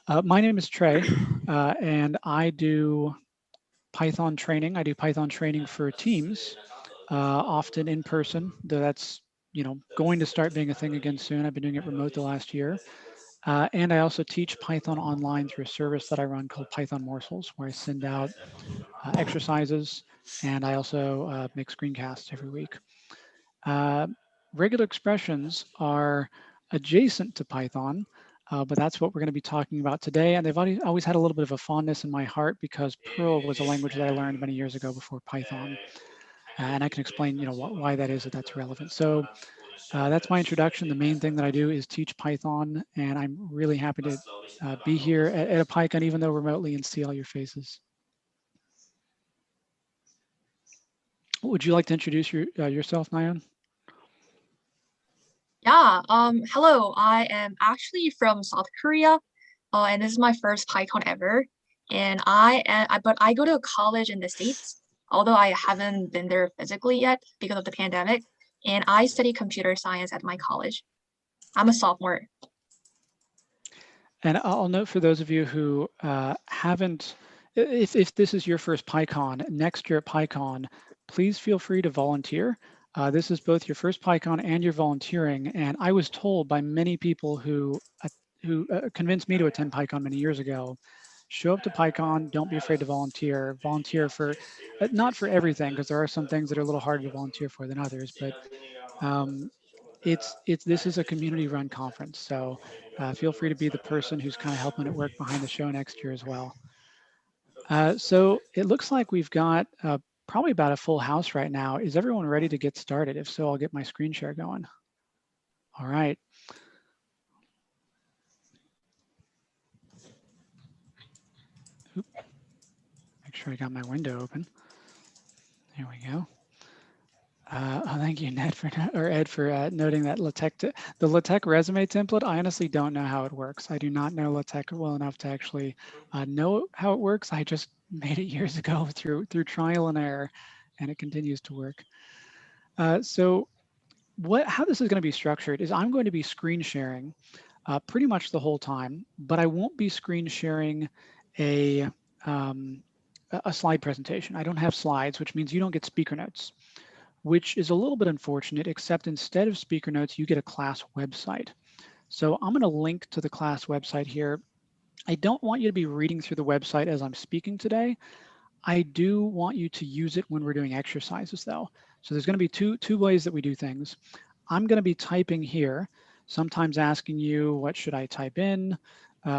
My name is Trey, and I do Python training. I do Python training for teams, often in person, though that's going to start being a thing again soon. I've been doing it remote the last year. And I also teach Python online through a service that I run called Python Morsels, where I send out exercises, and I also make screencasts every week. Uh, Regular expressions are adjacent to Python, but that's what we're going to be talking about today. And they've always had a little bit of a fondness in my heart because Perl was a language that I learned many years ago before Python. And I can explain, why that is, that's relevant. So that's my introduction. The main thing that I do is teach Python, and I'm really happy to be here at a PyCon, even though remotely, and see all your faces. Would you like to introduce yourself, Nyan? Yeah, hello. I am actually from South Korea, and this is my first PyCon ever. And but I go to college in the States, although I haven't been there physically yet because of the pandemic. And I study computer science at my college. I'm a sophomore. And I'll note for those of you who haven't, if this is your first PyCon, next year at PyCon, please feel free to volunteer. This is both your first PyCon and you're volunteering. And I was told by many people who convinced me to attend PyCon many years ago, show up to PyCon, don't be afraid to volunteer. Volunteer for, not for everything, because there are some things that are a little harder to volunteer for than others, but um, this is a community run conference, so feel free to be the person who's kind of helping it work behind the show next year as well. So it looks like we've got probably about a full house right now. Is everyone ready to get started? If so, I'll get my screen share going. All right. Oop. Make sure I got my window open. There we go. Thank you, Ned, or Ed, for noting that the LaTeX resume template. I honestly don't know how it works. I do not know LaTeX well enough to actually know how it works. I just made it years ago through trial and error, and it continues to work. So how this is going to be structured is I'm going to be screen sharing pretty much the whole time, but I won't be screen sharing a um, a slide presentation. I don't have slides, which means you don't get speaker notes, which is a little bit unfortunate, except instead of speaker notes, you get a class website. So I'm going to link to the class website here. I don't want you to be reading through the website as I'm speaking today. I do want you to use it when we're doing exercises though. So there's going to be two ways that we do things. I'm going to be typing here, sometimes asking you, what should I type in?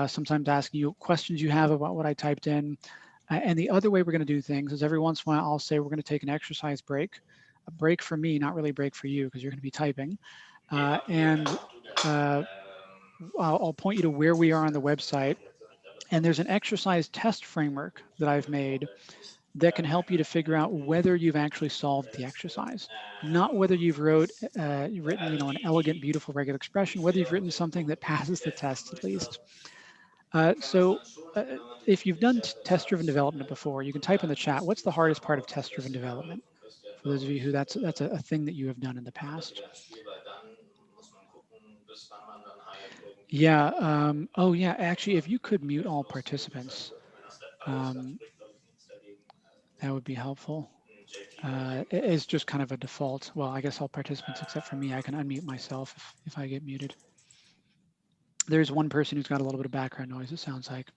Sometimes asking you questions you have about what I typed in. And the other way we're going to do things is every once in a while, I'll say we're going to take an exercise break. A break for me, not really a break for you, because you're going to be typing. And I'll point you to where we are on the website. And there's an exercise test framework that I've made that can help you to figure out whether you've actually solved the exercise, not whether you've written, an elegant, beautiful regular expression, whether you've written something that passes the test at least. So if you've done test-driven development before, you can type in the chat, what's the hardest part of test-driven development? For those of you who that's a thing that you have done in the past. Yeah. Oh, yeah. Actually, if you could mute all participants, that would be helpful. It's just kind of a default. Well, I guess all participants except for me, I can unmute myself if I get muted. There's one person who's got a little bit of background noise, it sounds like.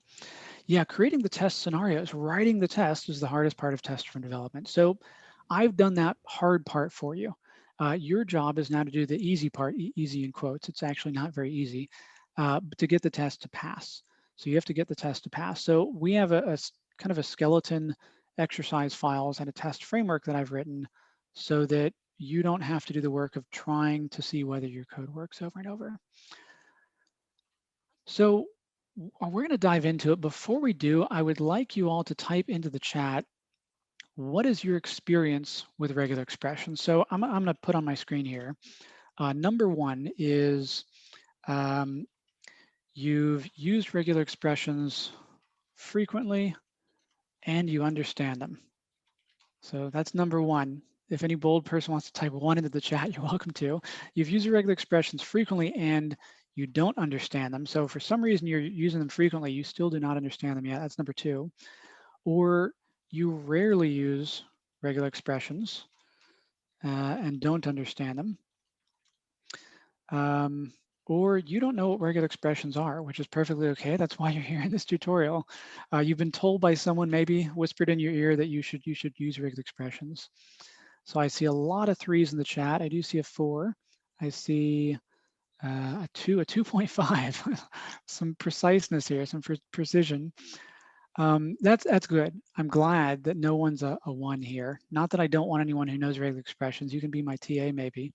Yeah, creating the test scenarios, writing the test is the hardest part of test-driven development. So I've done that hard part for you. Your job is now to do the easy part, easy in quotes. It's actually not very easy, to get the test to pass. So you have to get the test to pass. So we have a kind of a skeleton exercise files and a test framework that I've written so that you don't have to do the work of trying to see whether your code works over and over. So we're going to dive into it. Before we do, I would like you all to type into the chat, what is your experience with regular expressions? So I'm going to put on my screen here. Number one is you've used regular expressions frequently and you understand them. So that's number one. If any bold person wants to type one into the chat, you're welcome to. You've used regular expressions frequently and You don't understand them. So for some reason you're using them frequently, you still do not understand them yet. That's number two. Or you rarely use regular expressions and don't understand them. Um, or you don't know what regular expressions are, which is perfectly okay. That's why you're here in this tutorial. You've been told by someone, maybe whispered in your ear, that you should use regular expressions. So I see a lot of threes in the chat. I do see a 4. I see a 2, a 2.5. Some preciseness here, some precision. That's good. I'm glad that no one's a 1 here. Not that I don't want anyone who knows regular expressions. You can be my TA maybe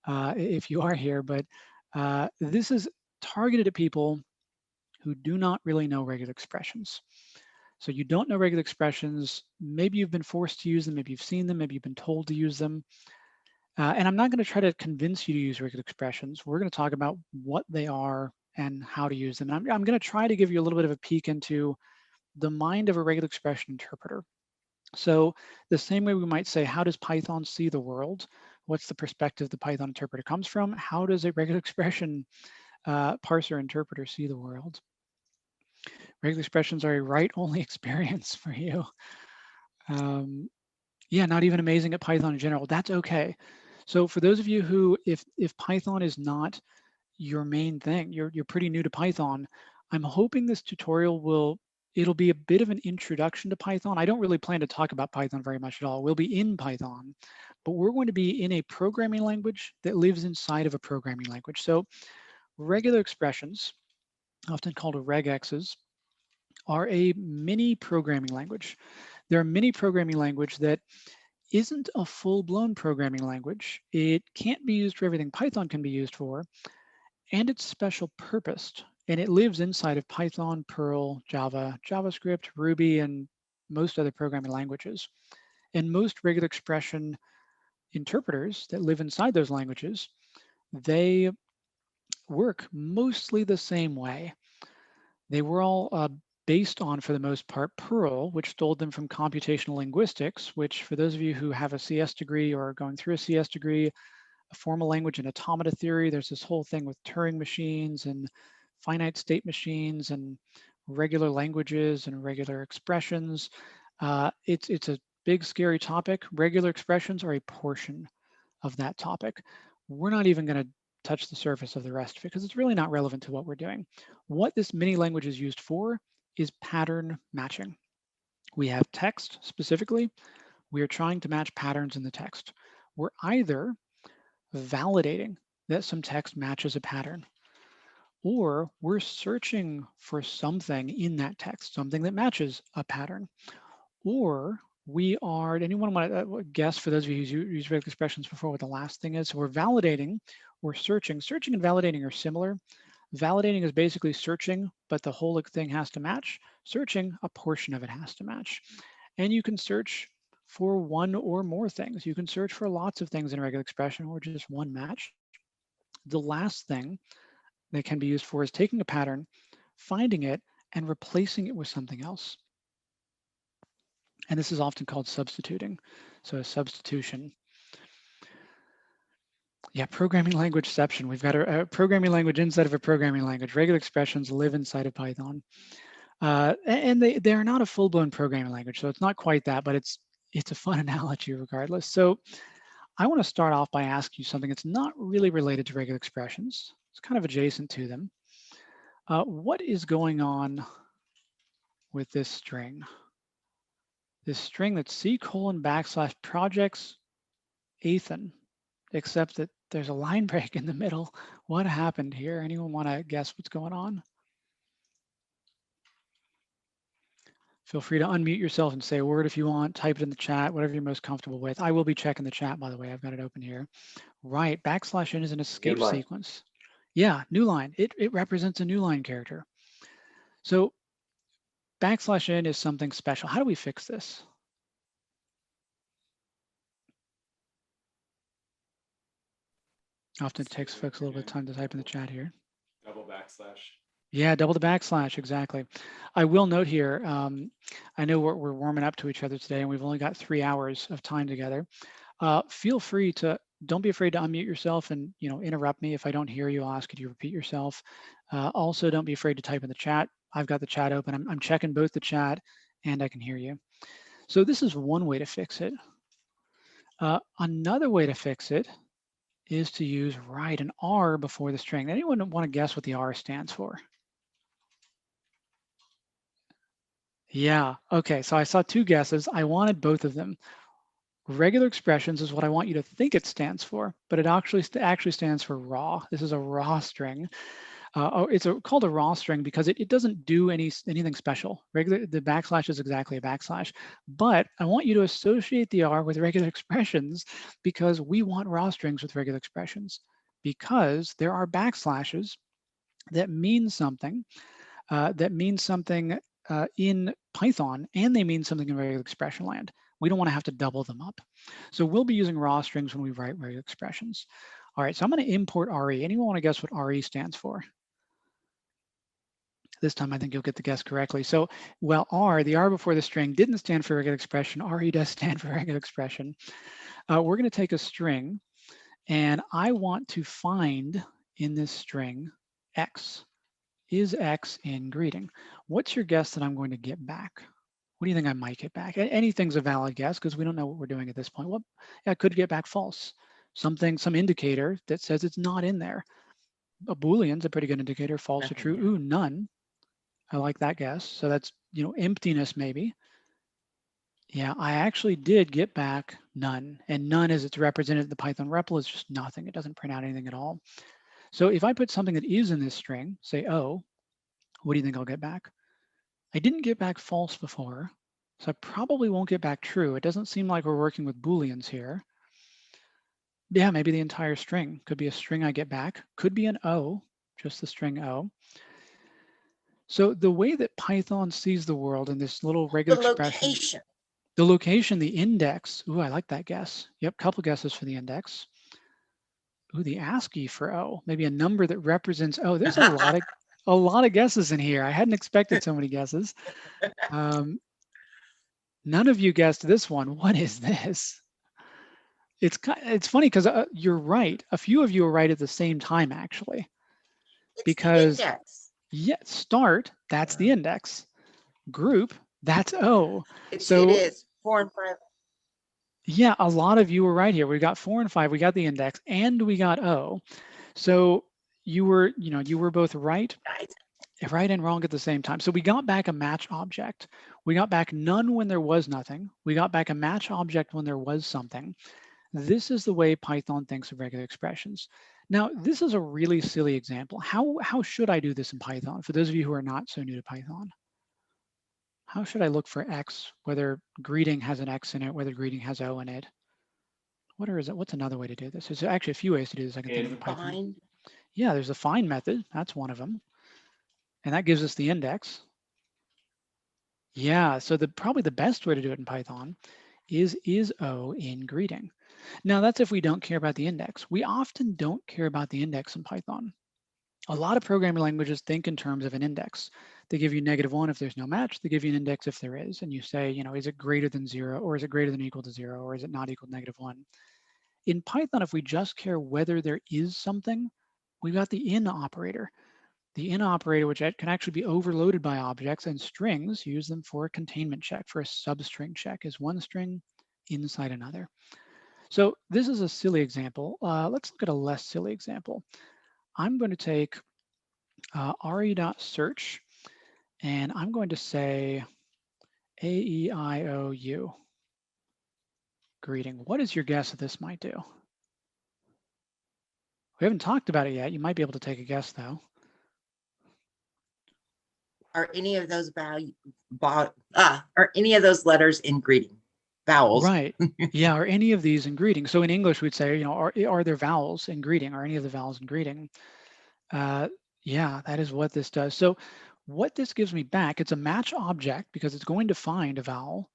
if you are here, but this is targeted at people who do not really know regular expressions. So you don't know regular expressions. Maybe you've been forced to use them. Maybe you've seen them. Maybe you've been told to use them. And I'm not going to try to convince you to use regular expressions. We're going to talk about what they are and how to use them. And I'm going to try to give you a little bit of a peek into the mind of a regular expression interpreter. So the same way we might say, how does Python see the world? What's the perspective the Python interpreter comes from? How does a regular expression parser interpreter see the world? Regular expressions are a write-only experience for you. Yeah, not even amazing at Python in general. That's okay. So for those of you who, if Python is not your main thing, you're pretty new to Python, I'm hoping this tutorial it'll be a bit of an introduction to Python. I don't really plan to talk about Python very much at all. We'll be in Python, but we're going to be in a programming language that lives inside of a programming language. So regular expressions, often called regexes, are a mini programming language. They're a mini programming language that isn't a full-blown programming language. It can't be used for everything Python can be used for, and it's special purposed. And it lives inside of Python, Perl, Java, JavaScript, Ruby, and most other programming languages. And most regular expression interpreters that live inside those languages, they work mostly the same way. They were all based on, for the most part, Perl, which stole them from computational linguistics, which for those of you who have a CS degree or are going through a CS degree, a formal language and automata theory, there's this whole thing with Turing machines and finite state machines and regular languages and regular expressions. It's a big, scary topic. Regular expressions are a portion of that topic. We're not even going to touch the surface of the rest of it because it's really not relevant to what we're doing. What this mini language is used for is pattern matching. We have text specifically. We are trying to match patterns in the text. We're either validating that some text matches a pattern, or we're searching for something in that text, something that matches a pattern, or anyone want to guess, for those of you who use regular expressions before, what the last thing is? So we're validating, we're searching. Searching and validating are similar. Validating is basically searching, but the whole thing has to match. Searching, a portion of it has to match. And you can search for one or more things. You can search for lots of things in a regular expression or just one match. The last thing that can be used for is taking a pattern, finding it, and replacing it with something else. And this is often called substituting. So a substitution. Yeah, programming languageception. We've got a programming language inside of a programming language. Regular expressions live inside of Python. And they are not a full-blown programming language, so it's not quite that, but it's a fun analogy regardless. So I want to start off by asking you something that's not really related to regular expressions. It's kind of adjacent to them. What is going on with this string? This string that's C:\projects Ethan, except that there's a line break in the middle. What happened here? Anyone want to guess what's going on? Feel free to unmute yourself and say a word if you want, type it in the chat, whatever you're most comfortable with. I will be checking the chat, by the way. I've got it open here. Right, \n is an escape sequence. Yeah, new line. It represents a new line character. So \n is something special. How do we fix this? Often it takes folks a little bit of time to type in the chat here. Double backslash. Yeah, double the backslash, exactly. I will note here, I know we're warming up to each other today and we've only got 3 hours of time together. Feel free to don't be afraid to unmute yourself and interrupt me if I don't hear you. I'll ask you to repeat yourself. Also, don't be afraid to type in the chat. I've got the chat open. I'm checking both the chat and I can hear you. So this is one way to fix it. Another way to fix it is to use write an R before the string. Anyone want to guess what the R stands for? Yeah, okay, so I saw two guesses. I wanted both of them. Regular expressions is what I want you to think it stands for, but it actually stands for raw. This is a raw string. It's called a raw string because it doesn't do anything special. The backslash is exactly a backslash, but I want you to associate the R with regular expressions because we want raw strings with regular expressions because there are backslashes that mean something in Python, and they mean something in regular expression land. We don't want to have to double them up. So we'll be using raw strings when we write regular expressions. All right, so I'm going to import RE. Anyone want to guess what RE stands for? This time I think you'll get the guess correctly. So, well, the R before the string didn't stand for regular expression. RE does stand for regular expression. We're going to take a string, and I want to find in this string X. Is X in greeting? What's your guess that I'm going to get back? What do you think I might get back? Anything's a valid guess because we don't know what we're doing at this point. Well, I could get back false. Some indicator that says it's not in there. A Boolean's a pretty good indicator, false or true. Yeah. Ooh, none. I like that guess. So that's, emptiness maybe. Yeah, I actually did get back none. And none as it's represented in the Python REPL is just nothing. It doesn't print out anything at all. So if I put something that is in this string, say O, what do you think I'll get back? I didn't get back false before, so I probably won't get back true. It doesn't seem like we're working with Booleans here. Yeah, maybe the entire string. Could be a string I get back. Could be an O, just the string O. So the way that Python sees the world in this little regular expression. Location. The location, the index. Ooh, I like that guess. Yep, couple guesses for the index. Ooh, the ASCII for O. Maybe a number that represents O. There's a lot of guesses in here. I hadn't expected so many guesses. None of you guessed this one. What is this? It's funny because you're right. A few of you are right at the same time, actually. It's Because the index. yeah, start, that's the index. Group, that's O. It So is 4 and 5. yeah, a lot of you were right here. We got 4 and 5. We got the index, and we got O. So you were both right. Right and wrong at the same time. So we got back a match object. We got back none when there was nothing. We got back a match object when there was something. This is the way Python thinks of regular expressions. Now, this is a really silly example. How should I do this in Python? For those of you who are not so new to Python, how should I look for X, whether greeting has an X in it, whether greeting has O in it? What's another way to do this? There's actually a few ways to do this I can think of in Python. Yeah, there's a find method. That's one of them. And that gives us the index. Yeah, so probably the best way to do it in Python is O in greeting. Now that's if we don't care about the index. We often don't care about the index in Python. A lot of programming languages think in terms of an index. They give you -1 if there's no match. They give you an index if there is. And you say, is it greater than 0, or is it greater than or equal to 0, or is it not equal to -1? In Python, if we just care whether there is something, we've got the in operator. The in operator, which can actually be overloaded by objects, and strings, use them for a containment check, for a substring check. Is one string inside another? So this is a silly example. Let's look at a less silly example. I'm going to take re.search, and I'm going to say AEIOU, greeting. What is your guess that this might do? We haven't talked about it yet. You might be able to take a guess, though. Are any of those are any of those letters in greeting? Vowels. Right. Yeah, are any of these in greeting? So in English, we'd say, are there vowels in greeting? Are any of the vowels in greeting? Yeah, that is what this does. So what this gives me back, it's a match object because it's going to find a vowel.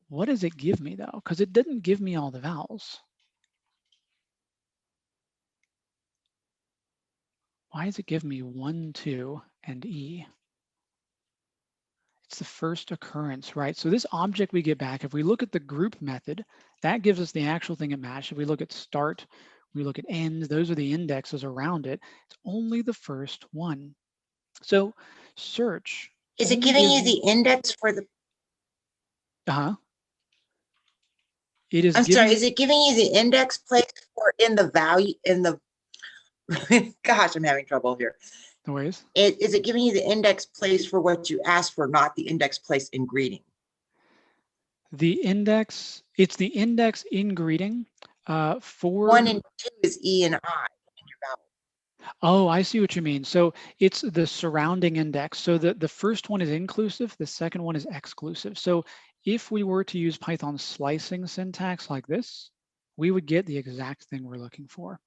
What does it give me, though? Because it didn't give me all the vowels. Why does it give me 1, 2, and E? It's the first occurrence, right? So this object we get back, if we look at the group method, that gives us the actual thing it matched. If we look at start, we look at end, those are the indexes around it. It's only the first one. So search Is it only giving gives you the index for the, it is I'm giving sorry, is it giving you the index place for in the value in the, gosh, I'm having trouble here. the ways. Is it giving you the index place for what you asked for, not the index place in greeting? The index, it's the index in greeting for 1 and 2 is E and I in your vowel. Oh, I see what you mean. So it's the surrounding index. So the first one is inclusive, the second one is exclusive. So if we were to use Python slicing syntax like this, we would get the exact thing we're looking for.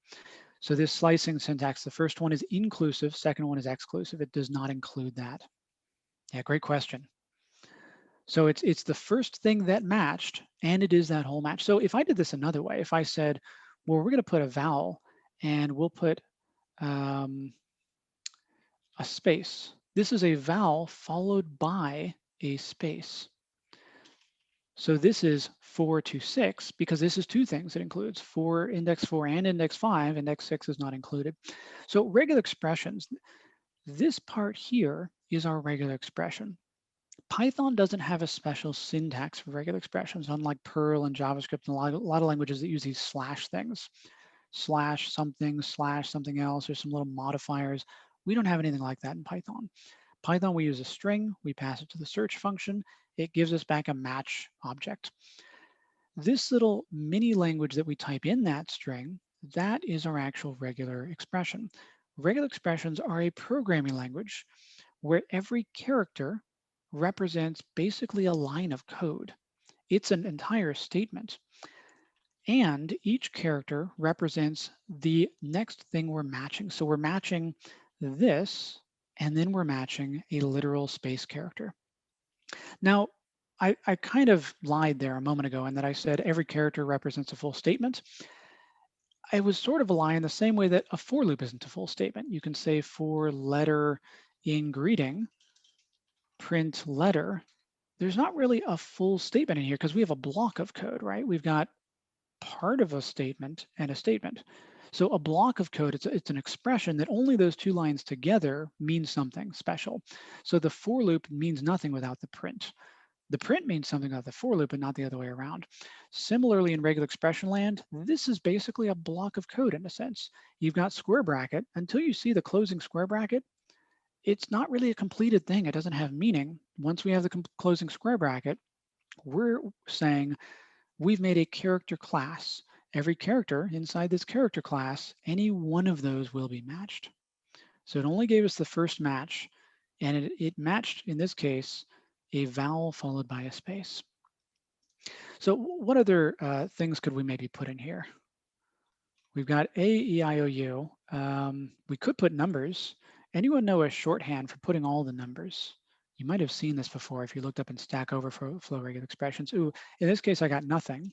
So this slicing syntax, the first one is inclusive, second one is exclusive. It does not include that. Yeah, great question. So it's the first thing that matched, and it is that whole match. So if I did this another way, if I said, well, we're going to put a vowel, and we'll put a space. This is a vowel followed by a space. So this is 4 to 6 because this is two things. It includes index 4 and index 5. Index 6 is not included. So regular expressions, this part here is our regular expression. Python doesn't have a special syntax for regular expressions, unlike Perl and JavaScript and a lot of languages that use these slash things. Slash something else, or some little modifiers. We don't have anything like that in Python. Python, we use a string, we pass it to the search function, it gives us back a match object. This little mini language that we type in that string, that is our actual regular expression. Regular expressions are a programming language where every character represents basically a line of code. It's an entire statement. And each character represents the next thing we're matching. So we're matching this, and then we're matching a literal space character. Now, I kind of lied there a moment ago in that I said every character represents a full statement. I was sort of lying the same way that a for loop isn't a full statement. You can say for letter in greeting, print letter. There's not really a full statement in here because we have a block of code, right? We've got part of a statement and a statement. So a block of code, it's an expression that only those two lines together mean something special. So the for loop means nothing without the print. The print means something without the for loop and not the other way around. Similarly, in regular expression land, this is basically a block of code in a sense. You've got square bracket. Until you see the closing square bracket, it's not really a completed thing. It doesn't have meaning. Once we have the closing square bracket, we're saying we've made a character class. Every character inside this character class, any one of those will be matched. So it only gave us the first match, and it matched, in this case, a vowel followed by a space. So what other things could we maybe put in here? We've got A, E, I, O, U. We could put numbers. Anyone know a shorthand for putting all the numbers? You might have seen this before if you looked up in Stack Overflow regular expressions. Ooh, in this case, I got nothing.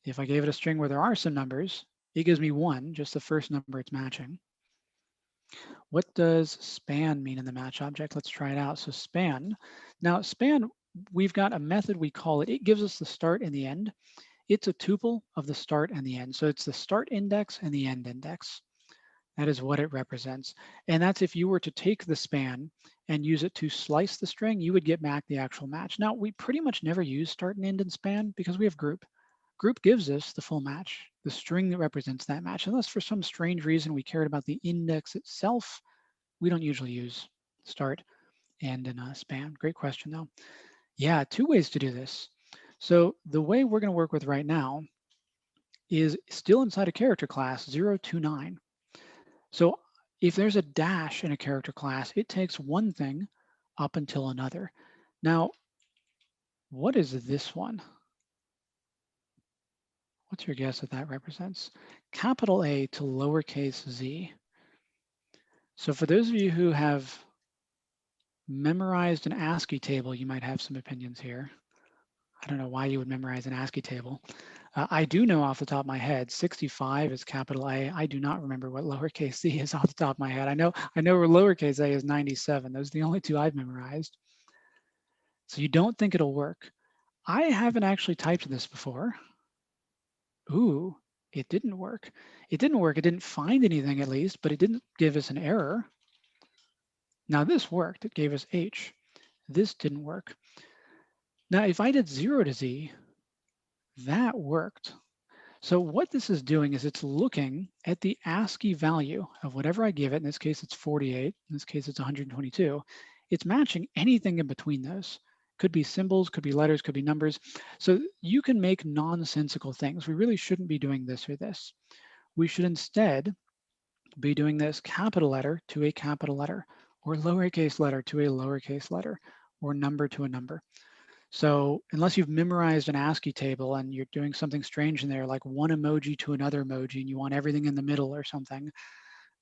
If I gave it a string where there are some numbers, it gives me 1, just the first number it's matching. What does span mean in the match object? Let's try it out. So span. Now span, we've got a method we call it. It gives us the start and the end. It's a tuple of the start and the end. So it's the start index and the end index. That is what it represents. And that's if you were to take the span and use it to slice the string, you would get back the actual match. Now, we pretty much never use start and end in span because we have group. Group gives us the full match, the string that represents that match. Unless for some strange reason we cared about the index itself, we don't usually use start and in a span. Great question though. Yeah, 2 ways to do this. So the way we're going to work with right now is still inside a character class 0 to 9. So if there's a dash in a character class, it takes one thing up until another. Now, what is this one? What's your guess what that represents? Capital A to lowercase z. So for those of you who have memorized an ASCII table, you might have some opinions here. I don't know why you would memorize an ASCII table. I do know off the top of my head, 65 is capital A. I do not remember what lowercase z is off the top of my head. I know where lowercase a is 97. Those are the only 2 I've memorized. So you don't think it'll work. I haven't actually typed this before. Ooh, it didn't work. It didn't work. It didn't find anything at least, but it didn't give us an error. Now this worked. It gave us H. This didn't work. Now if I did 0 to Z, that worked. So what this is doing is it's looking at the ASCII value of whatever I give it. In this case, it's 48. In this case, it's 122. It's matching anything in between those. Could be symbols, could be letters, could be numbers. So you can make nonsensical things. We really shouldn't be doing this or this. We should instead be doing this capital letter to a capital letter, or lowercase letter to a lowercase letter, or number to a number. So unless you've memorized an ASCII table and you're doing something strange in there, like one emoji to another emoji, and you want everything in the middle or something,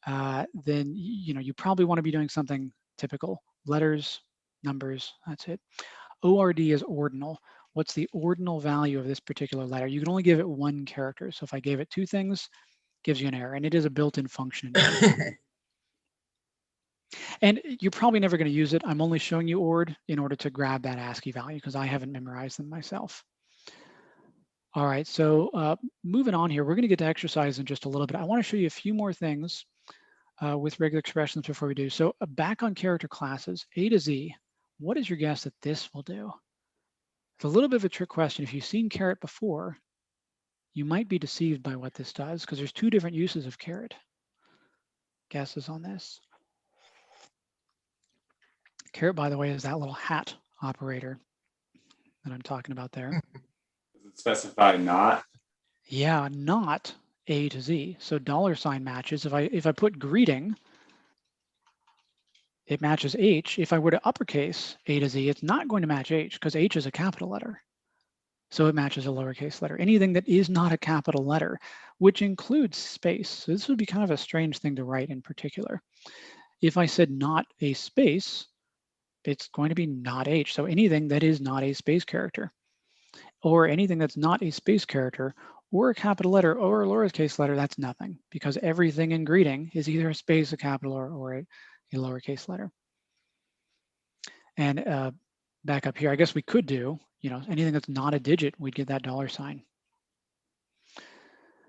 then you probably want to be doing something typical. Letters, numbers, that's it. ORD is ordinal. What's the ordinal value of this particular letter? You can only give it one character. So if I gave it 2 things, it gives you an error, and it is a built-in function in Python. And you're probably never going to use it. I'm only showing you ORD in order to grab that ASCII value because I haven't memorized them myself. All right, so moving on here, we're going to get to exercise in just a little bit. I want to show you a few more things with regular expressions before we do. So back on character classes, A to Z, what is your guess that this will do? It's a little bit of a trick question. If you've seen caret before, you might be deceived by what this does because there's 2 different uses of caret. Guesses on this? Caret, by the way, is that little hat operator that I'm talking about there. Does it specify not? Yeah, not A to Z. So $ matches. If I put greeting, it matches H. If I were to uppercase A to Z, it's not going to match H because H is a capital letter. So it matches a lowercase letter. Anything that is not a capital letter, which includes space. So this would be kind of a strange thing to write in particular. If I said not a space, it's going to be not H. So anything that is not a space character, or anything that's not a space character, or a capital letter, or a lowercase letter, that's nothing, because everything in greeting is either a space, a capital, or a lowercase letter. And back up here, I guess we could do, anything that's not a digit, we'd get that $.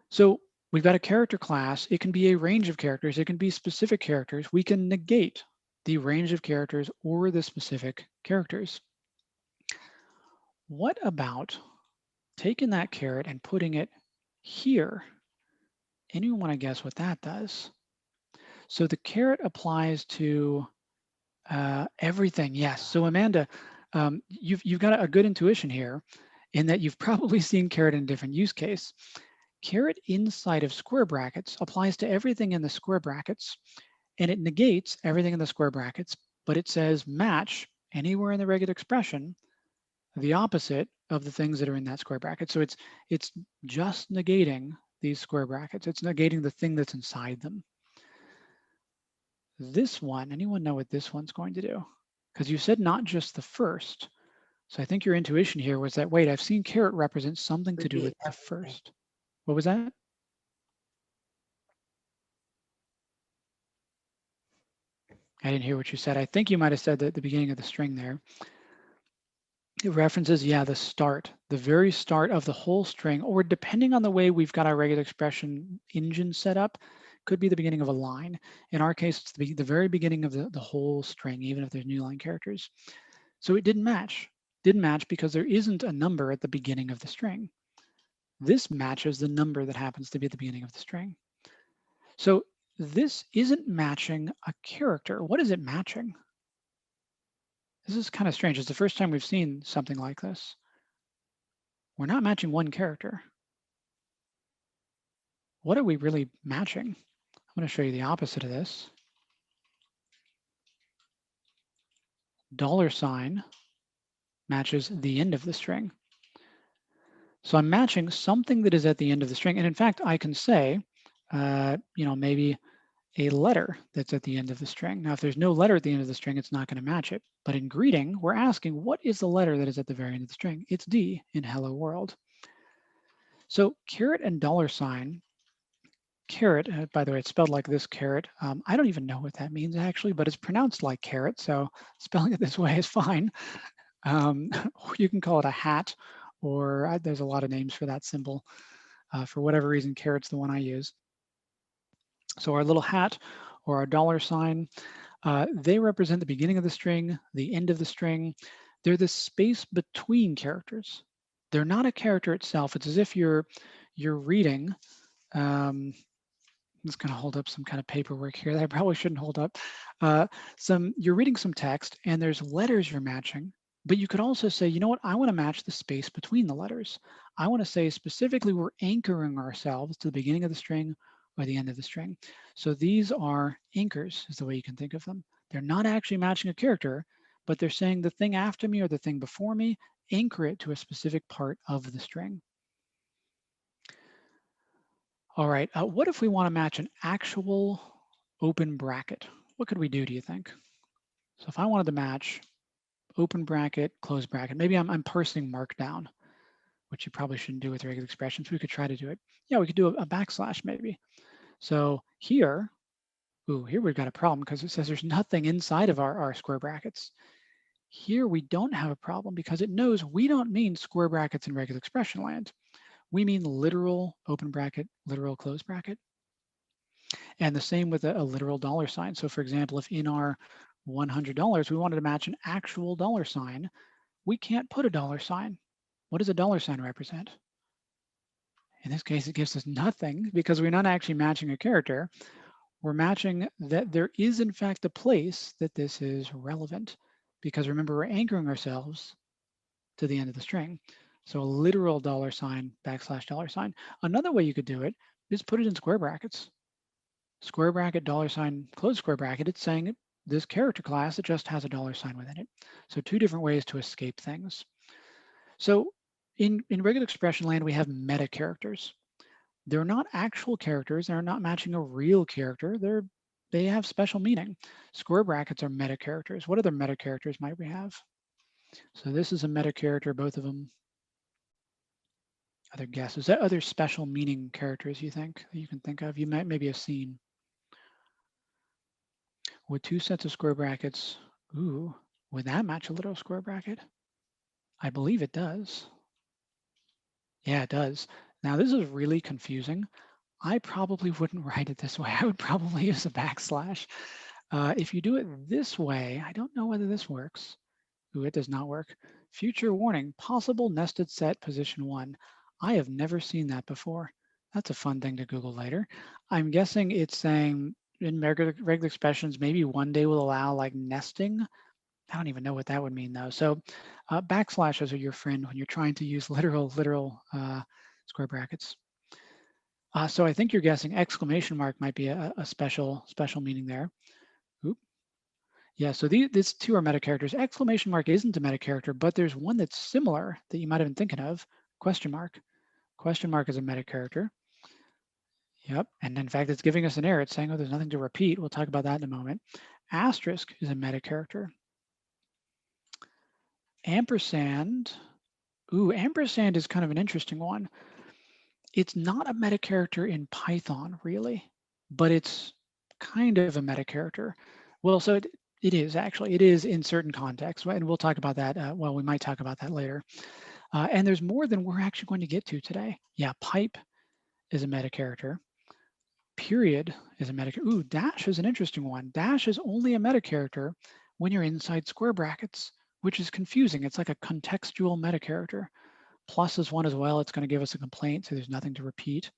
So we've got a character class. It can be a range of characters. It can be specific characters. We can negate the range of characters or the specific characters. What about taking that caret and putting it here? Anyone want to guess what that does? So the caret applies to everything. Yes. So Amanda, you've got a good intuition here in that you've probably seen caret in a different use case. Caret inside of square brackets applies to everything in the square brackets, and it negates everything in the square brackets, but it says match anywhere in the regular expression the opposite of the things that are in that square bracket. So it's just negating these square brackets. It's negating the thing that's inside them. This one, anyone know what this one's going to do? Because you said not just the first. So I think your intuition here was that, wait, I've seen caret represent something to do with the first. What was that? I didn't hear what you said. I think you might have said that at the beginning of the string there. It references, yeah, the start, the very start of the whole string, or depending on the way we've got our regular expression engine set up, could be the beginning of a line. In our case, it's the very beginning of the whole string, even if there's new line characters. So it didn't match. Didn't match because there isn't a number at the beginning of the string. This matches the number that happens to be at the beginning of the string. So this isn't matching a character. What is it matching? This is kind of strange. It's the first time we've seen something like this. We're not matching one character. What are we really matching? I'm going to show you the opposite of this. $sign matches the end of the string. So I'm matching something that is at the end of the string. And in fact, I can say, maybe a letter that's at the end of the string. Now, if there's no letter at the end of the string, it's not going to match it. But in greeting, we're asking, what is the letter that is at the very end of the string? It's D in hello world. So caret and $sign, caret, by the way, it's spelled like this, caret. I don't even know what that means actually, but it's pronounced like carrot. So spelling it this way is fine. You can call it a hat, or there's a lot of names for that symbol. For whatever reason, caret's the one I use. So our little hat or our $sign, they represent the beginning of the string, the end of the string. They're the space between characters. They're not a character itself. It's as if you're reading. I'm just going to hold up some kind of paperwork here that I probably shouldn't hold up. You're reading some text and there's letters you're matching, but you could also say, you know what, I want to match the space between the letters. I want to say specifically we're anchoring ourselves to the beginning of the string or the end of the string. So these are anchors is the way you can think of them. They're not actually matching a character, but they're saying the thing after me or the thing before me, anchor it to a specific part of the string. All right, what if we want to match an actual open bracket? What could we do, do you think? So if I wanted to match open bracket, close bracket, maybe I'm parsing markdown, which you probably shouldn't do with regular expressions. We could try to do it. Yeah, we could do a backslash maybe. So here, here we've got a problem because it says there's nothing inside of our square brackets. Here we don't have a problem because it knows we don't mean square brackets in regular expression land. We mean literal open bracket, literal close bracket. And the same with a literal $sign. So for example, if in our $100, we wanted to match an actual $sign, we can't put a $sign. What does a $sign represent? In this case, it gives us nothing because we're not actually matching a character. We're matching that there is in fact a place that this is relevant because remember, we're anchoring ourselves to the end of the string. So a literal $sign, backslash $sign. Another way you could do it is put it in square brackets. Square bracket, $sign, close square bracket, it's saying this character class, it just has a $sign within it. So two different ways to escape things. So in regular expression land, we have metacharacters. They're not actual characters. They're not matching a real character. They have special meaning. Square brackets are metacharacters. What other metacharacters might we have? So this is a metacharacter, both of them. Other guesses? Other special meaning characters you think that you can think of? You might maybe have seen. With two sets of square brackets, would that match a literal square bracket? I believe it does. Yeah, it does. Now this is really confusing. I probably wouldn't write it this way. I would probably use a backslash. If you do it this way, I don't know whether this works. It does not work. Future warning, possible nested set position 1. I have never seen that before. That's a fun thing to Google later. I'm guessing it's saying in regular expressions, maybe one day will allow like nesting. I don't even know what that would mean though. So backslashes are your friend when you're trying to use literal square brackets. So I think you're guessing exclamation mark might be a special meaning there. Yeah, so these two are metacharacters. Exclamation mark isn't a metacharacter, but there's one that's similar that you might have been thinking of, question mark. Question mark is a metacharacter. Yep, and in fact, it's giving us an error. It's saying, oh, there's nothing to repeat. We'll talk about that in a moment. Asterisk is a metacharacter. Ampersand, ampersand is kind of an interesting one. It's not a metacharacter in Python, really, but it's kind of a metacharacter. Well, so it is actually. It is in certain contexts, and we'll talk about that. Well, we might talk about that later. And there's more than we're actually going to get to today. Yeah, pipe is a metacharacter. Period is a metacharacter. Dash is an interesting one. Dash is only a metacharacter when you're inside square brackets, which is confusing. It's like a contextual metacharacter. Plus is one as well. It's going to give us a complaint, so there's nothing to repeat.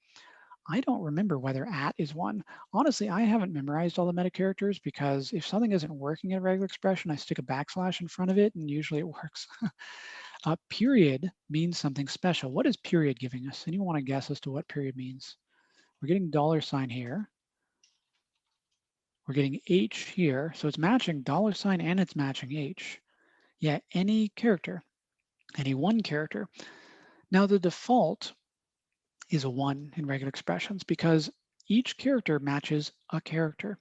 I don't remember whether at is one. Honestly, I haven't memorized all the metacharacters because if something isn't working in regular expression, I stick a backslash in front of it and usually it works. Period means something special. What is period giving us? Anyone want to guess as to what period means? We're getting $sign here. We're getting H here. So it's matching $sign and it's matching H. Yeah, any character, any one character. Now the default is a 1 in regular expressions because each character matches a character.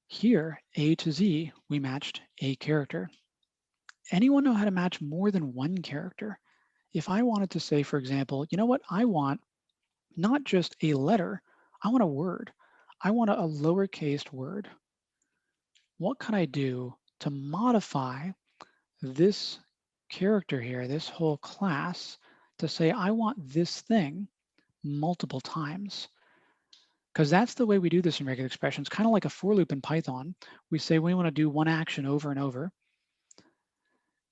Here, A to Z, we matched a character. Anyone know how to match more than one character? If I wanted to say, for example, you know what, I want not just a letter, I want a word. I want a lowercase word. What could I do to modify this character here, this whole class, to say, I want this thing multiple times. Because that's the way we do this in regular expressions, kind of like a for loop in Python. We say we want to do one action over and over.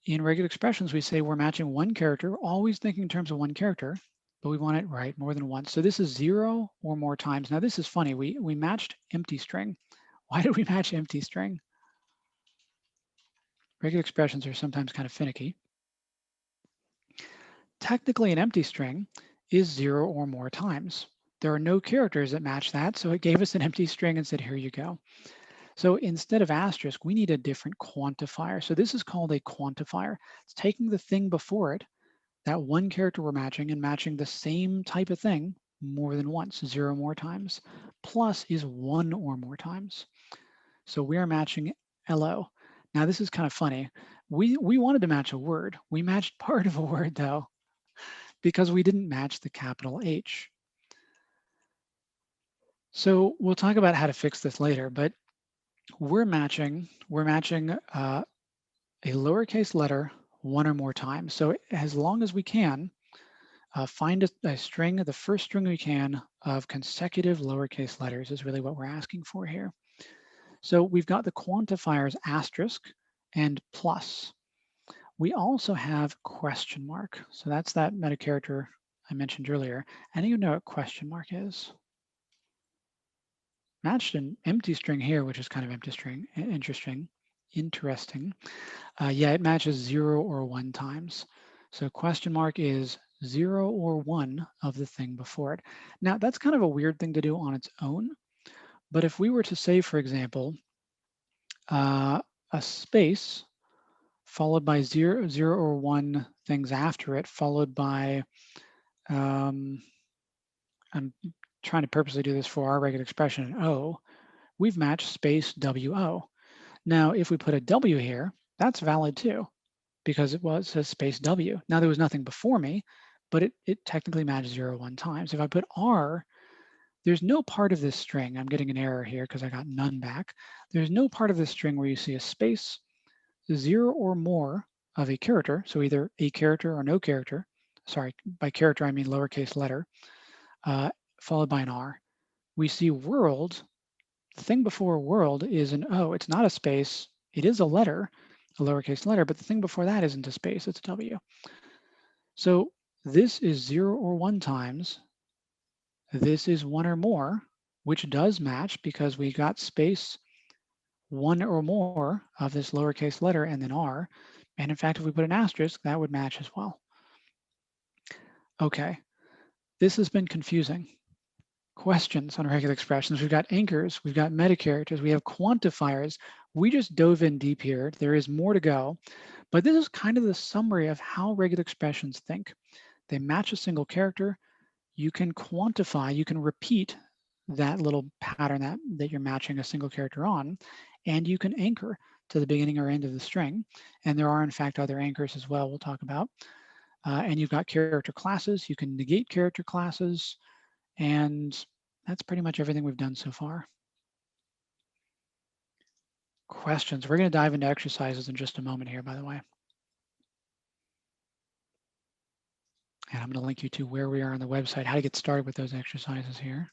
In regular expressions, we say we're matching one character, always thinking in terms of one character, but we want it right more than once. So this is 0 or more times. Now this is funny. We matched empty string. Why did we match empty string? Regular expressions are sometimes kind of finicky. Technically, an empty string is 0 or more times. There are no characters that match that, so it gave us an empty string and said, here you go. So instead of asterisk, we need a different quantifier. So this is called a quantifier. It's taking the thing before it, that one character we're matching, and matching the same type of thing more than once, 0 more times. Plus is 1 or more times. So we are matching LO. Now this is kind of funny. We wanted to match a word. We matched part of a word though, because we didn't match the capital H. So we'll talk about how to fix this later, but we're matching a lowercase letter 1 or more times. So as long as we can, find a string, the first string we can of consecutive lowercase letters is really what we're asking for here. So we've got the quantifiers asterisk and plus. We also have question mark. So that's that metacharacter I mentioned earlier. Any of you know what question mark is? Matched an empty string here, which is kind of interesting. Yeah, it matches 0 or 1 times. So question mark is 0 or 1 of the thing before it. Now that's kind of a weird thing to do on its own. But if we were to say, for example, a space followed by 0 or 1 things after it, followed by, I'm trying to purposely do this for our regular expression, O, we've matched space WO. Now, if we put a W here, that's valid too, because it says space W. Now, there was nothing before me, but it technically matched 0, 1 times. If I put R, there's no part of this string, I'm getting an error here because I got none back. There's no part of this string where you see a space, 0 or more of a character, so either a character or no character, sorry, by character I mean lowercase letter, followed by an R. We see world, the thing before world is an O, it's not a space, it is a letter, a lowercase letter, but the thing before that isn't a space, it's a W. So this is 0 or 1 times, this is 1 or more, which does match because we got space 1 or more of this lowercase letter and then R. And in fact, if we put an asterisk, that would match as well. Okay, this has been confusing. Questions on regular expressions. We've got anchors, we've got metacharacters, we have quantifiers. We just dove in deep here. There is more to go, but this is kind of the summary of how regular expressions think. They match a single character. You can quantify, you can repeat that little pattern that you're matching a single character on, and you can anchor to the beginning or end of the string. And there are, in fact, other anchors as well we'll talk about. And you've got character classes. You can negate character classes. And that's pretty much everything we've done so far. Questions? We're going to dive into exercises in just a moment here, by the way. And I'm going to link you to where we are on the website, how to get started with those exercises here.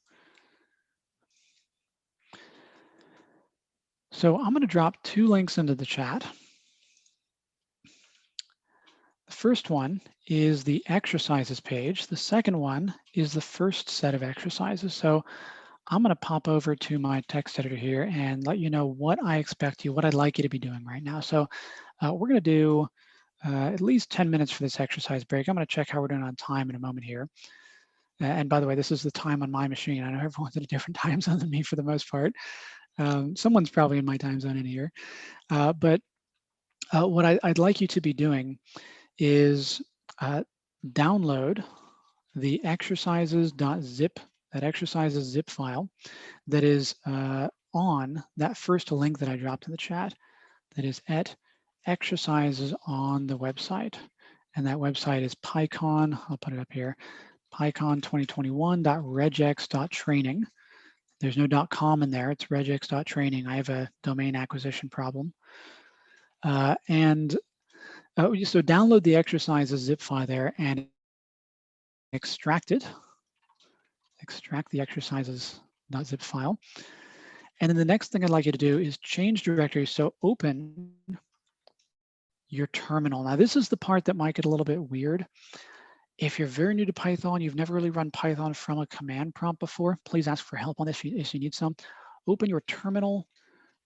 So I'm going to drop 2 links into the chat. The first one is the exercises page. The second one is the first set of exercises. So I'm going to pop over to my text editor here and let you know what I expect you, what I'd like you to be doing right now. So we're going to do at least 10 minutes for this exercise break. I'm going to check how we're doing on time in a moment here. And by the way, this is the time on my machine. I know everyone's in a different time zone than me for the most part. Someone's probably in my time zone in here. But what I'd like you to be doing is download the exercises.zip, that exercises zip file that is on that first link that I dropped in the chat, that is at exercises on the website. And that website is PyCon, I'll put it up here, pycon2021.regex.training. There's no .com in there, it's regex.training. I have a domain acquisition problem. And So download the exercises zip file there and extract it. Extract the exercises.zip file. And then the next thing I'd like you to do is change directory. So open your terminal. Now this is the part that might get a little bit weird. If you're very new to Python, you've never really run Python from a command prompt before, please ask for help on this if you need some. Open your terminal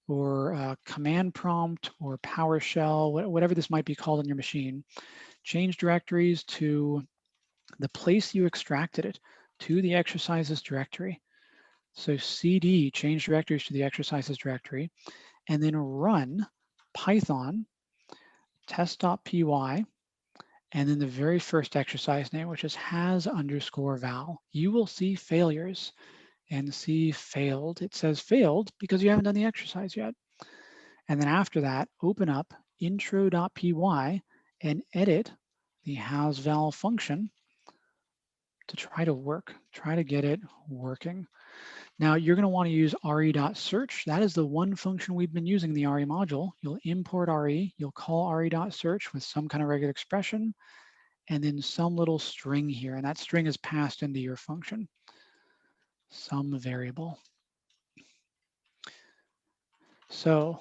or command prompt or PowerShell, whatever this might be called on your machine. Change directories to the place you extracted it, to the exercises directory. So CD, change directories to the exercises directory, and then run Python test.py, and then the very first exercise name, which is has_val. You will see failures and see failed. It says failed because you haven't done the exercise yet. And then after that, open up intro.py and edit the hasval function to try to get it working. Now you're going to want to use re.search. That is the one function we've been using in the re module. You'll import re, you'll call re.search with some kind of regular expression, and then some little string here, and that string is passed into your function, some variable. So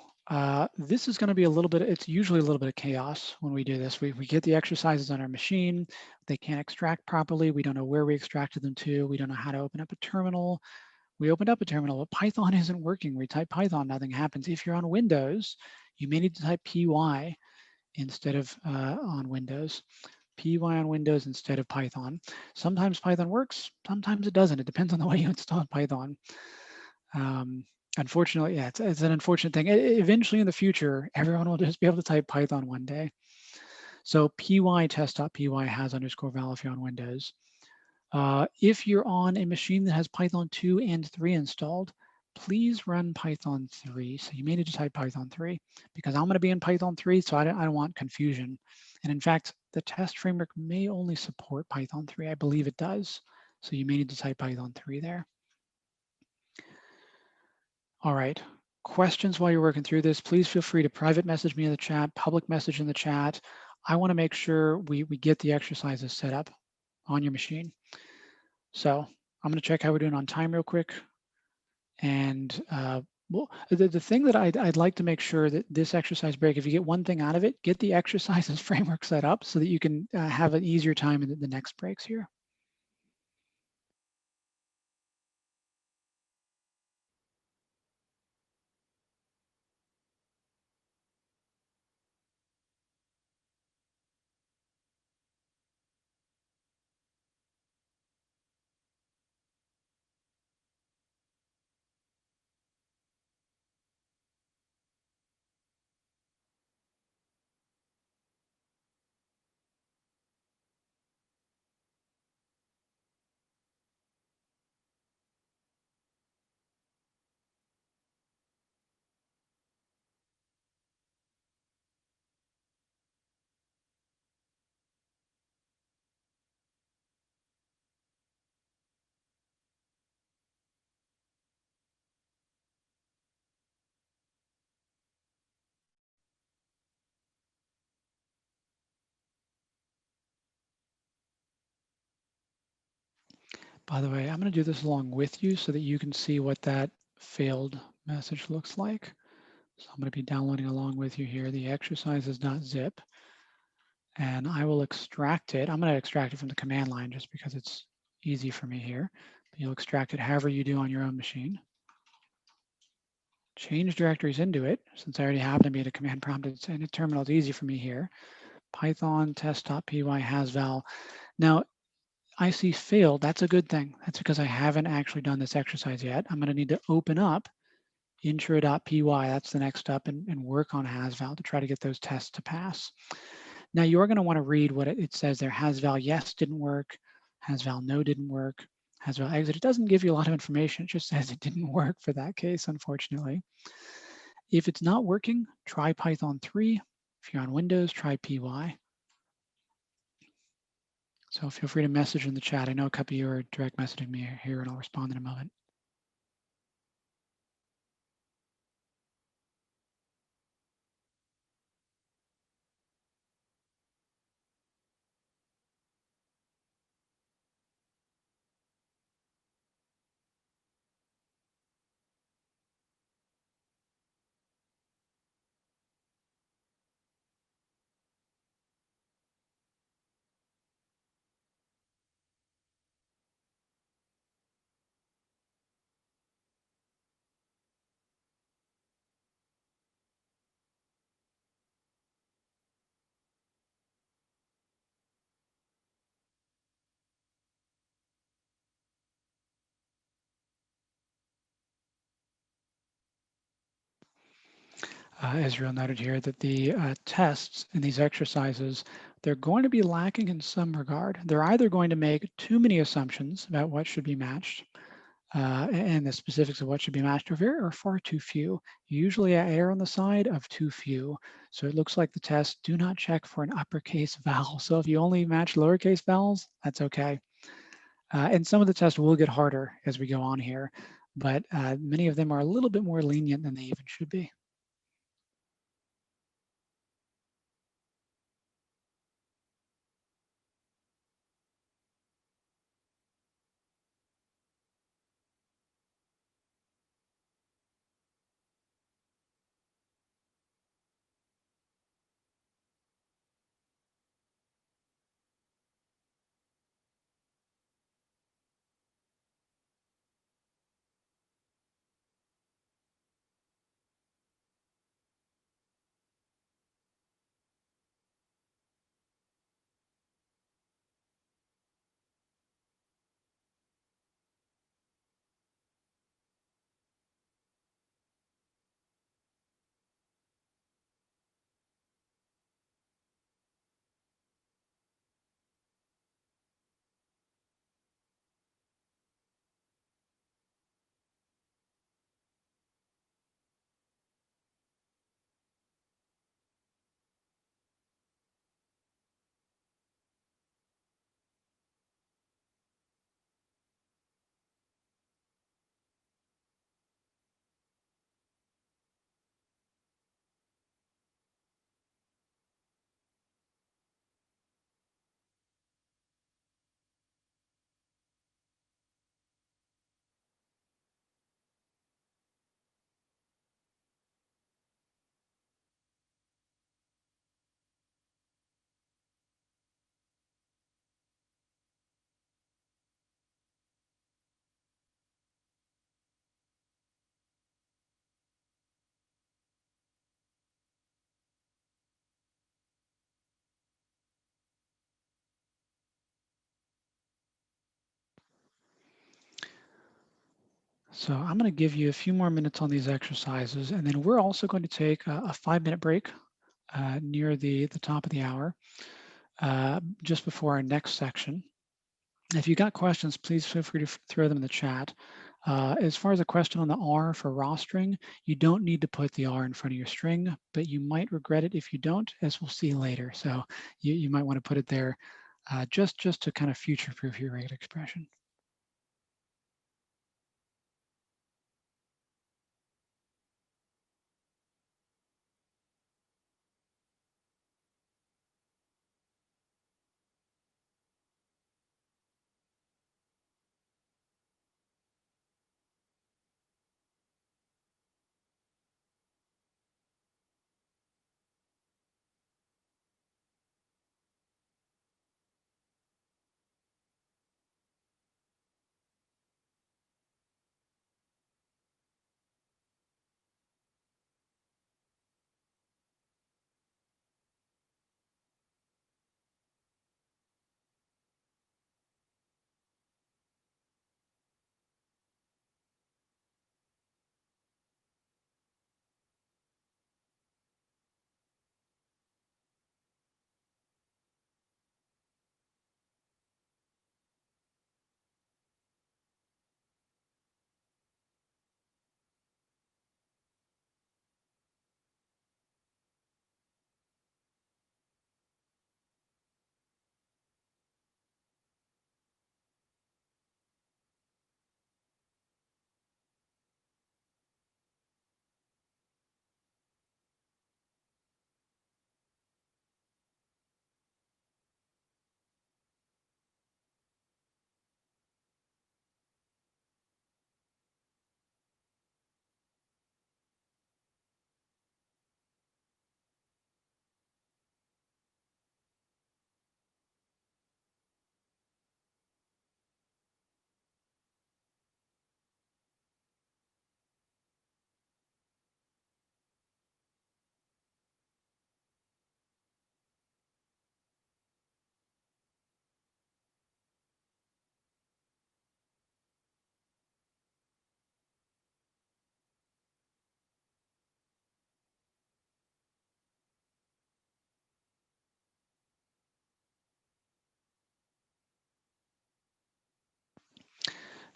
this is going to be a little bit, it's usually a little bit of chaos when we do this. We get the exercises on our machine, they can't extract properly, we don't know where we extracted them to, we don't know how to open up a terminal. We opened up a terminal, but Python isn't working. We type Python, nothing happens. If you're on Windows, you may need to type py instead of on Windows. Py on Windows instead of Python. Sometimes Python works, sometimes it doesn't. It depends on the way you install Python. Unfortunately, yeah, it's an unfortunate thing. Eventually in the future, everyone will just be able to type Python one day. So py test.py has_val if you're on Windows. If you're on a machine that has Python 2 and 3 installed, please run Python 3. So you may need to type Python 3 because I'm going to be in Python 3, so I don't want confusion. And in fact, the test framework may only support Python 3. I believe it does. So you may need to type Python 3 there. All right. Questions while you're working through this, please feel free to private message me in the chat, public message in the chat. I want to make sure we get the exercises set up on your machine. So I'm going to check how we're doing on time real quick. And well, the thing that I'd like to make sure that this exercise break, if you get one thing out of it, get the exercises framework set up so that you can have an easier time in the next breaks here. By the way, I'm going to do this along with you so that you can see what that failed message looks like. So I'm going to be downloading along with you here the exercises.zip, and I will extract it. I'm going to extract it from the command line just because it's easy for me here. But you'll extract it however you do on your own machine. Change directories into it, since I already have them in a command prompt and a terminal, it's easy for me here. Python test.py hasval. Now, I see failed, that's a good thing. That's because I haven't actually done this exercise yet. I'm gonna need to open up intro.py, that's the next step, and work on hasval to try to get those tests to pass. Now you're gonna wanna read what it says there. Hasval yes didn't work, hasval no didn't work, hasval exit. It doesn't give you a lot of information, it just says it didn't work for that case, unfortunately. If it's not working, try Python 3. If you're on Windows, try py. So feel free to message in the chat. I know a couple of you are direct messaging me here and I'll respond in a moment. Israel noted here that the tests in these exercises, they're going to be lacking in some regard. They're either going to make too many assumptions about what should be matched, and the specifics of what should be matched are far too few. Usually I err on the side of too few. So it looks like the tests do not check for an uppercase vowel. So if you only match lowercase vowels, that's okay. And some of the tests will get harder as we go on here, but many of them are a little bit more lenient than they even should be. So I'm going to give you a few more minutes on these exercises, and then we're also going to take a 5-minute break near the top of the hour, just before our next section. If you got questions, please feel free to throw them in the chat. As far as a question on the R for rostering, you don't need to put the R in front of your string, but you might regret it if you don't, as we'll see later. So you might want to put it there just to kind of future-proof your rate expression.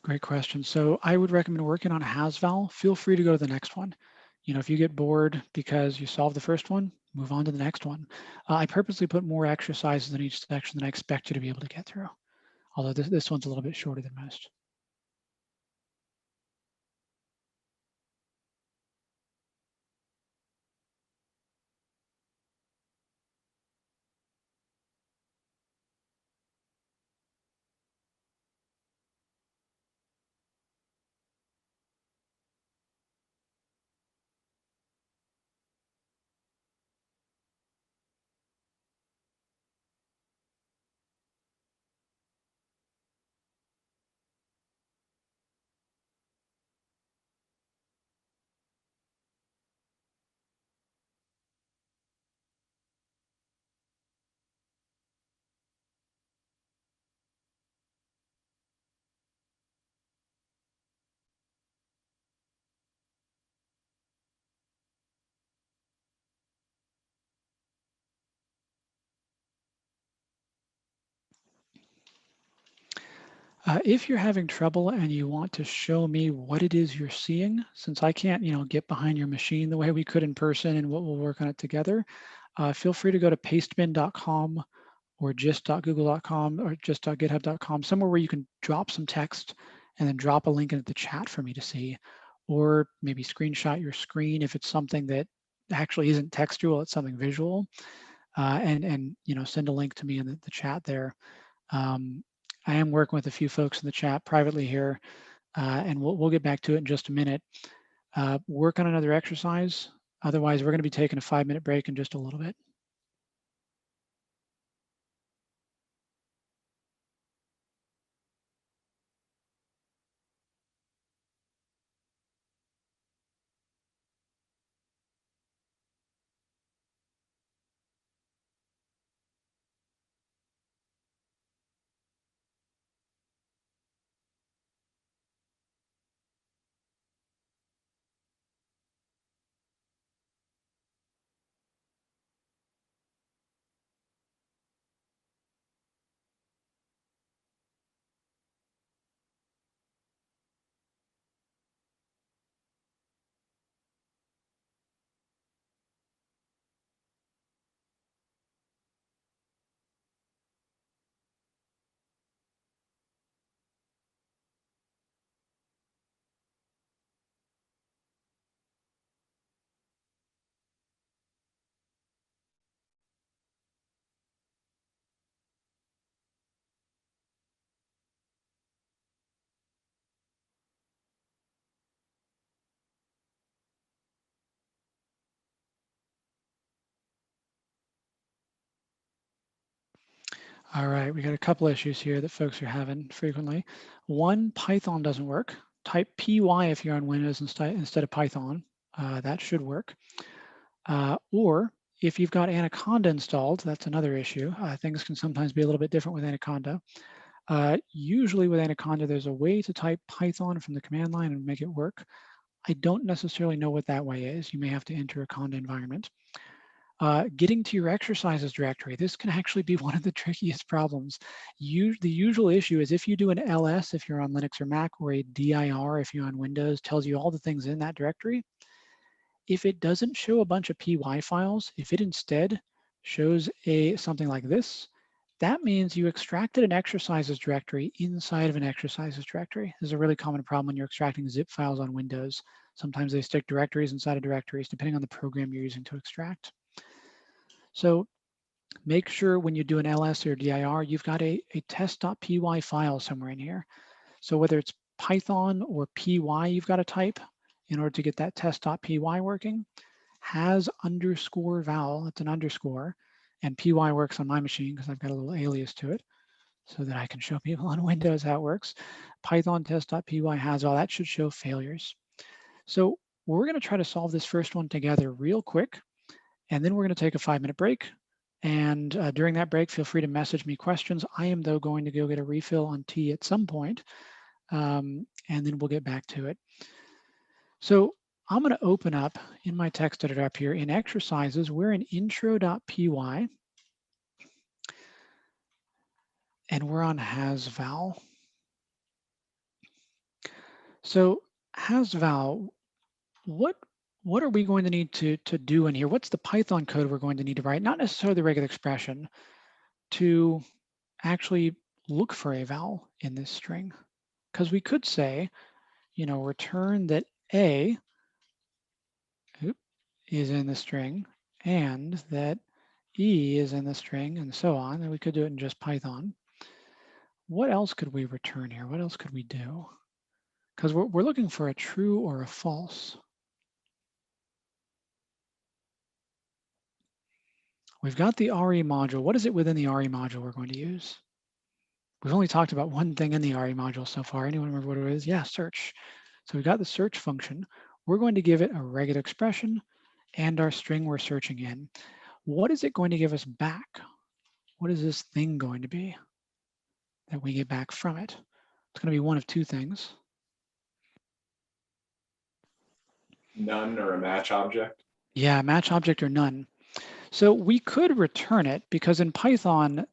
Great question. So I would recommend working on a has val. Feel free to go to the next one. You know, if you get bored because you solved the first one, move on to the next one. I purposely put more exercises in each section than I expect you to be able to get through, although this one's a little bit shorter than most. If you're having trouble and you want to show me what it is you're seeing, since I can't, get behind your machine the way we could in person and we'll work on it together, feel free to go to pastebin.com or just.google.com or just.github.com, somewhere where you can drop some text and then drop a link into the chat for me to see, or maybe screenshot your screen if it's something that actually isn't textual, it's something visual, and send a link to me in the chat there. I am working with a few folks in the chat privately here, and we'll get back to it in just a minute. Work on another exercise. Otherwise, we're going to be taking a 5-minute break in just a little bit. All right, we got a couple issues here that folks are having frequently. One, Python doesn't work. Type py if you're on Windows instead of Python. That should work. Or if you've got Anaconda installed, that's another issue. Things can sometimes be a little bit different with Anaconda. Usually with Anaconda, there's a way to type Python from the command line and make it work. I don't necessarily know what that way is. You may have to enter a Conda environment. Getting to your exercises directory, this can actually be one of the trickiest problems. The usual issue is if you do an ls if you're on Linux or Mac, or a dir if you're on Windows, tells you all the things in that directory. If it doesn't show a bunch of py files, if it instead shows something like this, that means you extracted an exercises directory inside of an exercises directory. This is a really common problem when you're extracting zip files on Windows. Sometimes they stick directories inside of directories, depending on the program you're using to extract. So make sure when you do an ls or dir, you've got a test.py file somewhere in here. So whether it's Python or py you've got to type in order to get that test.py working, has underscore val, it's an underscore, and py works on my machine because I've got a little alias to it so that I can show people on Windows how it works. Python test.py has all that should show failures. So we're going to try to solve this first one together real quick, and then we're going to take a 5-minute break. And during that break, feel free to message me questions. I am, though, going to go get a refill on tea at some point, and then we'll get back to it. So I'm going to open up in my text editor up here in exercises. We're in intro.py, and we're on has val. So has val, what are we going to need to do in here? What's the Python code we're going to need to write? Not necessarily the regular expression, to actually look for a val in this string. Because we could say, you know, return that A is in the string and that E is in the string and so on. And we could do it in just Python. What else could we return here? What else could we do? Because we're looking for a true or a false. We've got the RE module. What is it within the RE module we're going to use? We've only talked about one thing in the RE module so far. Anyone remember what it is? Yeah, search. So we got the search function. We're going to give it a regular expression and our string we're searching in. What is it going to give us back? What is this thing going to be that we get back from it? It's going to be one of two things. None or a match object. Yeah, match object or none. So we could return it because in Python,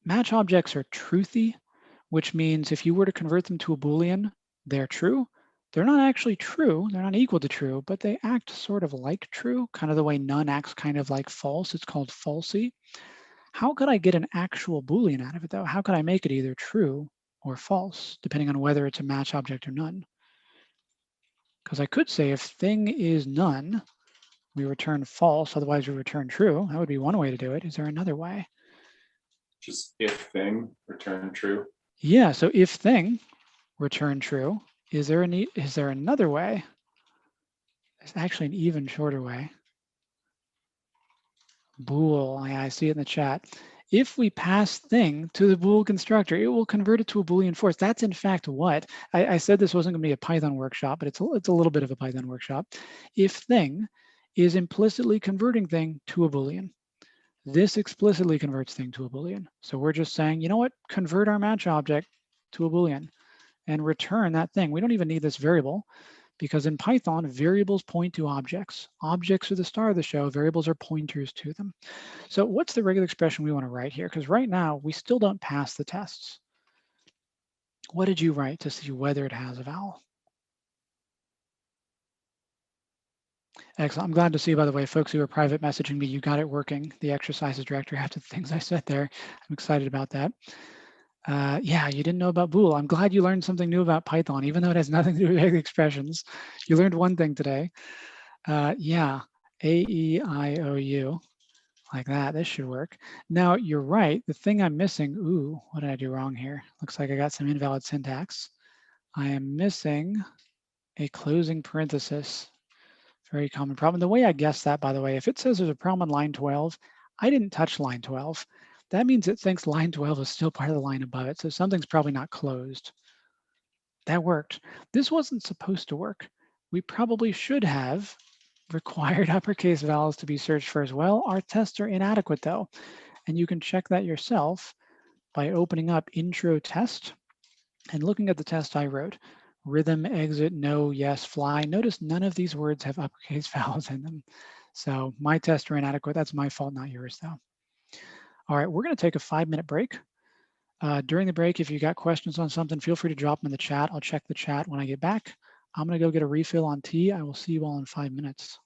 match objects are truthy, which means if you were to convert them to a Boolean, they're true. They're not actually true. They're not equal to true, but they act sort of like true, kind of the way none acts kind of like false. It's called falsy. How could I get an actual Boolean out of it though? How could I make it either true or false, depending on whether it's a match object or none? Because I could say if thing is none, we return false, otherwise we return true. That would be one way to do it. Is there another way? Just if thing, return true. Yeah, so if thing, return true. Is there another way? There's actually an even shorter way. Bool, yeah, I see it in the chat. If we pass thing to the Bool constructor, it will convert it to a Boolean force. That's in fact what, I said this wasn't going to be a Python workshop, but it's a little bit of a Python workshop. If thing is implicitly converting thing to a Boolean, this explicitly converts thing to a Boolean. So we're just saying, you know what, convert our match object to a Boolean and return that thing. We don't even need this variable because in Python, variables point to objects. Objects are the star of the show, variables are pointers to them. So what's the regular expression we want to write here? Because right now, we still don't pass the tests. What did you write to see whether it has a vowel? Excellent. I'm glad to see, by the way, folks who are private messaging me, you got it working, the exercises directory after the things I said there. I'm excited about that. Yeah, you didn't know about bool. I'm glad you learned something new about Python, even though it has nothing to do with regular expressions. You learned one thing today. Yeah, A-E-I-O-U, like that. This should work. Now, you're right. The thing I'm missing, ooh, what did I do wrong here? Looks like I got some invalid syntax. I am missing a closing parenthesis. Very common problem. The way I guessed that, by the way, if it says there's a problem on line 12, I didn't touch line 12. That means it thinks line 12 is still part of the line above it. So something's probably not closed. That worked. This wasn't supposed to work. We probably should have required uppercase vowels to be searched for as well. Our tests are inadequate though. And you can check that yourself by opening up intro test and looking at the test I wrote. Rhythm, exit, no, yes, fly. Notice none of these words have uppercase vowels in them. So my tests are inadequate. That's my fault, not yours though. All right, we're gonna take a 5-minute break. During the break, if you got questions on something, feel free to drop them in the chat. I'll check the chat when I get back. I'm gonna go get a refill on tea. I will see you all in 5 minutes.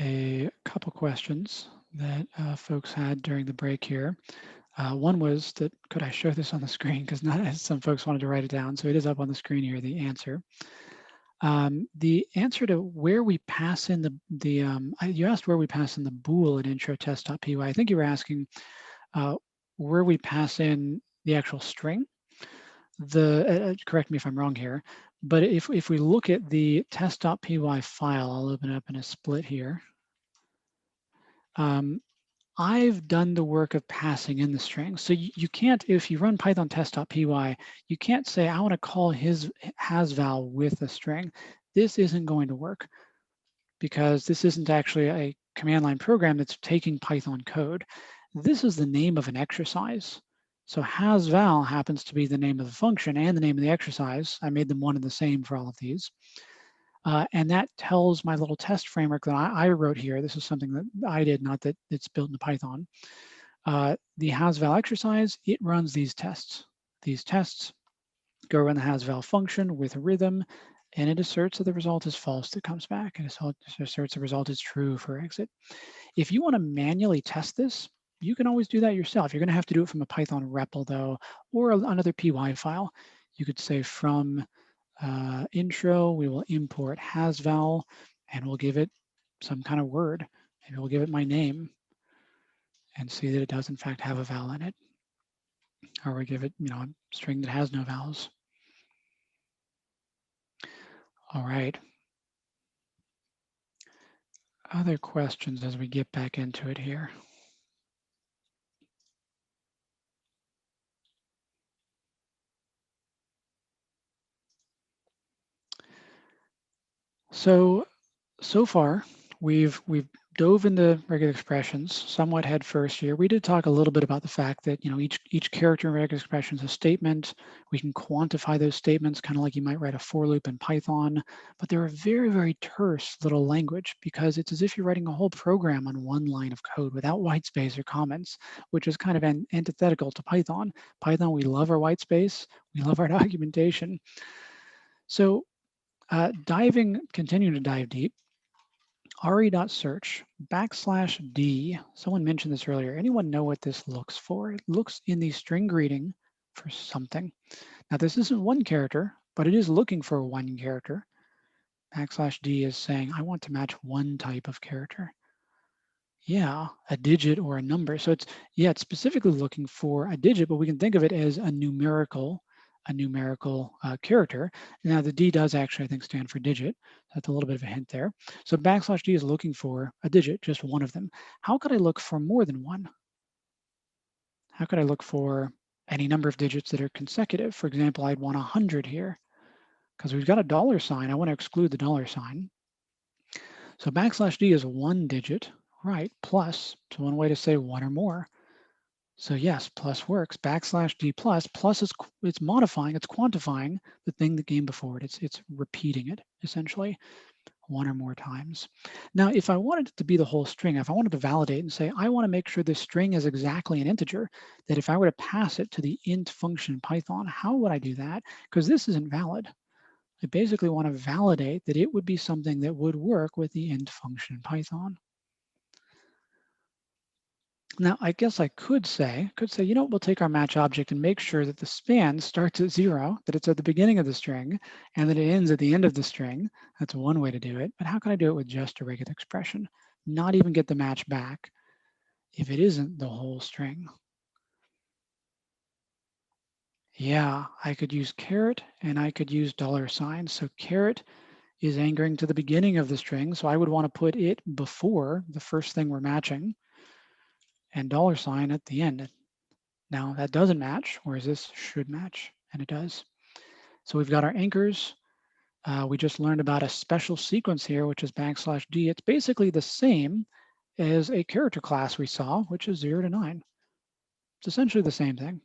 a couple questions that folks had during the break here. One was that, could I show this on the screen? Because not some folks wanted to write it down. So it is up on the screen here, the answer. The answer to where we pass in you asked where we pass in the bool at intro test.py. I think you were asking where we pass in the actual string. Correct me if I'm wrong here, but if we look at the test.py file, I'll open it up in a split here. I've done the work of passing in the string. So you can't, if you run python test.py, you can't say, I want to call his hasval with a string. This isn't going to work because this isn't actually a command line program that's taking Python code. This is the name of an exercise. So hasval happens to be the name of the function and the name of the exercise. I made them one and the same for all of these. And that tells my little test framework that I wrote here. This is something that I did, not that it's built into Python. The hasval exercise, it runs these tests. These tests go run the hasval function with a rhythm, and it asserts that the result is false that comes back, and it asserts the result is true for exit. If you want to manually test this, you can always do that yourself. You're going to have to do it from a Python REPL though, or another py file. You could say from intro, we will import hasval, and we'll give it some kind of word. Maybe we'll give it my name and see that it does in fact have a vowel in it. Or we give it, a string that has no vowels. All right. Other questions as we get back into it here. So far, we've dove into Regex expressions somewhat head first here. We did talk a little bit about the fact that each character in Regex expression is a statement. We can quantify those statements, kind of like you might write a for loop in Python, but they're a very, very terse little language because it's as if you're writing a whole program on one line of code without white space or comments, which is kind of antithetical to Python. Python, we love our white space, we love our documentation. So continuing to dive deep, re.search \d. Someone mentioned this earlier. Anyone know what this looks for? It looks in the string greeting for something. Now this isn't one character, but it is looking for one character. \d is saying, I want to match one type of character. Yeah, a digit or a number. So it's specifically looking for a digit, but we can think of it as a numerical character. Now the D does actually, I think, stand for digit. That's a little bit of a hint there. So \d is looking for a digit, just one of them. How could I look for more than one? How could I look for any number of digits that are consecutive? For example, I'd want 100 here because we've got a $sign. I want to exclude the $sign. So \d is one digit, right? Plus, it's one way to say one or more. So yes, plus works. \d plus is it's modifying, it's quantifying the thing that came before it. It's repeating it essentially one or more times. Now, if I wanted it to be the whole string, if I wanted to validate and say, I want to make sure this string is exactly an integer, that if I were to pass it to the int function in Python, how would I do that? Because this isn't valid. I basically want to validate that it would be something that would work with the int function in Python. Now, I guess I could say, we'll take our match object and make sure that the span starts at 0, that it's at the beginning of the string, and that it ends at the end of the string. That's one way to do it. But how can I do it with just a Regex expression? Not even get the match back if it isn't the whole string. Yeah, I could use caret and I could use $sign. So caret is anchoring to the beginning of the string. So I would want to put it before the first thing we're matching, and $sign at the end. Now that doesn't match, whereas this should match, and it does. So we've got our anchors. We just learned about a special sequence here, which is \d. It's basically the same as a character class we saw, which is 0 to 9. It's essentially the same thing.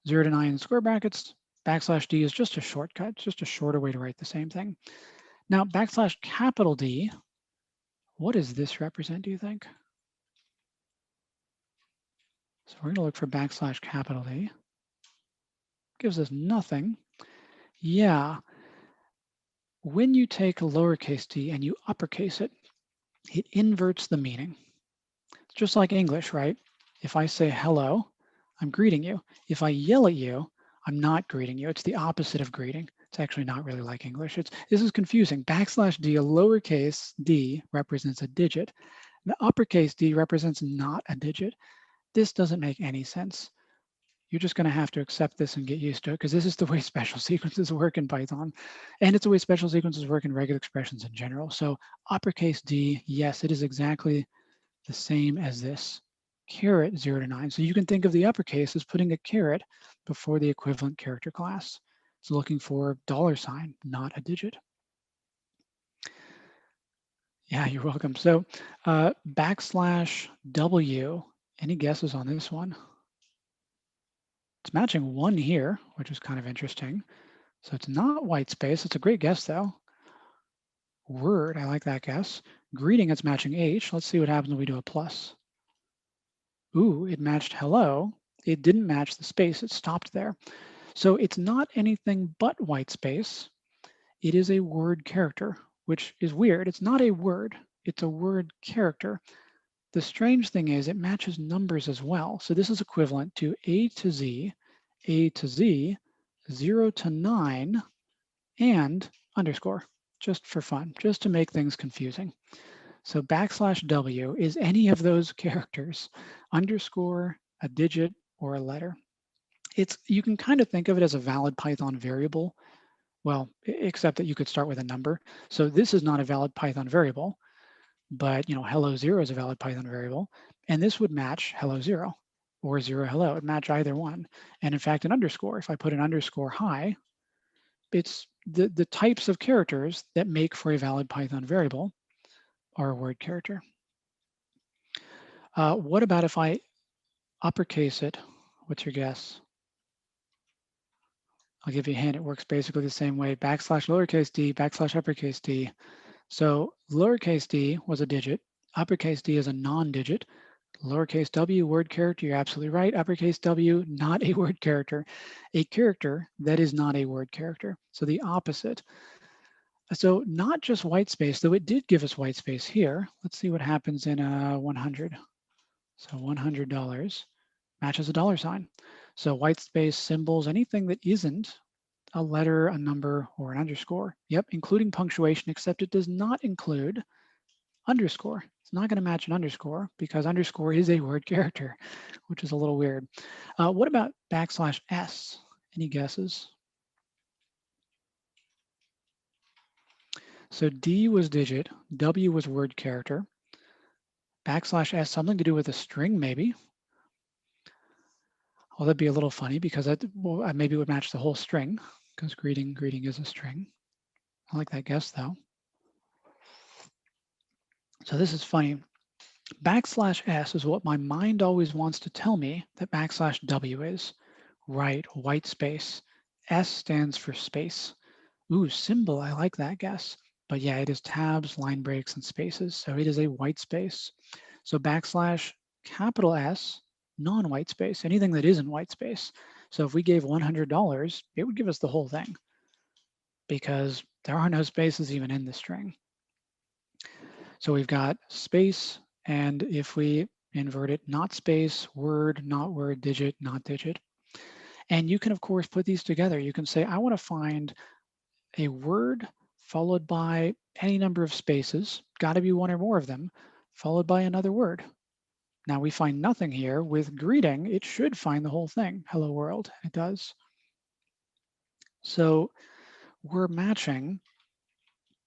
0 to 9 in square brackets. \d is just a shortcut, just a shorter way to write the same thing. Now \D, what does this represent, do you think? So we're going to look for \D. Gives us nothing. Yeah. When you take a lowercase d and you uppercase it, It inverts the meaning. It's just like English, right? If I say hello, I'm greeting you. If I yell at you, I'm not greeting you. It's the opposite of greeting. It's actually not really like English. This is confusing. Backslash D, a lowercase d represents a digit. The uppercase D represents not a digit. This doesn't make any sense. You're just going to have to accept this and get used to it because this is the way special sequences work in Python. And it's the way special sequences work in regular expressions in general. So uppercase D, yes, it is exactly the same as this, caret 0 to 9. So you can think of the uppercase as putting a caret before the equivalent character class. It's looking for $, not a digit. Yeah, you're welcome. So backslash W, any guesses on this one? It's matching 1 here, which is kind of interesting. So it's not white space. It's a great guess, though. Word, I like that guess. Greeting, it's matching H. Let's see what happens when we do a plus. Ooh, it matched hello. It didn't match the space. It stopped there. So it's not anything but white space. It is a word character, which is weird. It's not a word. It's a word character. The strange thing is it matches numbers as well. So this is equivalent to A to Z, 0 to 9, and underscore, just for fun, just to make things confusing. So backslash W is any of those characters, underscore, a digit, or a letter. You can kind of think of it as a valid Python variable. Well, except that you could start with a number. So this is not a valid Python variable, but hello 0 is a valid Python variable. And this would match hello 0 or 0 hello. It would match either one. And in fact, an underscore, if I put an underscore high, it's the types of characters that make for a valid Python variable are a word character. What about if I uppercase it? What's your guess? I'll give you a hint. It works basically the same way. Backslash lowercase d, backslash uppercase d. So lowercase d was a digit. Uppercase d is a non-digit. Lowercase w, word character, you're absolutely right. Uppercase w, not a word character. A character that is not a word character. So the opposite. So not just white space, though it did give us white space here. Let's see what happens in 100. So $100 matches a $. So white space symbols, anything that isn't a letter, a number, or an underscore. Yep, including punctuation, except it does not include underscore. It's not going to match an underscore because underscore is a word character, which is a little weird. What about backslash S? Any guesses? So D was digit, W was word character. Backslash S, something to do with a string, maybe. Well, that'd be a little funny because maybe it would match the whole string because greeting is a string. I like that guess though. So this is funny. Backslash S is what my mind always wants to tell me that backslash W is. Right, white space. S stands for space. Ooh, symbol, I like that guess. But yeah, it is tabs, line breaks, and spaces. So it is a white space. So backslash capital S, non-white space, anything that isn't white space. So if we gave $100, it would give us the whole thing because there are no spaces even in the string. So we've got space, and if we invert it, not space, word, not word, digit, not digit. And you can, of course, put these together. You can say, I want to find a word followed by any number of spaces, got to be one or more of them, followed by another word. Now we find nothing here. With greeting, it should find the whole thing. Hello world, it does. So we're matching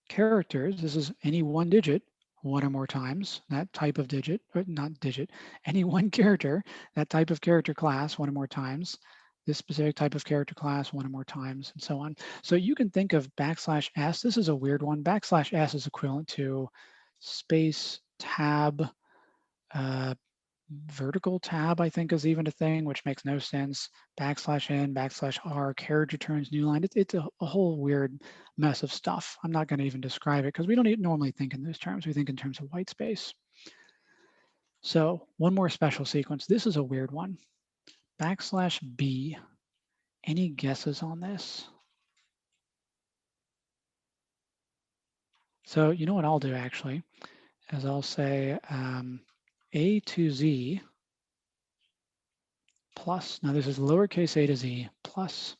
characters. This is any one digit, one or more times, that type of digit, or not digit, any one character, that type of character class, one or more times, this specific type of character class, one or more times, and so on. So you can think of backslash S, this is a weird one. Backslash S is equivalent to space, tab, vertical tab, I think is even a thing, which makes no sense. Backslash N, backslash R, carriage returns new line. It's a whole weird mess of stuff. I'm not going to even describe it because we don't normally think in those terms. We think in terms of white space. So one more special sequence. This is a weird one. Backslash B. Any guesses on this? So you know what I'll do actually? is I'll say A to Z plus, now this is lowercase a to z plus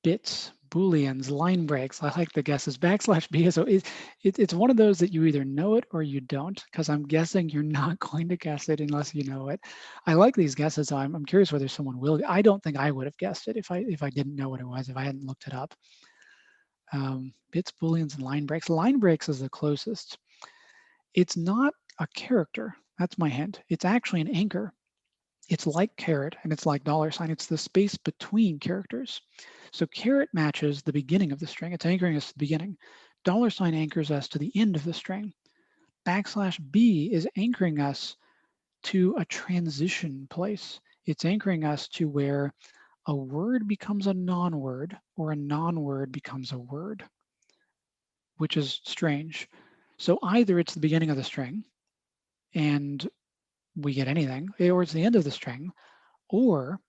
bits, booleans, line breaks. I like the guesses. \b. So it's one of those that you either know it or you don't, because I'm guessing you're not going to guess it unless you know it. I like these guesses. I'm curious whether someone will. I don't think I would have guessed it if I didn't know what it was, if I hadn't looked it up. Bits, booleans, and line breaks. Line breaks is the closest. It's not a character. That's my hint. It's actually an anchor. It's like caret and it's like $. It's the space between characters. So caret matches the beginning of the string. It's anchoring us to the beginning. $, anchors us to the end of the string. \b is anchoring us to a transition place. It's anchoring us to where a word becomes a non-word or a non-word becomes a word, which is strange. So either it's the beginning of the string and we get anything, or it's the end of the string, or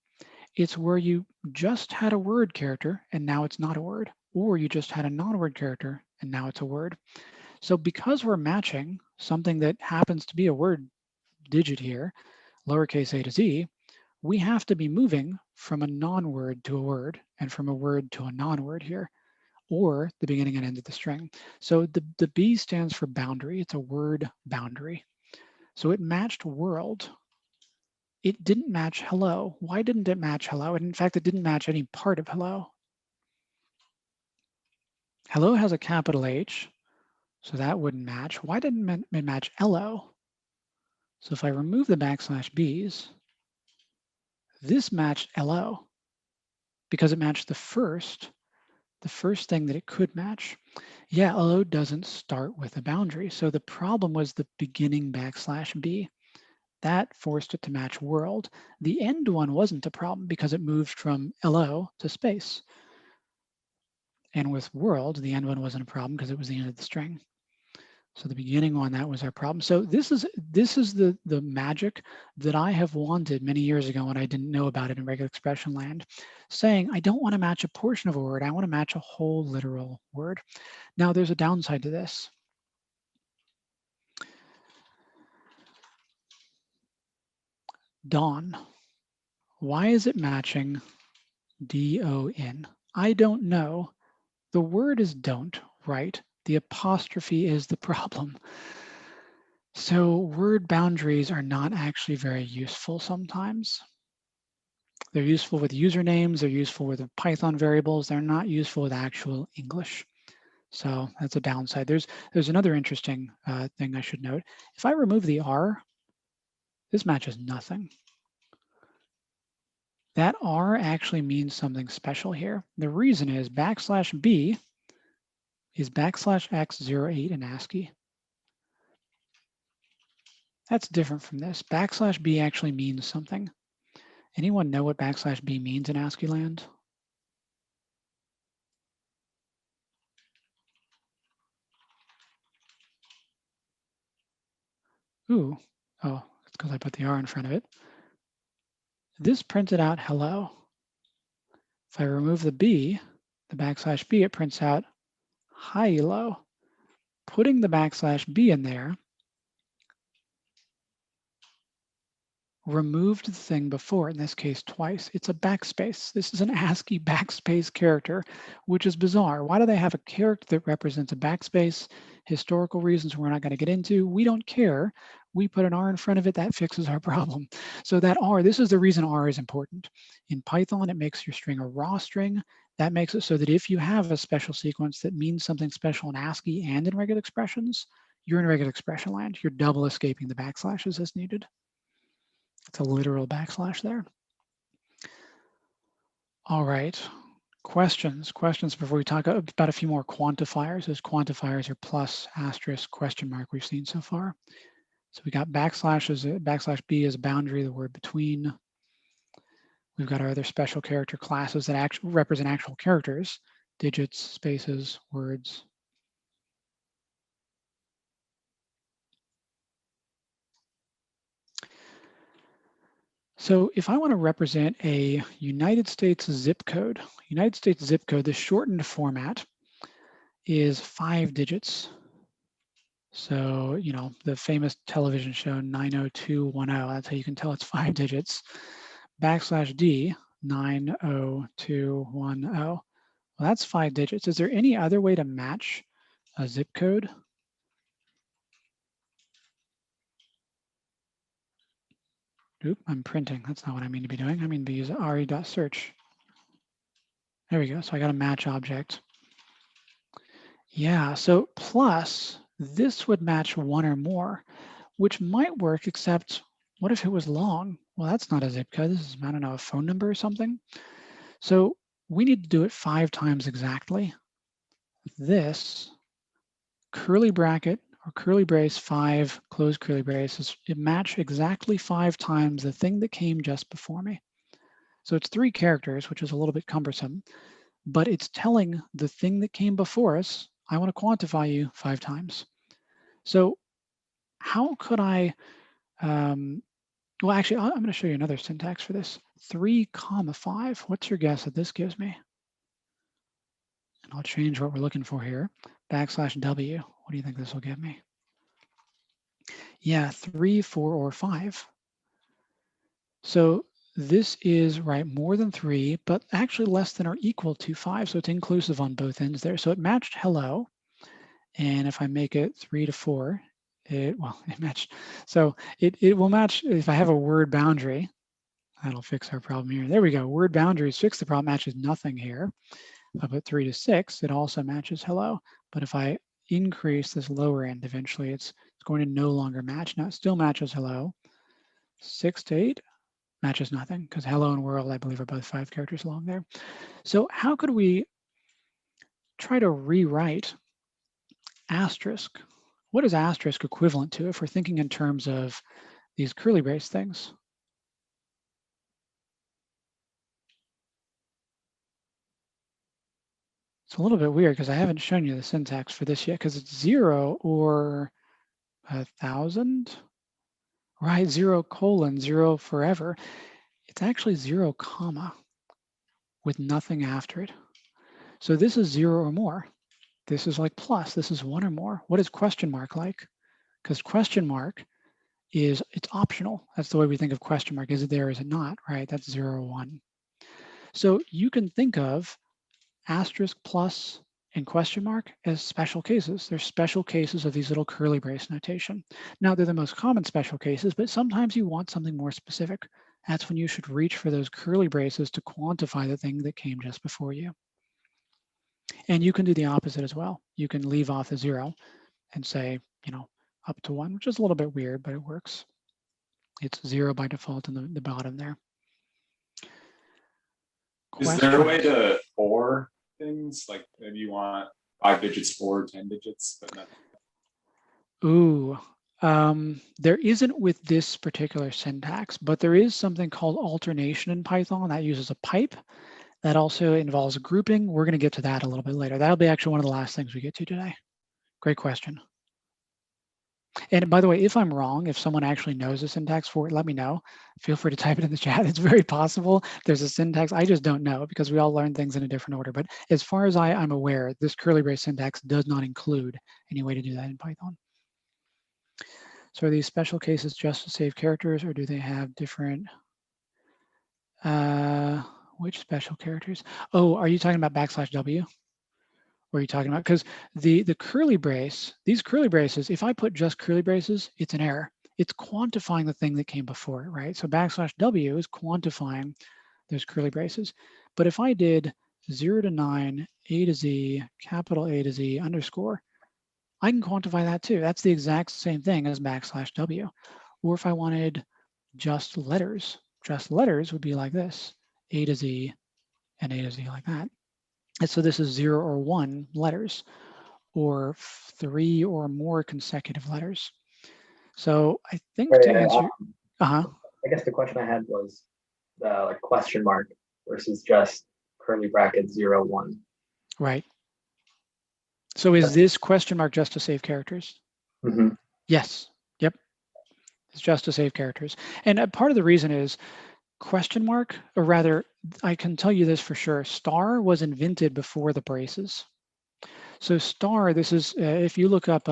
it's where you just had a word character and now it's not a word, or you just had a non-word character and now it's a word. So because we're matching something that happens to be a word digit here, lowercase a to z, we have to be moving from a non-word to a word and from a word to a non-word here, or the beginning and end of the string. So the B stands for boundary. It's a word boundary. So it matched world. It didn't match hello. Why didn't it match hello? And in fact, it didn't match any part of hello. Hello has a capital H, so that wouldn't match. Why didn't it match LO? So if I remove the \b's, this matched LO because it matched the first thing that it could match. Yeah, LO doesn't start with a boundary. So the problem was the beginning \b. That forced it to match world. The end one wasn't a problem because it moved from LO to space. And with world, the end one wasn't a problem because it was the end of the string. So the beginning one, that was our problem. So this is the magic that I have wanted many years ago when I didn't know about it in regular expression land, saying I don't want to match a portion of a word, I want to match a whole literal word. Now there's a downside to this. Dawn. Why is it matching D-O-N? I don't know. The word is don't, right? The apostrophe is the problem. So word boundaries are not actually very useful sometimes. They're useful with usernames, they're useful with Python variables, they're not useful with actual English. So that's a downside. There's another interesting thing I should note. If I remove the R, this matches nothing. That R actually means something special here. The reason is \b is \x08 in ASCII. That's different from this. \b actually means something. Anyone know what \b means in ASCII land? Ooh, oh, it's because I put the R in front of it. This printed out hello. If I remove the B, the \b, it prints out hi-lo. Putting the \b in there removed the thing before, in this case twice. It's a backspace. This is an ASCII backspace character, which is bizarre. Why do they have a character that represents a backspace? Historical reasons we're not going to get into. We don't care. We put an R in front of it, that fixes our problem. So that R, this is the reason R is important. In Python, it makes your string a raw string. That makes it so that if you have a special sequence that means something special in ASCII and in regular expressions, you're in regular expression land. You're double escaping the backslashes as needed. It's a literal backslash there. All right, questions before we talk about a few more quantifiers. Those quantifiers are plus, asterisk, question mark we've seen so far. So we got \b as a boundary, the word between. We've got our other special character classes that actually represent actual characters, digits, spaces, words. So if I want to represent a United States zip code, the shortened format is 5 digits. So, you know, the famous television show 90210, that's how you can tell it's 5 digits. \D 90210. Well, that's 5 digits. Is there any other way to match a zip code? Oop, I'm printing. That's not what I mean to be doing. I mean to use re.search. There we go. So I got a match object. Yeah, so plus this would match one or more, which might work, except what if it was long? Well, that's not a zip code. This is, I don't know, a phone number or something. So we need to do it 5 times exactly. This curly bracket or curly brace 5 close curly braces, it match exactly 5 times the thing that came just before me. So it's 3 characters, which is a little bit cumbersome, but it's telling the thing that came before us, I want to quantify you 5 times. So how could I, well, actually, I'm going to show you another syntax for this. 3, 5. What's your guess that this gives me? And I'll change what we're looking for here. \W. What do you think this will give me? Yeah, 3, 4, or 5. So this is, right, more than 3, but actually less than or equal to 5. So it's inclusive on both ends there. So it matched hello. And if I make it 3 to 4, it matched. So it will match if I have a word boundary. That'll fix our problem here. There we go. Word boundaries fix the problem, matches nothing here. If I put 3 to 6, it also matches hello. But if I increase this lower end, eventually it's going to no longer match. Now it still matches hello. 6 to 8 matches nothing, because hello and world, I believe, are both 5 characters long there. So how could we try to rewrite asterisk? What is asterisk equivalent to if we're thinking in terms of these curly brace things? It's a little bit weird because I haven't shown you the syntax for this yet, because it's 0 or 1,000, right? 0 colon 0 forever. It's actually 0 comma with nothing after it. So this is 0 or more. This is like plus, this is 1 or more. What is question mark like? Because question mark is, it's optional. That's the way we think of question mark. Is it there, is it not, right? That's 0 or 1. So you can think of asterisk, plus, and question mark as special cases. There's special cases of these little curly brace notation. Now they're the most common special cases, but sometimes you want something more specific. That's when you should reach for those curly braces to quantify the thing that came just before you. And you can do the opposite as well. You can leave off the 0 and say, you know, up to 1, which is a little bit weird, but it works. It's 0 by default in the bottom there. Is there a way to or things, like maybe you want 5 digits or 10 digits, but not? Ooh, there isn't with this particular syntax, but there is something called alternation in Python that uses a pipe. That also involves grouping. We're going to get to that a little bit later. That'll be actually one of the last things we get to today. Great question. And by the way, if I'm wrong, if someone actually knows the syntax for it, let me know. Feel free to type it in the chat. It's very possible there's a syntax. I just don't know, because we all learn things in a different order. But as far as I'm aware, this curly brace syntax does not include any way to do that in Python. So are these special cases just to save characters, or do they have different, which special characters? Oh, are you talking about \W? Or are you talking about, because the curly brace, these curly braces, if I put just curly braces, it's an error. It's quantifying the thing that came before it, right? So \W is quantifying those curly braces. But if I did 0 to 9, A to Z, capital A to Z underscore, I can quantify that too. That's the exact same thing as \W. Or if I wanted just letters would be like this, A to Z and A to Z like that. And so this is 0 or 1 letters, or 3 or more consecutive letters. So I think to answer, I guess the question I had was like question mark versus just curly bracket 0, 1. Right. So is this question mark just to save characters? Mm-hmm. Yes. Yep. It's just to save characters. And part of the reason is question mark, or rather, I can tell you this for sure, star was invented before the braces. So star, this is, if you look up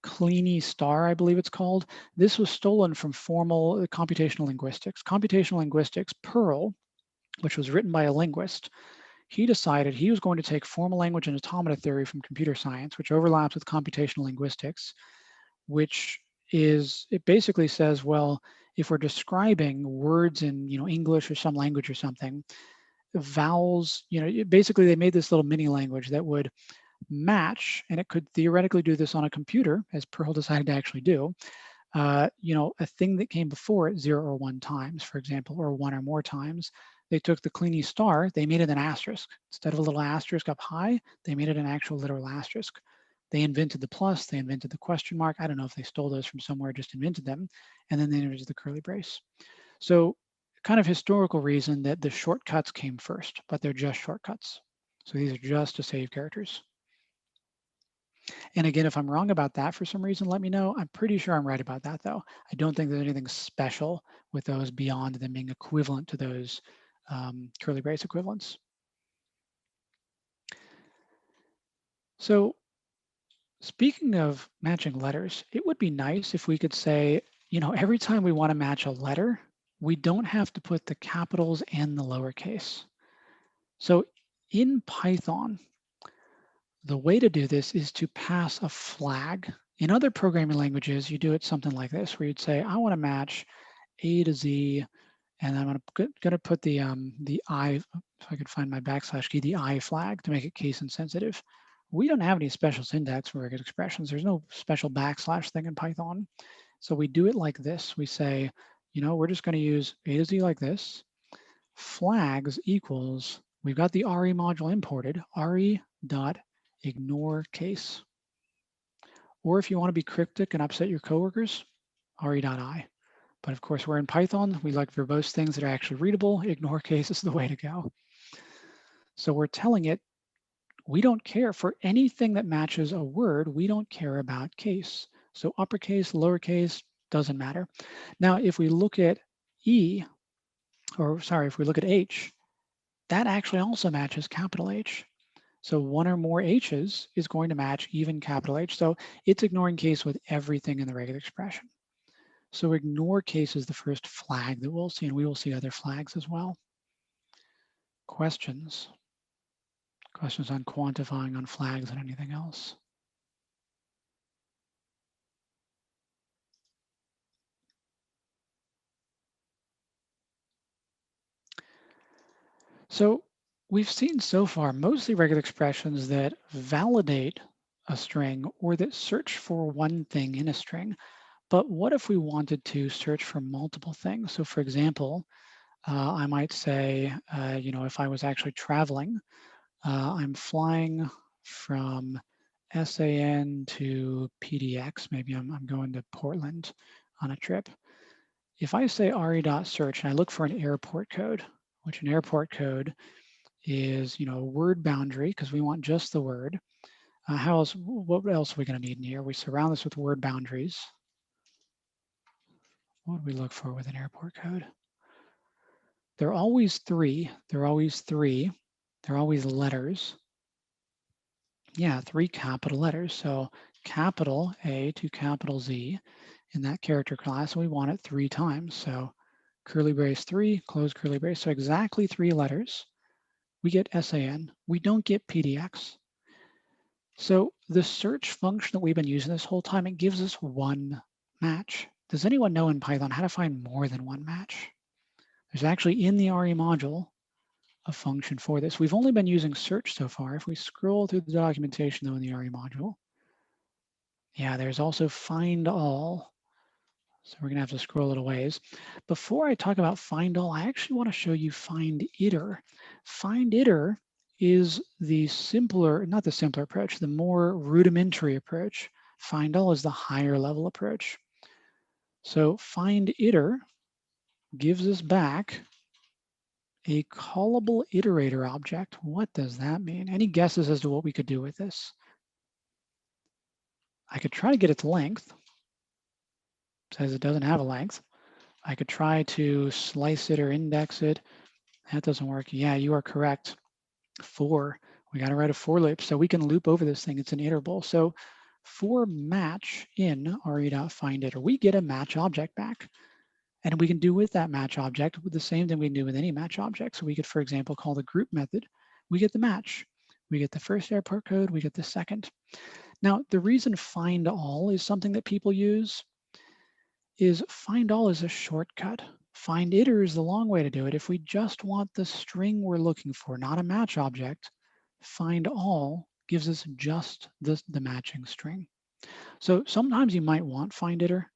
Kleene star, I believe it's called. This was stolen from formal computational linguistics. Computational linguistics, Perl, which was written by a linguist, he decided he was going to take formal language and automata theory from computer science, which overlaps with computational linguistics, which is, it basically says, well, if we're describing words in, English or some language or something, vowels, basically they made this little mini language that would match, and it could theoretically do this on a computer, as Perl decided to actually do, a thing that came before it 0 or 1 times, for example, or 1 or more times. They took the Kleene star, they made it an asterisk. Instead of a little asterisk up high, they made it an actual literal asterisk. They invented the plus, they invented the question mark. I don't know if they stole those from somewhere, just invented them. And then they invented the curly brace. So kind of historical reason that the shortcuts came first, but they're just shortcuts. So these are just to save characters. And again, if I'm wrong about that for some reason, let me know. I'm pretty sure I'm right about that, though. I don't think there's anything special with those beyond them being equivalent to those curly brace equivalents. So speaking of matching letters, it would be nice if we could say, every time we want to match a letter, we don't have to put the capitals and the lowercase. So in Python, the way to do this is to pass a flag. In other programming languages, you do it something like this, where you'd say, I want to match A to Z, and I'm going to put the I, if I could find my backslash key, the I flag to make it case insensitive. We don't have any special syntax for Regex expressions. There's no special backslash thing in Python. So we do it like this. We say, we're just going to use A to Z like this. Flags equals, we've got the RE module imported, RE dot ignore case. Or if you want to be cryptic and upset your coworkers, re.i. But of course, we're in Python. We like verbose things that are actually readable. Ignore case is the way to go. So we're telling it, we don't care for anything that matches a word. We don't care about case. So uppercase, lowercase, doesn't matter. Now, if we look at if we look at H, that actually also matches capital H. So 1 or more H's is going to match even capital H. So it's ignoring case with everything in the Regex expression. So ignore case is the first flag that we'll see, and we will see other flags as well. Questions? Questions on quantifying, on flags, and anything else? So we've seen so far mostly Regex expressions that validate a string or that search for one thing in a string. But what if we wanted to search for multiple things? So for example, I might say, if I was actually traveling, I'm flying from SAN to PDX, maybe I'm going to Portland on a trip. If I say re.search and I look for an airport code, which an airport code is, a word boundary, because we want just the word. What else are we going to need in here? We surround this with word boundaries. What would we look for with an airport code? They're always 3. They're always 3. They're always letters. Yeah, 3 capital letters. So capital A to capital Z in that character class. We want it 3 times. So curly brace 3, close curly brace. So exactly 3 letters. We get SAN. We don't get PDX. So the search function that we've been using this whole time, it gives us 1 match. Does anyone know in Python how to find more than 1 match? There's actually in the RE module a function for this. We've only been using search so far. If we scroll through the documentation though in the RE module, yeah, there's also find all. So we're gonna have to scroll a little ways. Before I talk about find all, I actually want to show you find iter. Find iter is the simpler, not the simpler approach, the more rudimentary approach. Find all is the higher level approach. So find iter gives us back a callable iterator object. What does that mean? Any guesses as to what we could do with this? I could try to get its length. It says it doesn't have a length. I could try to slice it or index it. That doesn't work. Yeah, you are correct. 4. We got to write a for loop so we can loop over this thing. It's an iterable. So for match in re.findItter, we get a match object back. And we can do with that match object with the same thing we do with any match object. So we could, for example, call the group method. We get the match. We get the first airport code. We get the second. Now, the reason find all is something that people use is find all is a shortcut. Find iter is the long way to do it. If we just want the string we're looking for, not a match object, find all gives us just the matching string. So sometimes you might want find iter.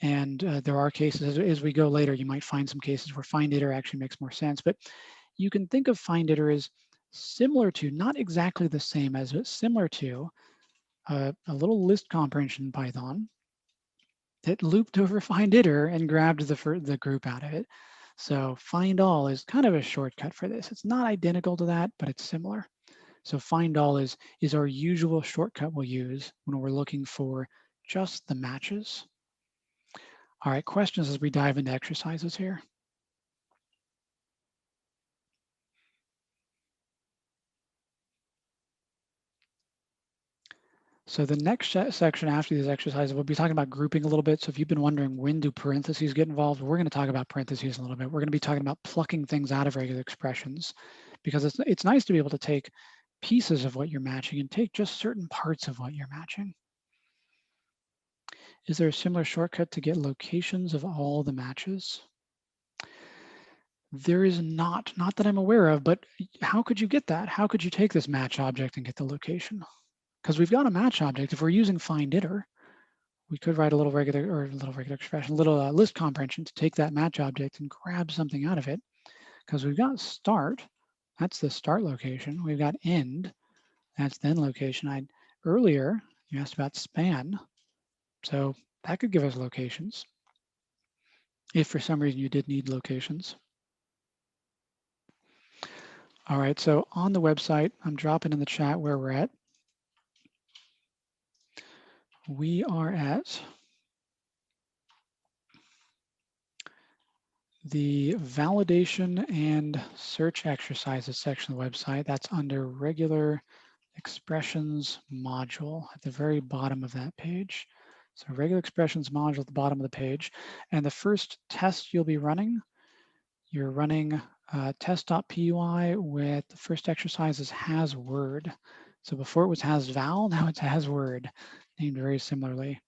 And there are cases, as we go later, you might find some cases where find iter actually makes more sense. But you can think of find iter as similar to, not exactly the same as, but similar to a little list comprehension in Python that looped over find iter and grabbed the group out of it. So find all is kind of a shortcut for this. It's not identical to that, but it's similar. So find all is our usual shortcut we'll use when we're looking for just the matches. All right, questions as we dive into exercises here. So the next section after these exercises, we'll be talking about grouping a little bit. So if you've been wondering when do parentheses get involved, we're going to talk about parentheses a little bit. We're going to be talking about plucking things out of regular expressions, because it's nice to be able to take pieces of what you're matching and take just certain parts of what you're matching. Is there a similar shortcut to get locations of all the matches? There is not that I'm aware of, but how could you get that? How could you take this match object and get the location? Because we've got a match object. If we're using find iter, we could write a little regular expression, a little list comprehension to take that match object and grab something out of it. Because we've got start, that's the start location. We've got end, that's the end location. Earlier, you asked about span. So that could give us locations if for some reason you did need locations. All right, so on the website, I'm dropping in the chat where we're at. We are at the validation and search exercises section of the website. That's under regular expressions module at the very bottom of that page. So regular expressions module at the bottom of the page. And the first test you'll be running, you're running test.py with the first exercise is has word. So before it was has val, now it's has word, named very similarly.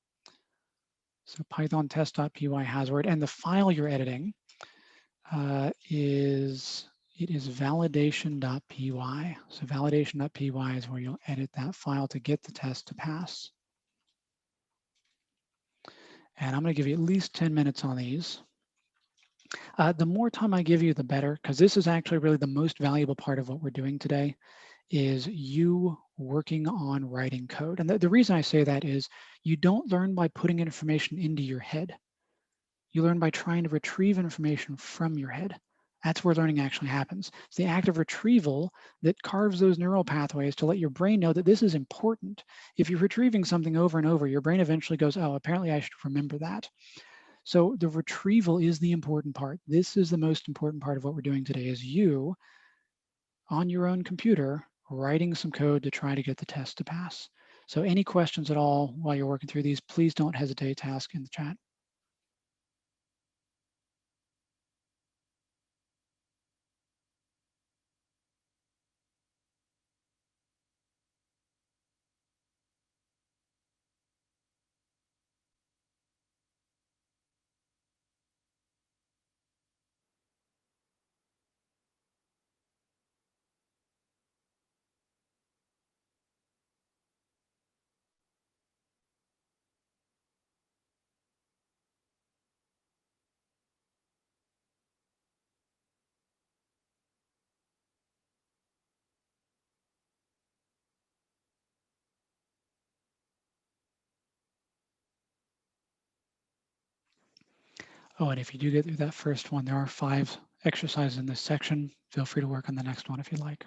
So Python test.py has word, and the file you're editing is validation.py. So validation.py is where you'll edit that file to get the test to pass. And I'm going to give you at least 10 minutes on these. The more time I give you, the better, because this is actually really the most valuable part of what we're doing today, is you working on writing code. And the reason I say that is you don't learn by putting information into your head. You learn by trying to retrieve information from your head. That's where learning actually happens. It's the act of retrieval that carves those neural pathways to let your brain know that this is important. If you're retrieving something over and over, your brain eventually goes, oh, apparently I should remember that. So the retrieval is the important part. This is the most important part of what we're doing today, is you on your own computer writing some code to try to get the test to pass. So any questions at all while you're working through these, please don't hesitate to ask in the chat. Oh, and if you do get through that first one, there are 5 exercises in this section. Feel free to work on the next one if you'd like.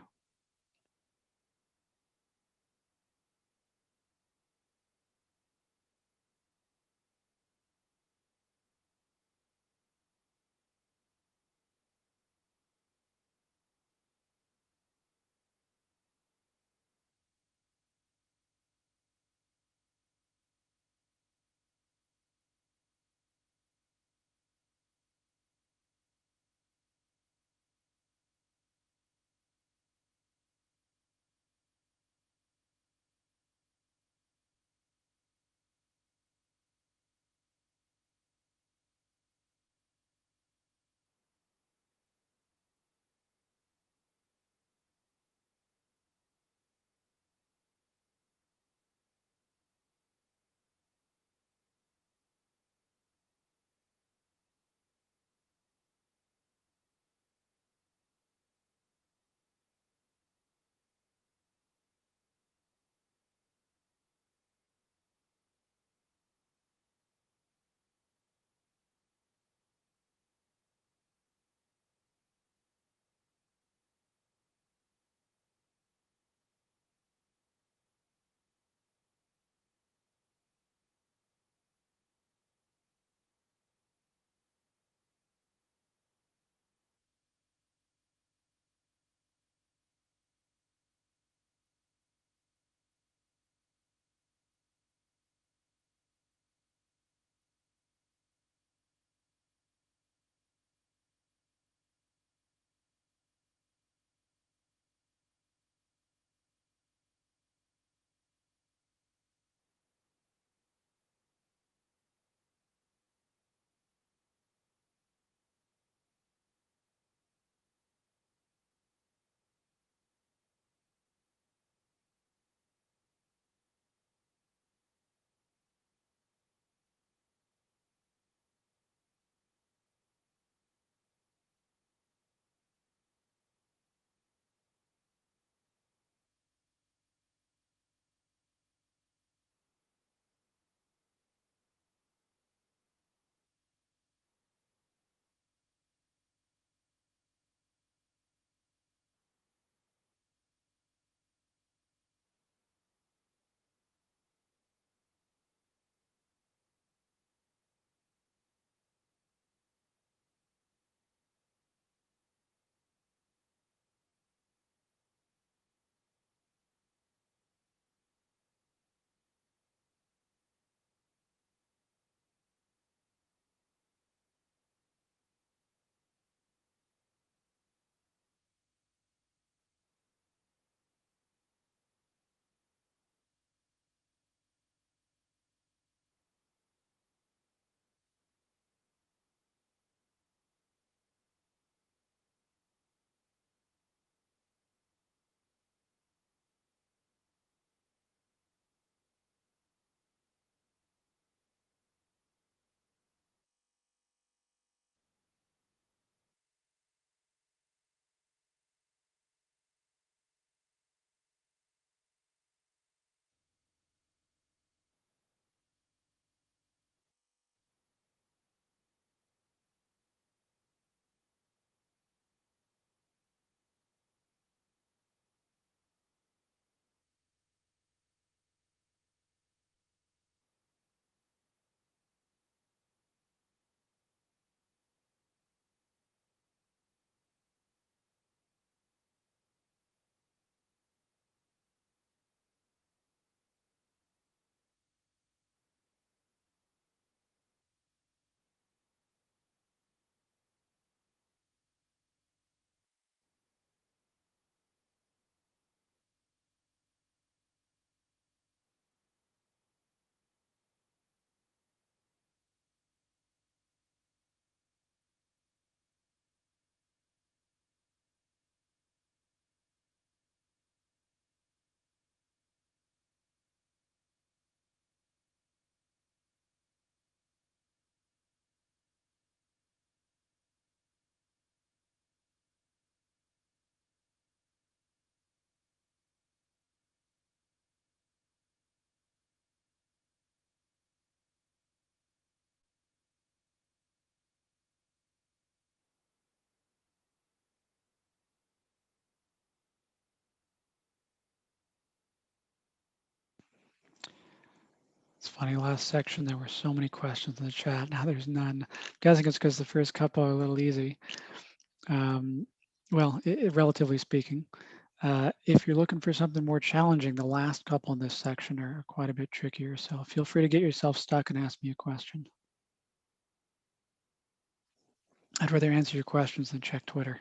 It's funny, last section, there were so many questions in the chat. Now there's none. I'm guessing it's because the first couple are a little easy. Well, relatively speaking. If you're looking for something more challenging, the last couple in this section are quite a bit trickier. So feel free to get yourself stuck and ask me a question. I'd rather answer your questions than check Twitter.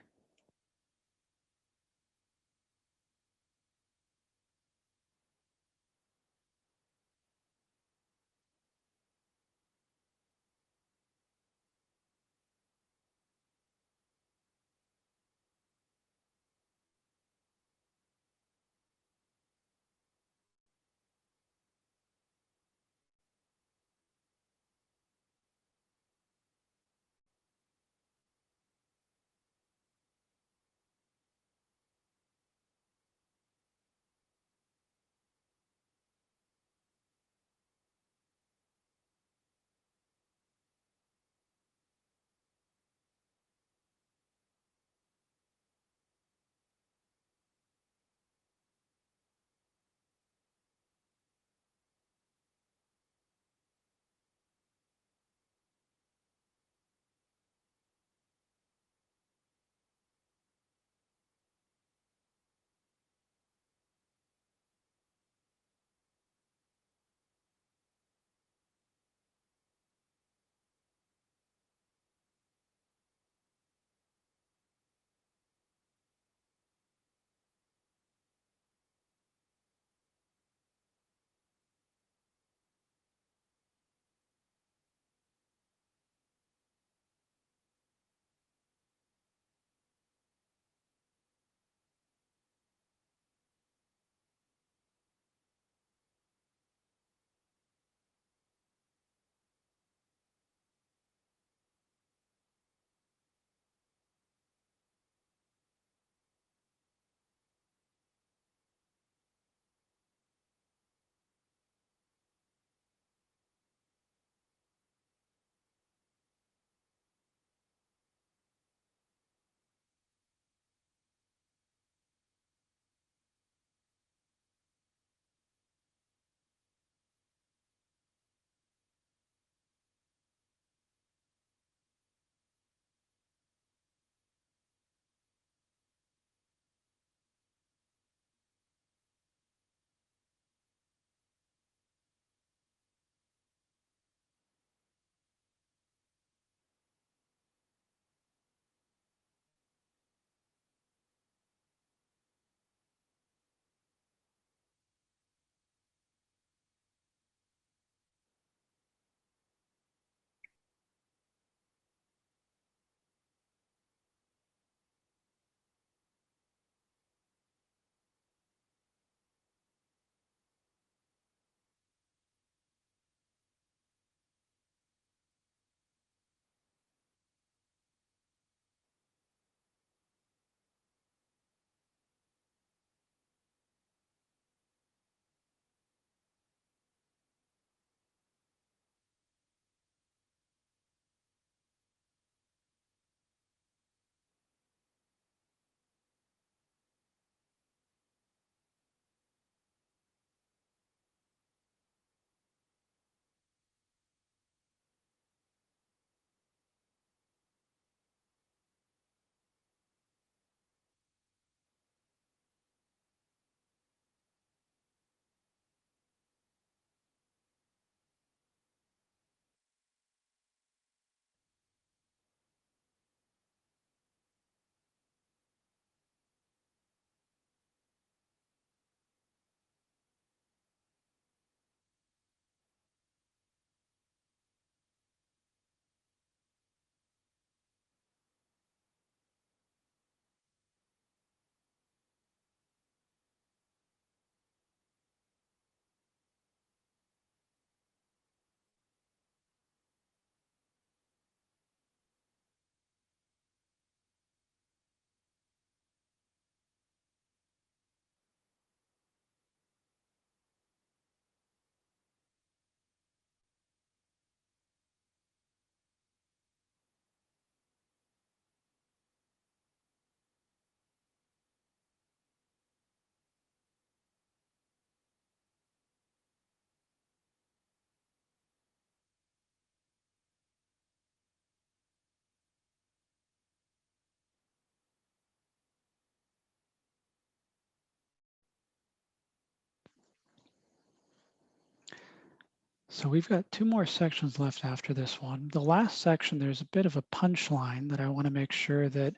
So we've got 2 more sections left after this one. The last section, there's a bit of a punchline that I want to make sure that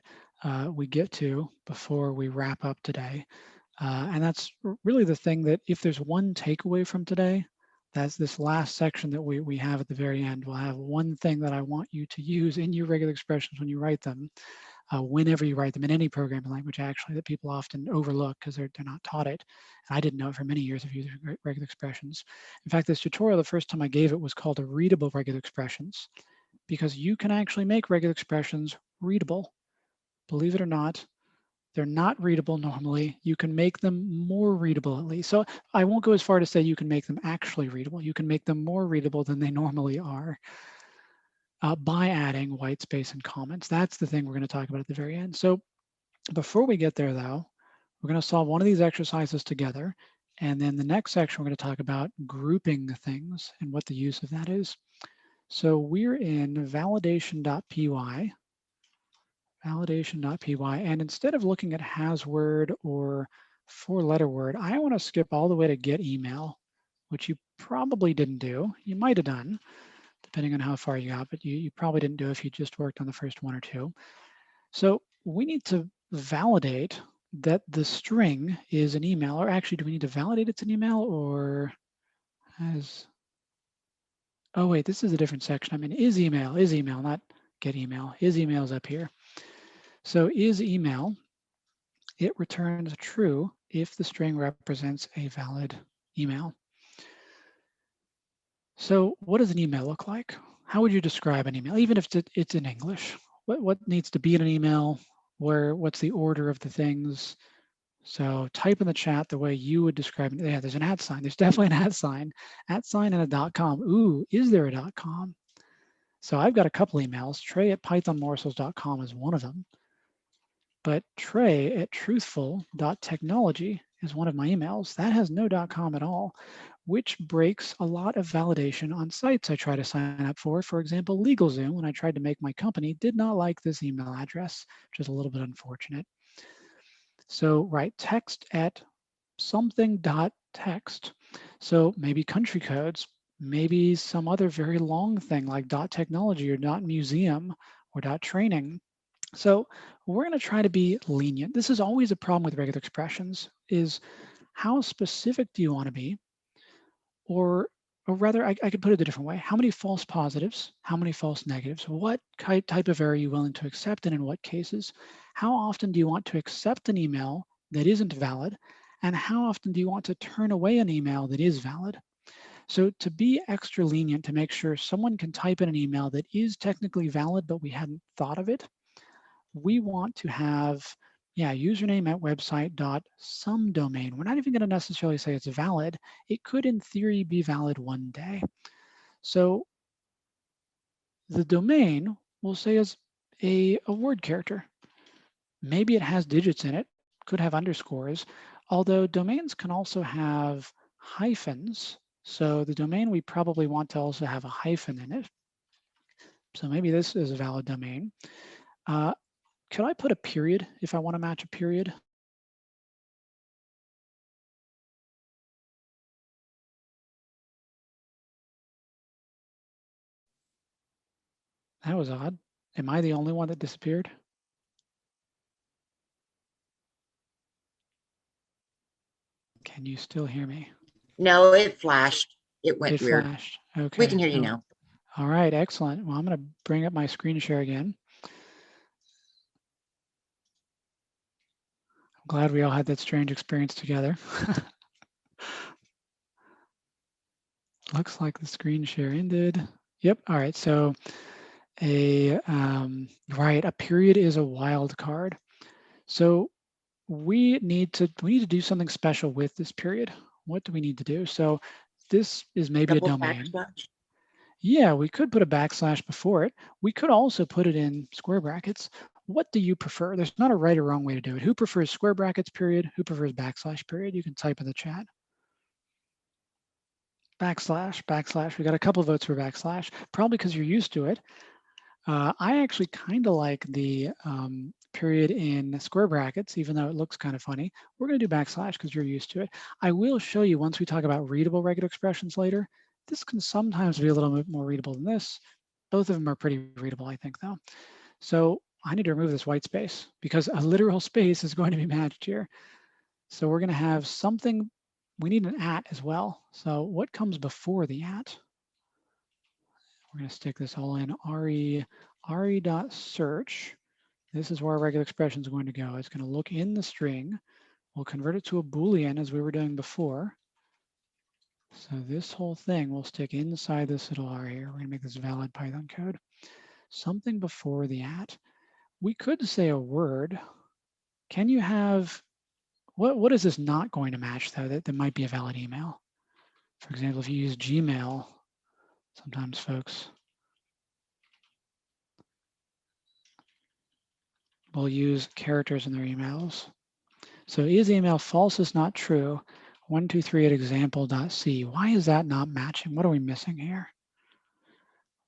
we get to before we wrap up today. And that's really the thing that if there's one takeaway from today, that's this last section that we have at the very end. We'll have one thing that I want you to use in your regular expressions when you write them, whenever you write them in any programming language, actually, that people often overlook because they're not taught it. And I didn't know it for many years of using regular expressions. In fact, this tutorial, the first time I gave it was called a readable regular expressions, because you can actually make regular expressions readable. Believe it or not, they're not readable normally. You can make them more readable at least. So I won't go as far to say you can make them actually readable. You can make them more readable than they normally are by adding white space and comments. That's the thing we're going to talk about at the very end. So before we get there though, we're going to solve one of these exercises together. And then the next section, we're going to talk about grouping things and what the use of that is. So we're in validation.py. Validation.py, and instead of looking at has word or 4-letter word, I want to skip all the way to get email, which you probably didn't do. You might have done, depending on how far you got, but you probably didn't do if you just worked on the first 1 or 2. So we need to validate that the string is an email, or actually, do we need to validate it's an email or has, oh wait, this is a different section. I mean, is email, not get email. Is email is up here. So is email, it returns true if the string represents a valid email. So what does an email look like? How would you describe an email, even if it's in English? What needs to be in an email? What's the order of the things? So type in the chat the way you would describe it. Yeah, there's an @ sign. There's definitely an @ sign. @ sign and a .com. Ooh, is there a .com? So I've got a couple emails. Trey at pythonmorsels.com is one of them. But Trey at truthful.technology is one of my emails. That has no .com at all, which breaks a lot of validation on sites I try to sign up for. For example, LegalZoom, when I tried to make my company, did not like this email address, which is a little bit unfortunate. So write text at something.text. So maybe country codes, maybe some other very long thing like .technology or .museum or .training. So we're going to try to be lenient. This is always a problem with regular expressions, is how specific do you want to be? Or rather, I could put it a different way. How many false positives? How many false negatives? What type of error are you willing to accept and in what cases? How often do you want to accept an email that isn't valid? And how often do you want to turn away an email that is valid? So to be extra lenient, to make sure someone can type in an email that is technically valid, but we hadn't thought of it, we want to have, username at website.some domain. We're not even going to necessarily say it's valid. It could, in theory, be valid one day. So the domain we'll say is a word character. Maybe it has digits in it, could have underscores, although domains can also have hyphens. So the domain we probably want to also have a hyphen in it. So maybe this is a valid domain. Could I put a period if I want to match a period? That was odd. Am I the only one that disappeared? Can you still hear me? No, it flashed. It went It weird. flashed. Okay. We can hear you no. now. All right, excellent. Well, I'm going to bring up my screen share again. I'm glad we all had that strange experience together. Looks like the screen share ended. Yep. All right. So a period is a wild card. So we need to do something special with this period. What do we need to do? So this is maybe Double a domain. backslash. Yeah, we could put a backslash before it. We could also put it in square brackets. What do you prefer? There's not a right or wrong way to do it. Who prefers square brackets period? Who prefers backslash period? You can type in the chat. Backslash. We got a couple of votes for backslash, probably because you're used to it. I actually kind of like the period in square brackets, even though it looks kind of funny. We're going to do backslash because you're used to it. I will show you once we talk about readable regular expressions later This can sometimes be a little bit more readable than this. Both of them are pretty readable, I think, though. So I need to remove this white space because a literal space is going to be matched here. So we're going to have something, we need an at as well. So what comes before the at? We're going to stick this all in re.search. This is where our regular expression is going to go. It's going to look in the string. We'll convert it to a Boolean as we were doing before. So this whole thing will stick inside this little R here. We're going to make this valid Python code. Something before the at. We could say a word. Can you have, what is this not going to match though that might be a valid email? For example, if you use Gmail, sometimes folks will use characters in their emails. So is email false is not true. 123 at example.c. Why is that not matching? What are we missing here?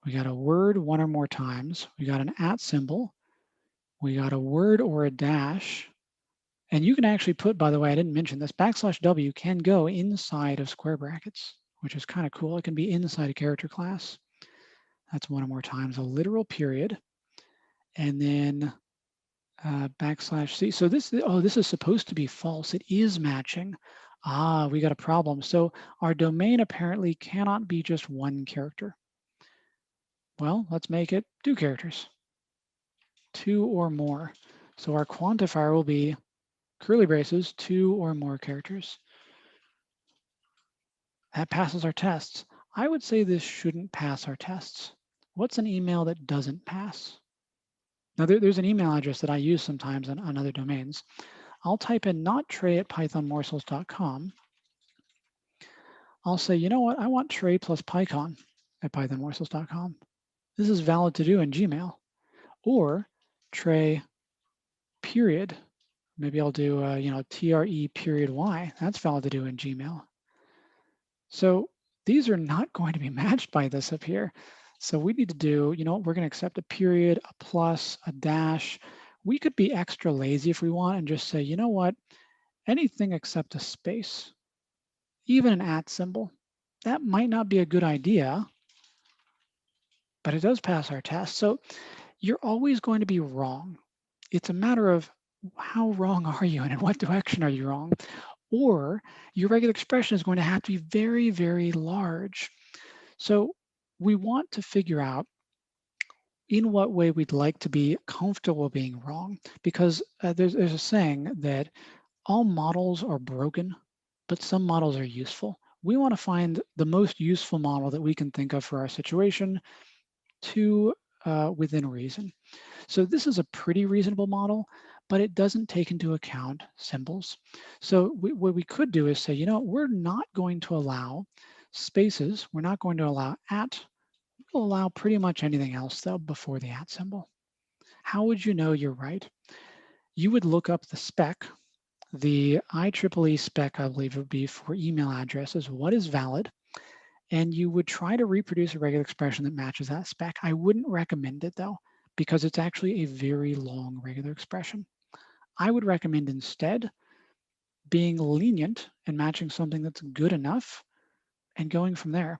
We got a word one or more times. We got an at symbol. We got a word or a dash. And you can actually put, by the way, I didn't mention this, \w can go inside of square brackets, which is kind of cool. It can be inside a character class. That's one or more times. A literal period. And then \c. So this is supposed to be false. It is matching. Ah, we got a problem. So our domain apparently cannot be just one character. Well, let's make it 2 characters, 2 or more. So our quantifier will be curly braces, 2 or more characters. That passes our tests. I would say this shouldn't pass our tests. What's an email that doesn't pass? Now there's an email address that I use sometimes on other domains. I'll type in not Trey@pythonmorsels.com. I'll say, you know what? I want Trey plus PyCon at pythonmorsels.com. This is valid to do in Gmail. Or Trey period. Maybe I'll do TRE period Y. That's valid to do in Gmail. So these are not going to be matched by this up here. So we need to do, we're going to accept a period, a plus, a dash. We could be extra lazy if we want and just say, you know what? Anything except a space, even an at symbol. That might not be a good idea, but it does pass our test. So you're always going to be wrong. It's a matter of how wrong are you and in what direction are you wrong? Or your regular expression is going to have to be very, very large. So we want to figure out in what way we'd like to be comfortable being wrong, because there's a saying that all models are broken, but some models are useful. We want to find the most useful model that we can think of for our situation to within reason. So this is a pretty reasonable model, but it doesn't take into account symbols. So what we could do is say, we're not going to allow spaces. We're not going to allow at. We'll allow pretty much anything else though before the at symbol. How would you know you're right? You would look up the spec. The IEEE spec, I believe, would be for email addresses. What is valid? And you would try to reproduce a regular expression that matches that spec. I wouldn't recommend it though, because it's actually a very long regular expression. I would recommend instead being lenient and matching something that's good enough and going from there.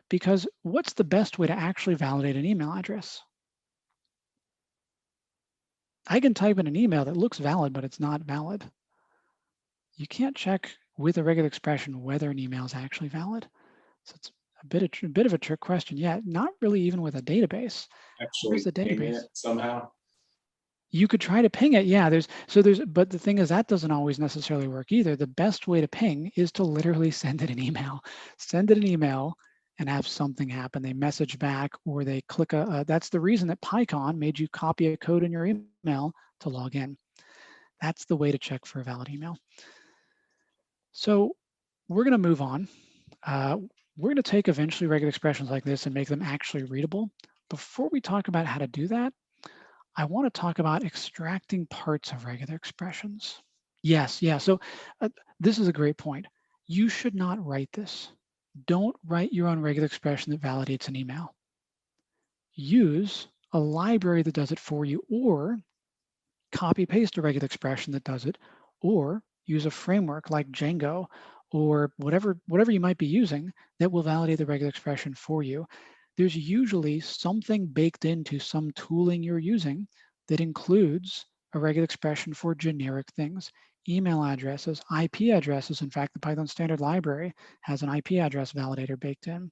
Because what's the best way to actually validate an email address? I can type in an email that looks valid, but it's not valid. You can't check with a regular expression whether an email is actually valid. So it's a bit of a trick question. Yeah, not really even with a database. Actually, Where's the ping database? it somehow. You could try to ping it. Yeah, but the thing is that doesn't always necessarily work either. The best way to ping is to literally send it an email. Send it an email and have something happen. They message back or they click that's the reason that PyCon made you copy a code in your email to log in. That's the way to check for a valid email. So we're going to move on. We're going to take eventually regular expressions like this and make them actually readable. Before we talk about how to do that, I want to talk about extracting parts of regular expressions. Yes, yeah, so this is a great point. You should not write this. Don't write your own regular expression that validates an email. Use a library that does it for you, or copy paste a regular expression that does it, or use a framework like Django or whatever you might be using that will validate the regular expression for you. There's usually something baked into some tooling you're using that includes a regular expression for generic things, email addresses, IP addresses. In fact, the Python standard library has an IP address validator baked in.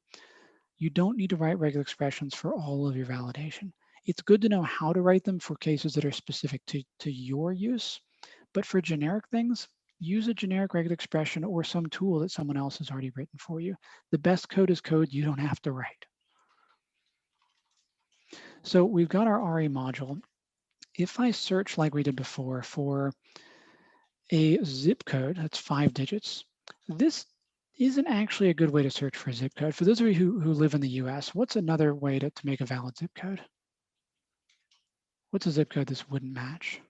You don't need to write regular expressions for all of your validation. It's good to know how to write them for cases that are specific to your use, but for generic things, use a generic regular expression or some tool that someone else has already written for you. The best code is code you don't have to write. So we've got our RE module. If I search like we did before for a zip code, that's 5 digits, this isn't actually a good way to search for a zip code. For those of you who live in the US, what's another way to make a valid zip code? What's a zip code this wouldn't match?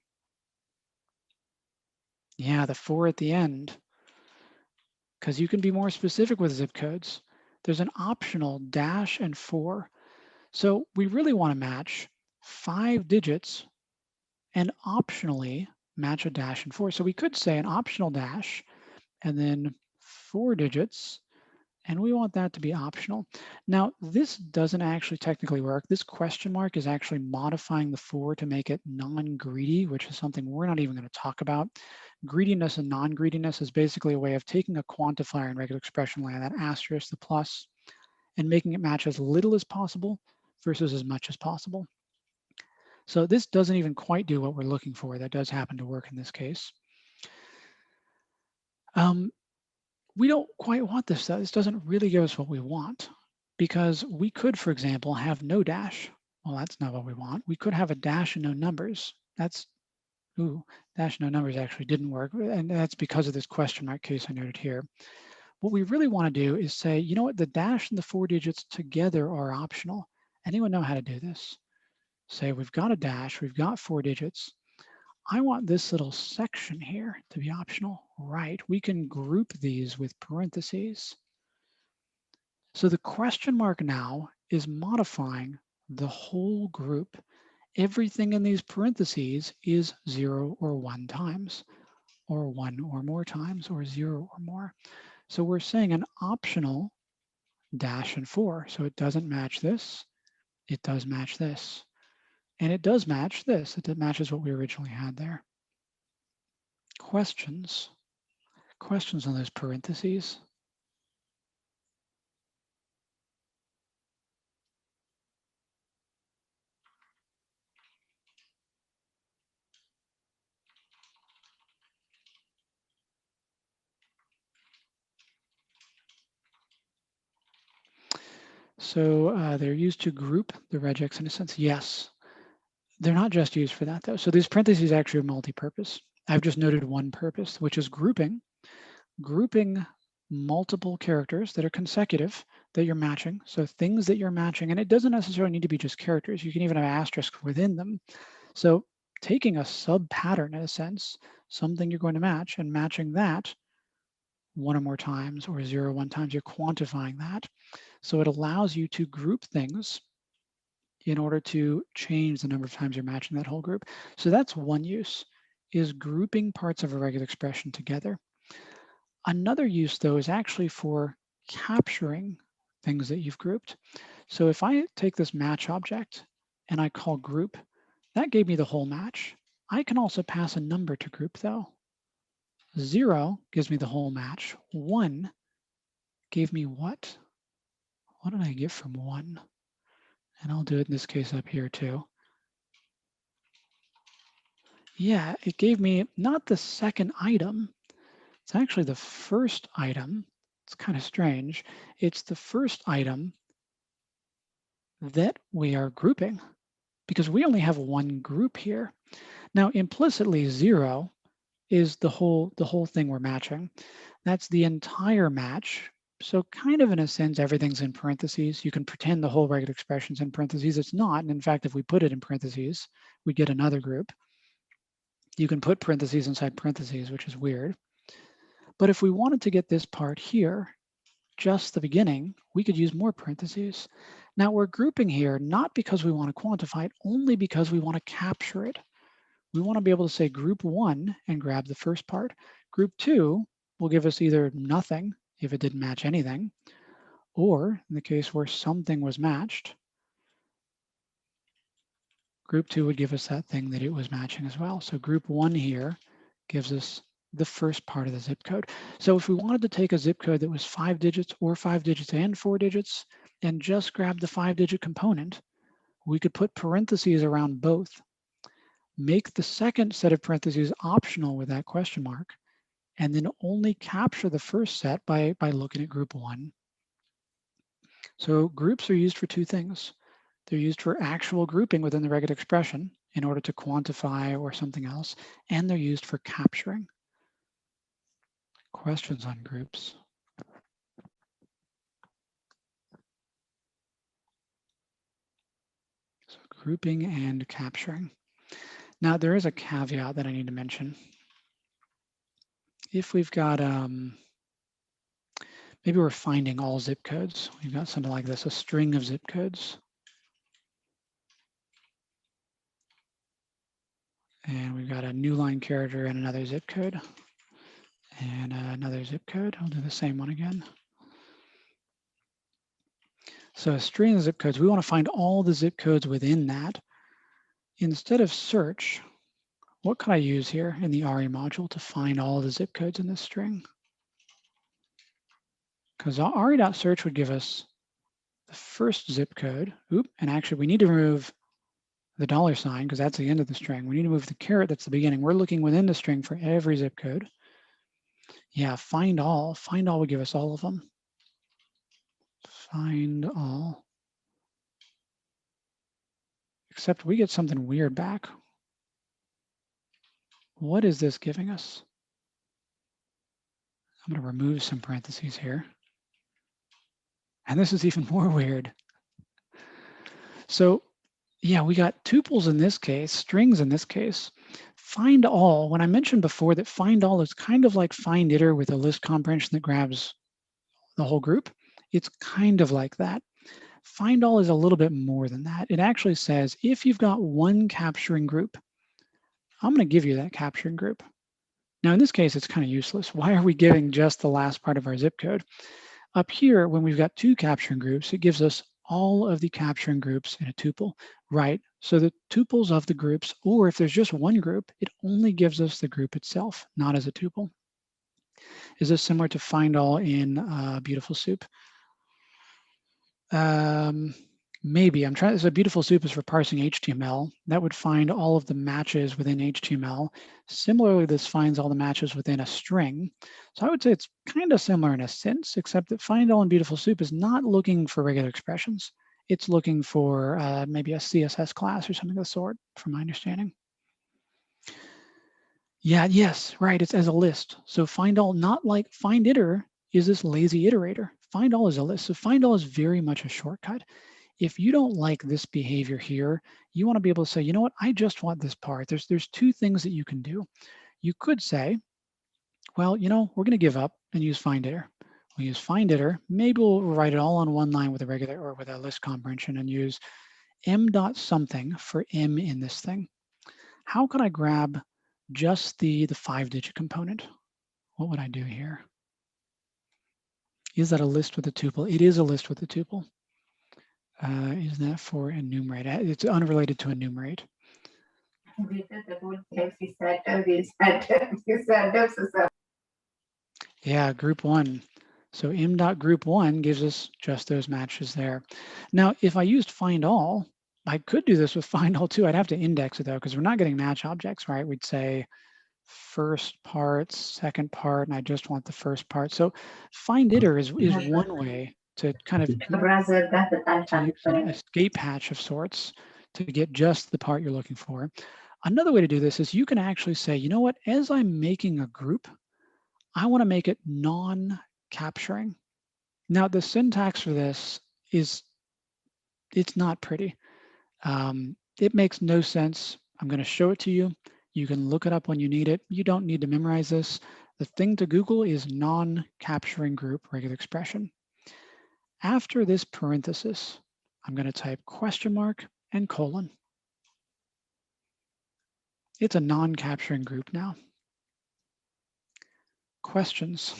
Yeah, the 4 at the end, because you can be more specific with zip codes. There's an optional dash and 4. So we really want to match 5 digits and optionally match a dash and 4. So we could say an optional dash and then 4 digits, and we want that to be optional. Now, this doesn't actually technically work. This question mark is actually modifying the 4 to make it non-greedy, which is something we're not even going to talk about. Greediness and non-greediness is basically a way of taking a quantifier in regular expression land, that asterisk, the plus, and making it match as little as possible versus as much as possible. So this doesn't even quite do what we're looking for. That does happen to work in this case. We don't quite want this though. This doesn't really give us what we want, because we could, for example, have no dash. Well, that's not what we want. We could have a dash and no numbers. Dash and no numbers actually didn't work. And that's because of this question mark case I noted here. What we really want to do is say, you know what, the dash and the 4 digits together are optional. Anyone know how to do this? Say we've got a dash, we've got 4 digits. I want this little section here to be optional. Right, we can group these with parentheses. So the question mark now is modifying the whole group. Everything in these parentheses is 0 or 1 times, or 1 or more times, or 0 or more. So we're saying an optional dash and 4. So it doesn't match this, it does match this. And it does match this. It matches what we originally had there. Questions? Questions on those parentheses? So they're used to group the regex in a sense. Yes, they're not just used for that though. So these parentheses actually are multi-purpose. I've just noted one purpose, which is grouping multiple characters that are consecutive that you're matching. So things that you're matching, and it doesn't necessarily need to be just characters. You can even have asterisks within them. So taking a sub pattern in a sense, something you're going to match, and matching that 1 or more times or 0 or 1 times, you're quantifying that. So it allows you to group things in order to change the number of times you're matching that whole group. So that's one use, is grouping parts of a regular expression together. Another use though is actually for capturing things that you've grouped. So if I take this match object and I call group, that gave me the whole match. I can also pass a number to group though. 0 gives me the whole match. 1 gave me what? What did I get from 1? And I'll do it in this case up here too. Yeah, it gave me not the second item. It's actually the first item. It's kind of strange. It's the first item that we are grouping because we only have one group here. Now, implicitly 0 is the whole thing we're matching. That's the entire match. So kind of in a sense, everything's in parentheses. You can pretend the whole regular expression's in parentheses. It's not. And in fact, if we put it in parentheses, we get another group. You can put parentheses inside parentheses, which is weird. But if we wanted to get this part here, just the beginning, we could use more parentheses. Now we're grouping here, not because we want to quantify it, only because we want to capture it. We want to be able to say group 1 and grab the first part. Group 2, will give us either nothing if it didn't match anything, or in the case where something was matched, group 2 would give us that thing that it was matching as well. So group 1 here gives us the first part of the zip code. So if we wanted to take a zip code that was 5 digits or 5 digits and 4 digits and just grab the 5-digit component, we could put parentheses around both, make the second set of parentheses optional with that question mark, and then only capture the first set by looking at group 1. So groups are used for two things. They're used for actual grouping within the Regex expression in order to quantify or something else, and they're used for capturing. Questions on groups? So grouping and capturing. Now there is a caveat that I need to mention. If we've got, maybe we're finding all zip codes. We've got something like this, a string of zip codes. And we've got a new line character and another zip code. And another zip code. I'll do the same one again. So a string of zip codes, we want to find all the zip codes within that. Instead of search, what could I use here in the RE module to find all the zip codes in this string? Because re.search would give us the first zip code. Oop, and actually we need to remove the $sign because that's the end of the string. We need to move the caret, that's the beginning. We're looking within the string for every zip code. Yeah, find all would give us all of them. Find all. Except we get something weird back. What is this giving us? I'm going to remove some parentheses here. And this is even more weird. So yeah, we got tuples in this case, strings in this case. Find all, when I mentioned before that find all is kind of like find iter with a list comprehension that grabs the whole group, it's kind of like that. Find all is a little bit more than that. It actually says if you've got one capturing group, I'm going to give you that capturing group. Now in this case, it's kind of useless. Why are we giving just the last part of our zip code? Up here, when we've got two capturing groups, it gives us all of the capturing groups in a tuple, right? So the tuples of the groups, or if there's just one group, it only gives us the group itself, not as a tuple. Is this similar to find all in Beautiful Soup? Maybe. So Beautiful Soup is for parsing HTML. That would find all of the matches within HTML. Similarly, this finds all the matches within a string. So I would say it's kind of similar in a sense, except that find all in Beautiful Soup is not looking for regular expressions. It's looking for maybe a CSS class or something of the sort, from my understanding. Yeah, yes, right, it's as a list. So find all, not like find iter is this lazy iterator. Find all is a list. So find all is very much a shortcut. If you don't like this behavior here, you want to be able to say, you know what, I just want this part. There's two things that you can do. You could say, well, you know, we're going to give up and use find iter. We'll use find iter. Maybe we'll write it all on one line with a regular or with a list comprehension and use m.something for m in this thing. How can I grab just the 5-digit component? What would I do here? Is that a list with a tuple? It is a list with a tuple. Is that for enumerate? It's unrelated to enumerate. Yeah, group 1. So m.group1 gives us just those matches there. Now, if I used find all, I could do this with find all too. I'd have to index it though, because we're not getting match objects, right? We'd say first part, second part, and I just want the first part. So find iter is one way to kind of use an escape hatch of sorts to get just the part you're looking for. Another way to do this is you can actually say, you know what, as I'm making a group, I want to make it non-capturing. Now the syntax for this is, it's not pretty. It makes no sense. I'm going to show it to you. You can look it up when you need it. You don't need to memorize this. The thing to Google is non-capturing group regular expression. After this parenthesis, I'm going to type question mark and colon. It's a non-capturing group now. questions.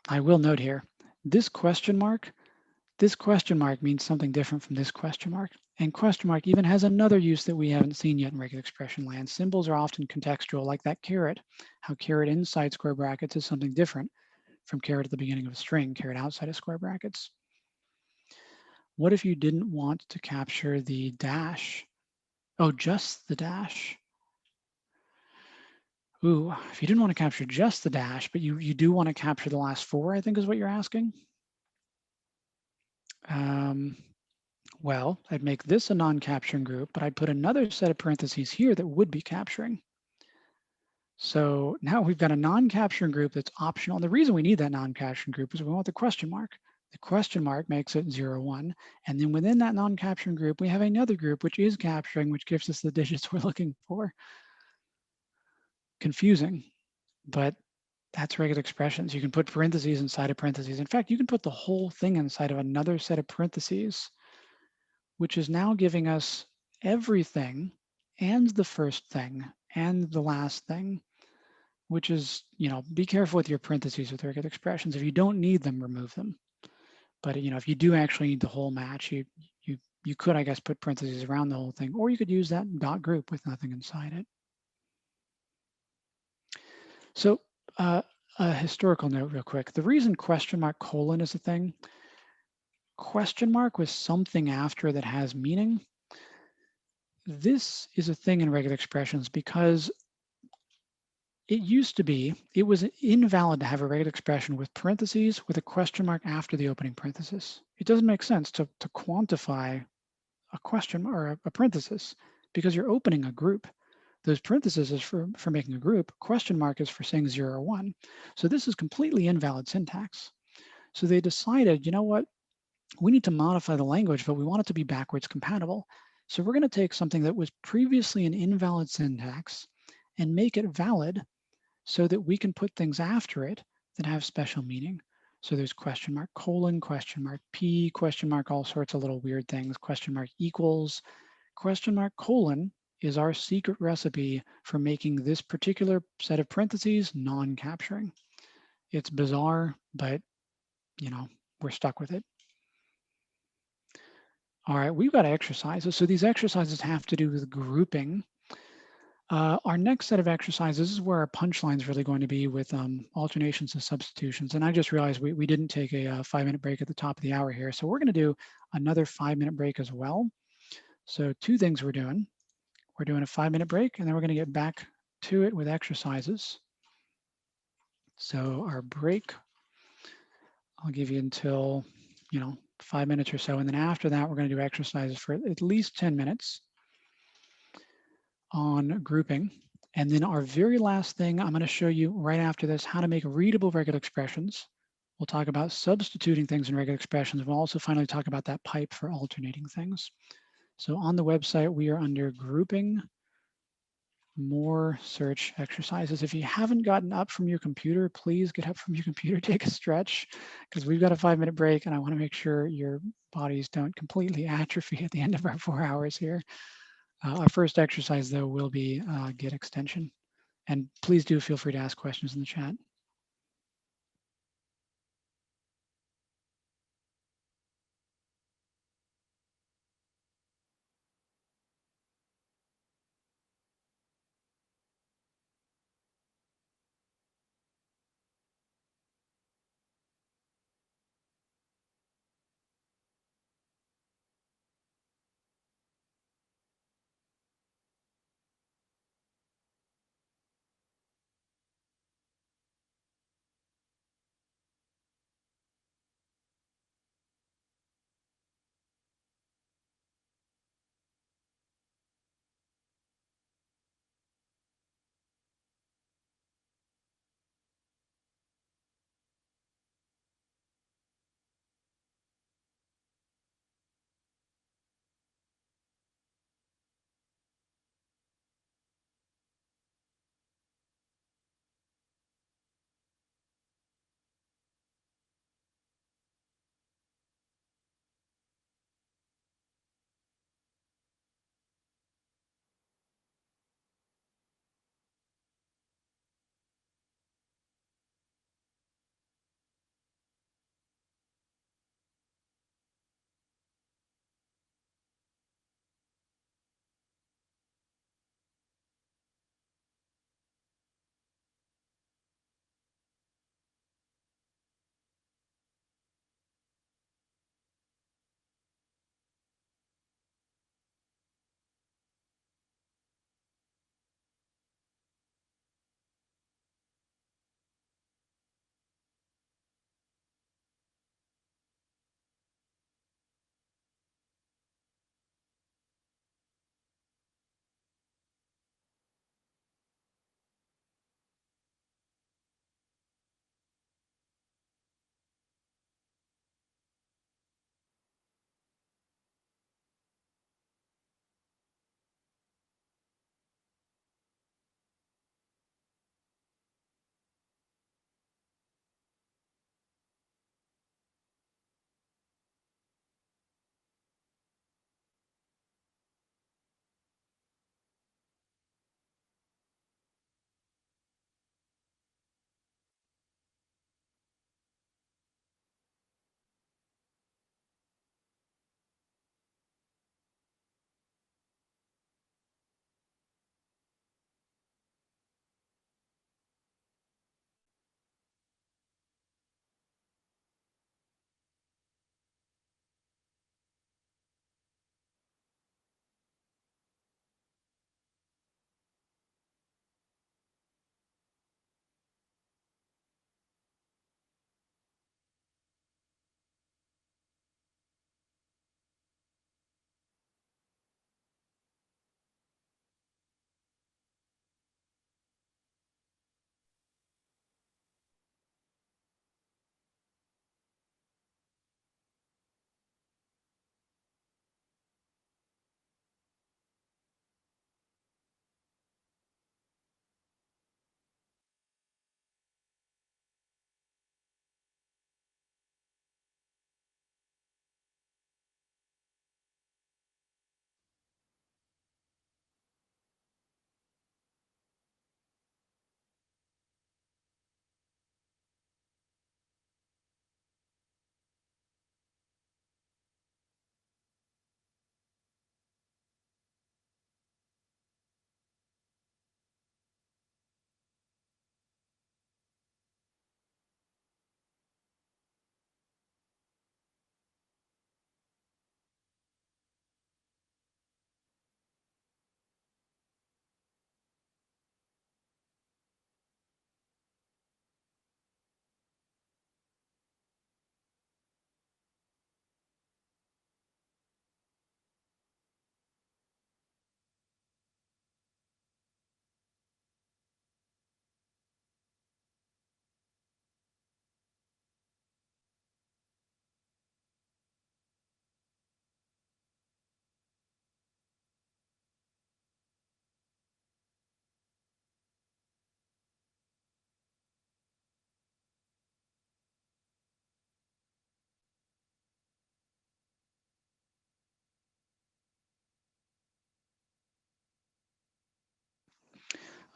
I will note here, this question mark means something different from this question mark. And question mark even has another use that we haven't seen yet in regular expression land. Symbols are often contextual, like that caret. How caret inside square brackets is something different from caret at the beginning of a string, caret outside of square brackets. What if you didn't want to capture the dash? Oh, just the dash. Ooh, if you didn't want to capture just the dash, but you do want to capture the last four, I think is what you're asking. Well, I'd make this a non-capturing group, but I'd put another set of parentheses here that would be capturing. So now we've got a non-capturing group that's optional. And the reason we need that non-capturing group is we want the question mark. The question mark makes it 0, 1. And then within that non-capturing group, we have another group which is capturing, which gives us the digits we're looking for. Confusing, but that's regular expressions. You can put parentheses inside of parentheses. In fact, you can put the whole thing inside of another set of parentheses, which is now giving us everything and the first thing and the last thing, which is, be careful with your parentheses with regular expressions. If you don't need them, remove them. But, if you do actually need the whole match, you could, I guess, put parentheses around the whole thing, or you could use that dot group with nothing inside it. So a historical note real quick. The reason question mark colon is a thing, question mark with something after that has meaning. This is a thing in regular expressions because it used to be, it was invalid to have a regular expression with parentheses with a question mark after the opening parenthesis. It doesn't make sense to quantify a question or a parenthesis because you're opening a group. Those parentheses is for making a group. Question mark is for saying 0 or 1. So this is completely invalid syntax. So they decided, you know what? We need to modify the language, but we want it to be backwards compatible. So we're going to take something that was previously an invalid syntax and make it valid so that we can put things after it that have special meaning. So there's question mark colon, question mark P, question mark, all sorts of little weird things, question mark equals, question mark colon is our secret recipe for making this particular set of parentheses non-capturing. It's bizarre, but we're stuck with it. All right, we've got exercises. So these exercises have to do with grouping. Our next set of exercises is where our punchline is really going to be with alternations and substitutions. And I just realized we didn't take a 5-minute break at the top of the hour here. So we're going to do another 5-minute break as well. So two things we're doing. We're doing a 5-minute break, and then we're going to get back to it with exercises. So our break, I'll give you until, 5 minutes or so. And then after that, we're going to do exercises for at least 10 minutes on grouping. And then our very last thing, I'm going to show you right after this how to make readable regular expressions. We'll talk about substituting things in regular expressions. We'll also finally talk about that pipe for alternating things. So on the website, we are under grouping, more search exercises. If you haven't gotten up from your computer, please get up from your computer, take a stretch, because we've got a 5-minute break and I want to make sure your bodies don't completely atrophy at the end of our 4 hours here. Our first exercise, though, will be get extension. And please do feel free to ask questions in the chat.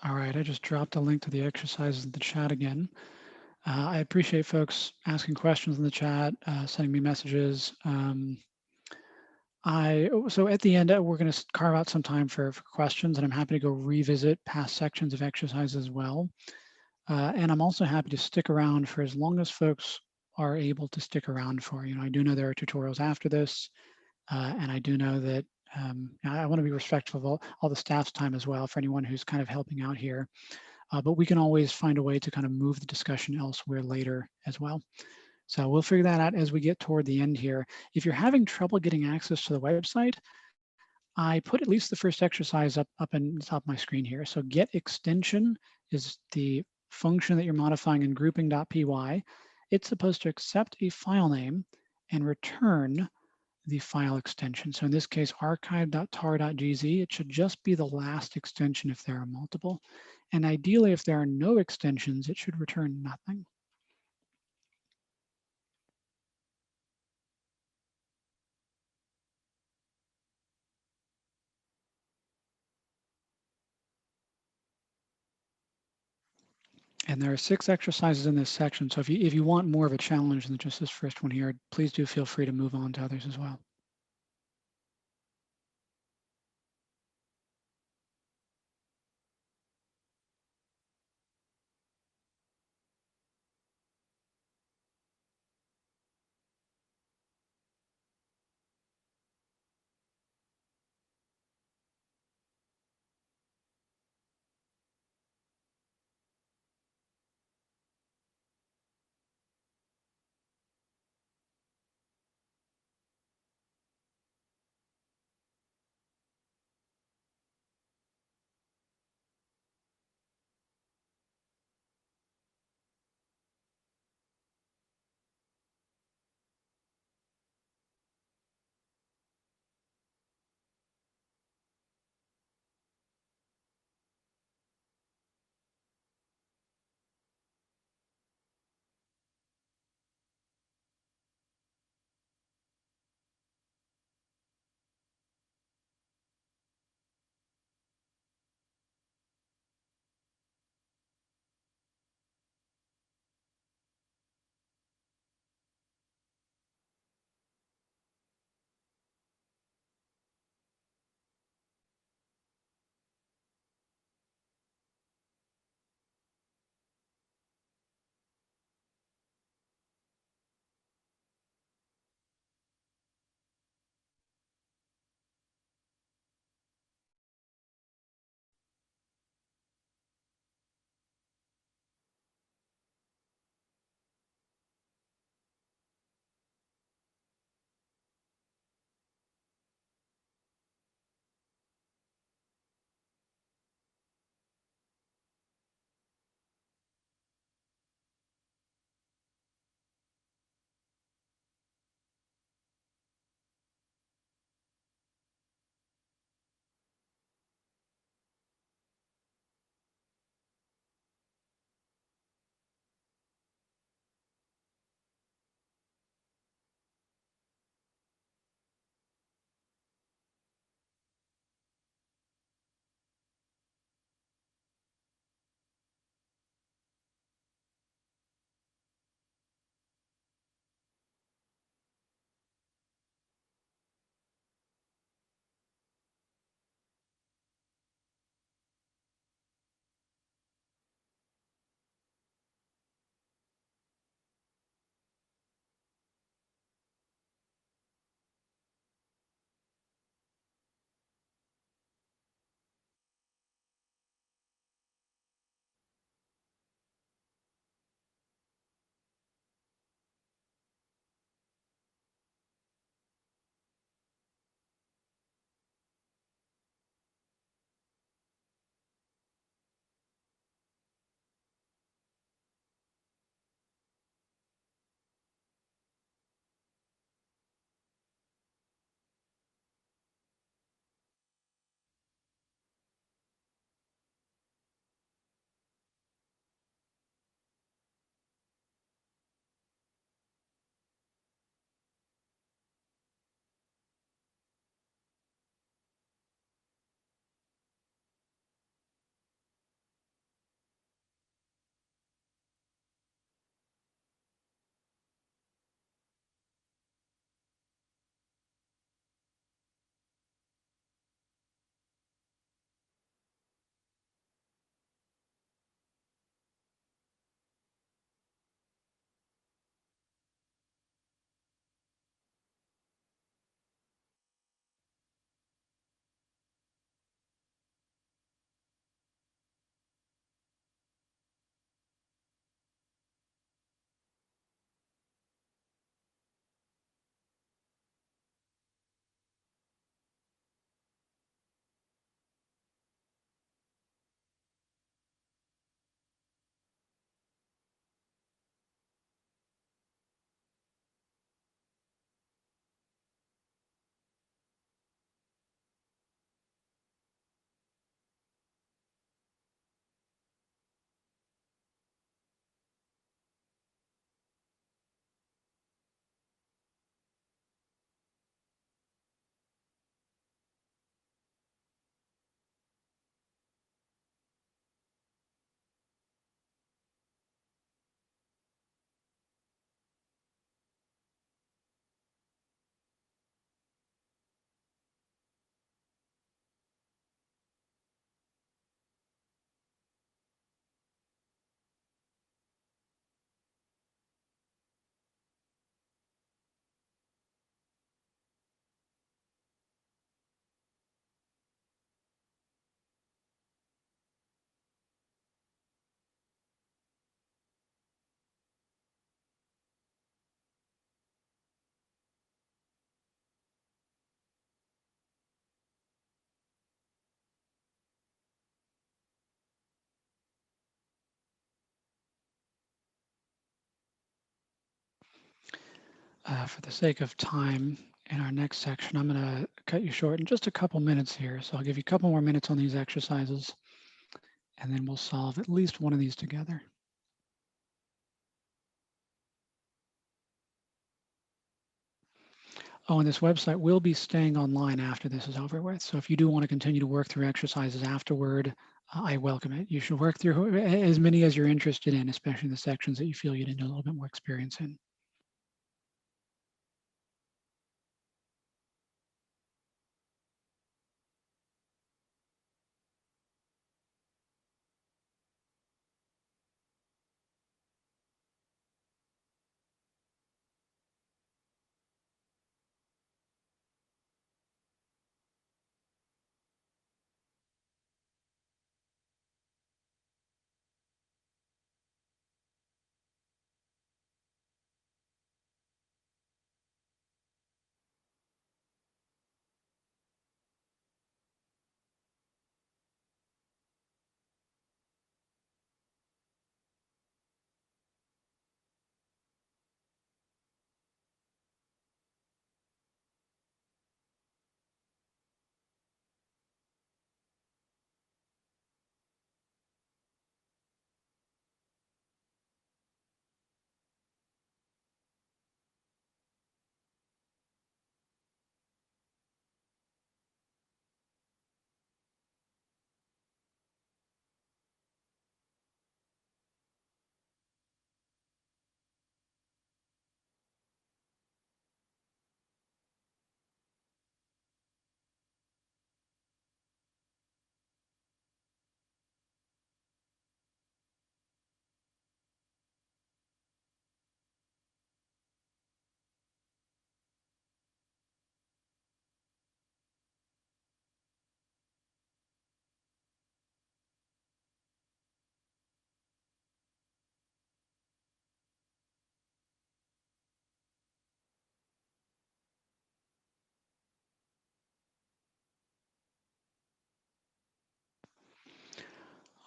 All right, I just dropped a link to the exercises in the chat again. I appreciate folks asking questions in the chat, sending me messages. So at the end, we're going to carve out some time for questions, and I'm happy to go revisit past sections of exercises as well. And I'm also happy to stick around for as long as folks are able to stick around for. I do know there are tutorials after this, and I do know that I want to be respectful of all the staff's time as well for anyone who's kind of helping out here. But we can always find a way to kind of move the discussion elsewhere later as well. So we'll figure that out as we get toward the end here. If you're having trouble getting access to the website, I put at least the first exercise up in the top of my screen here. So get extension is the function that you're modifying in grouping.py. It's supposed to accept a file name and return the file extension. So in this case, archive.tar.gz, it should just be the last extension if there are multiple. And ideally, if there are no extensions, it should return nothing. And there are 6 exercises in this section. So if you want more of a challenge than just this first one here, please do feel free to move on to others as well. for the sake of time in our next section, I'm going to cut you short in just a couple minutes here. So I'll give you a couple more minutes on these exercises, and then we'll solve at least one of these together. Oh, and this website will be staying online after this is over with. So if you do want to continue to work through exercises afterward, I welcome it. You should work through as many as you're interested in, especially the sections that you feel you need a little bit more experience in.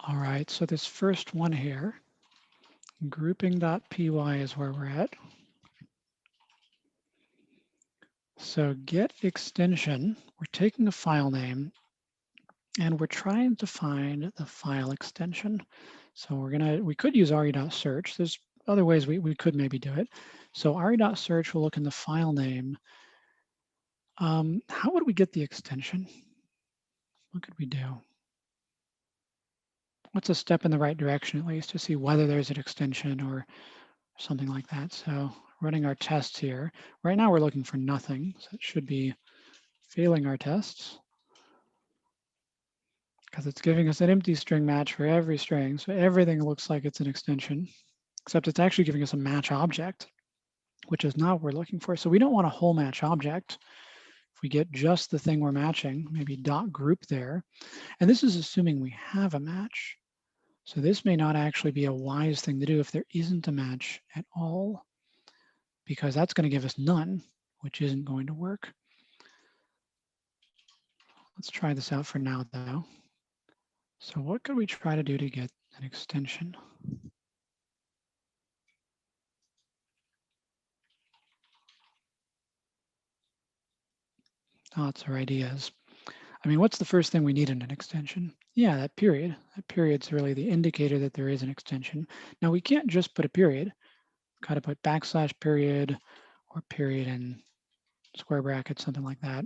All right, so this first one here, grouping.py is where we're at. So get extension, we're taking a file name and we're trying to find the file extension. So we could use re.search. There's other ways we could maybe do it. So re.search will look in the file name. How would we get the extension? What could we do? What's a step in the right direction, at least, to see whether there's an extension or something like that? So running our tests here. Right now we're looking for nothing, so it should be failing our tests because it's giving us an empty string match for every string. So everything looks like it's an extension, except it's actually giving us a match object, which is not what we're looking for. So we don't want a whole match object. If we get just the thing we're matching, maybe dot group there. And this is assuming we have a match. So this may not actually be a wise thing to do if there isn't a match at all, because that's going to give us none, which isn't going to work. Let's try this out for now, though. So what could we try to do to get an extension? Thoughts or ideas? I mean, what's the first thing we need in an extension? Yeah, that period. That period's really the indicator that there is an extension. Now, we can't just put a period. Got to put backslash period or period in square brackets, something like that.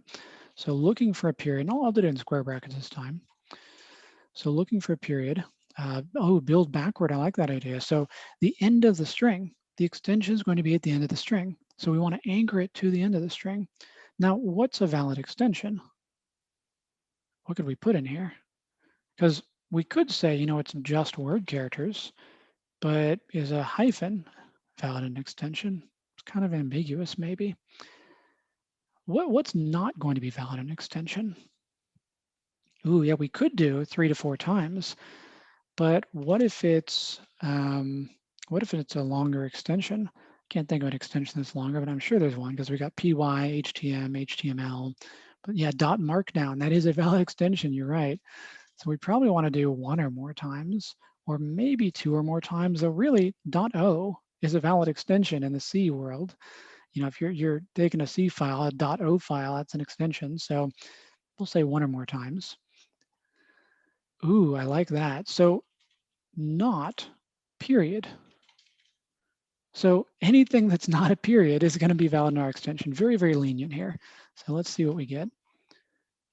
So looking for a period, and I'll do it in square brackets this time. So looking for a period. Build backward. I like that idea. So the end of the string, the extension is going to be at the end of the string. So we want to anchor it to the end of the string. Now, what's a valid extension? What could we put in here? Because we could say, it's just word characters, but is a hyphen valid an extension? It's kind of ambiguous, maybe. What's not going to be valid an extension? Ooh, yeah, we could do 3 to 4 times, but what if it's a longer extension? Can't think of an extension that's longer, but I'm sure there's one because we got py, htm, html. But yeah, dot markdown, that is a valid extension, you're right. So we probably want to do 1 or more times, or maybe 2 or more times, though really .o is a valid extension in the C world. You know, if you're taking a C file, a .o file, that's an extension. So we'll say 1 or more times. Ooh, I like that. So not period. So anything that's not a period is going to be valid in our extension. Very, very lenient here. So let's see what we get.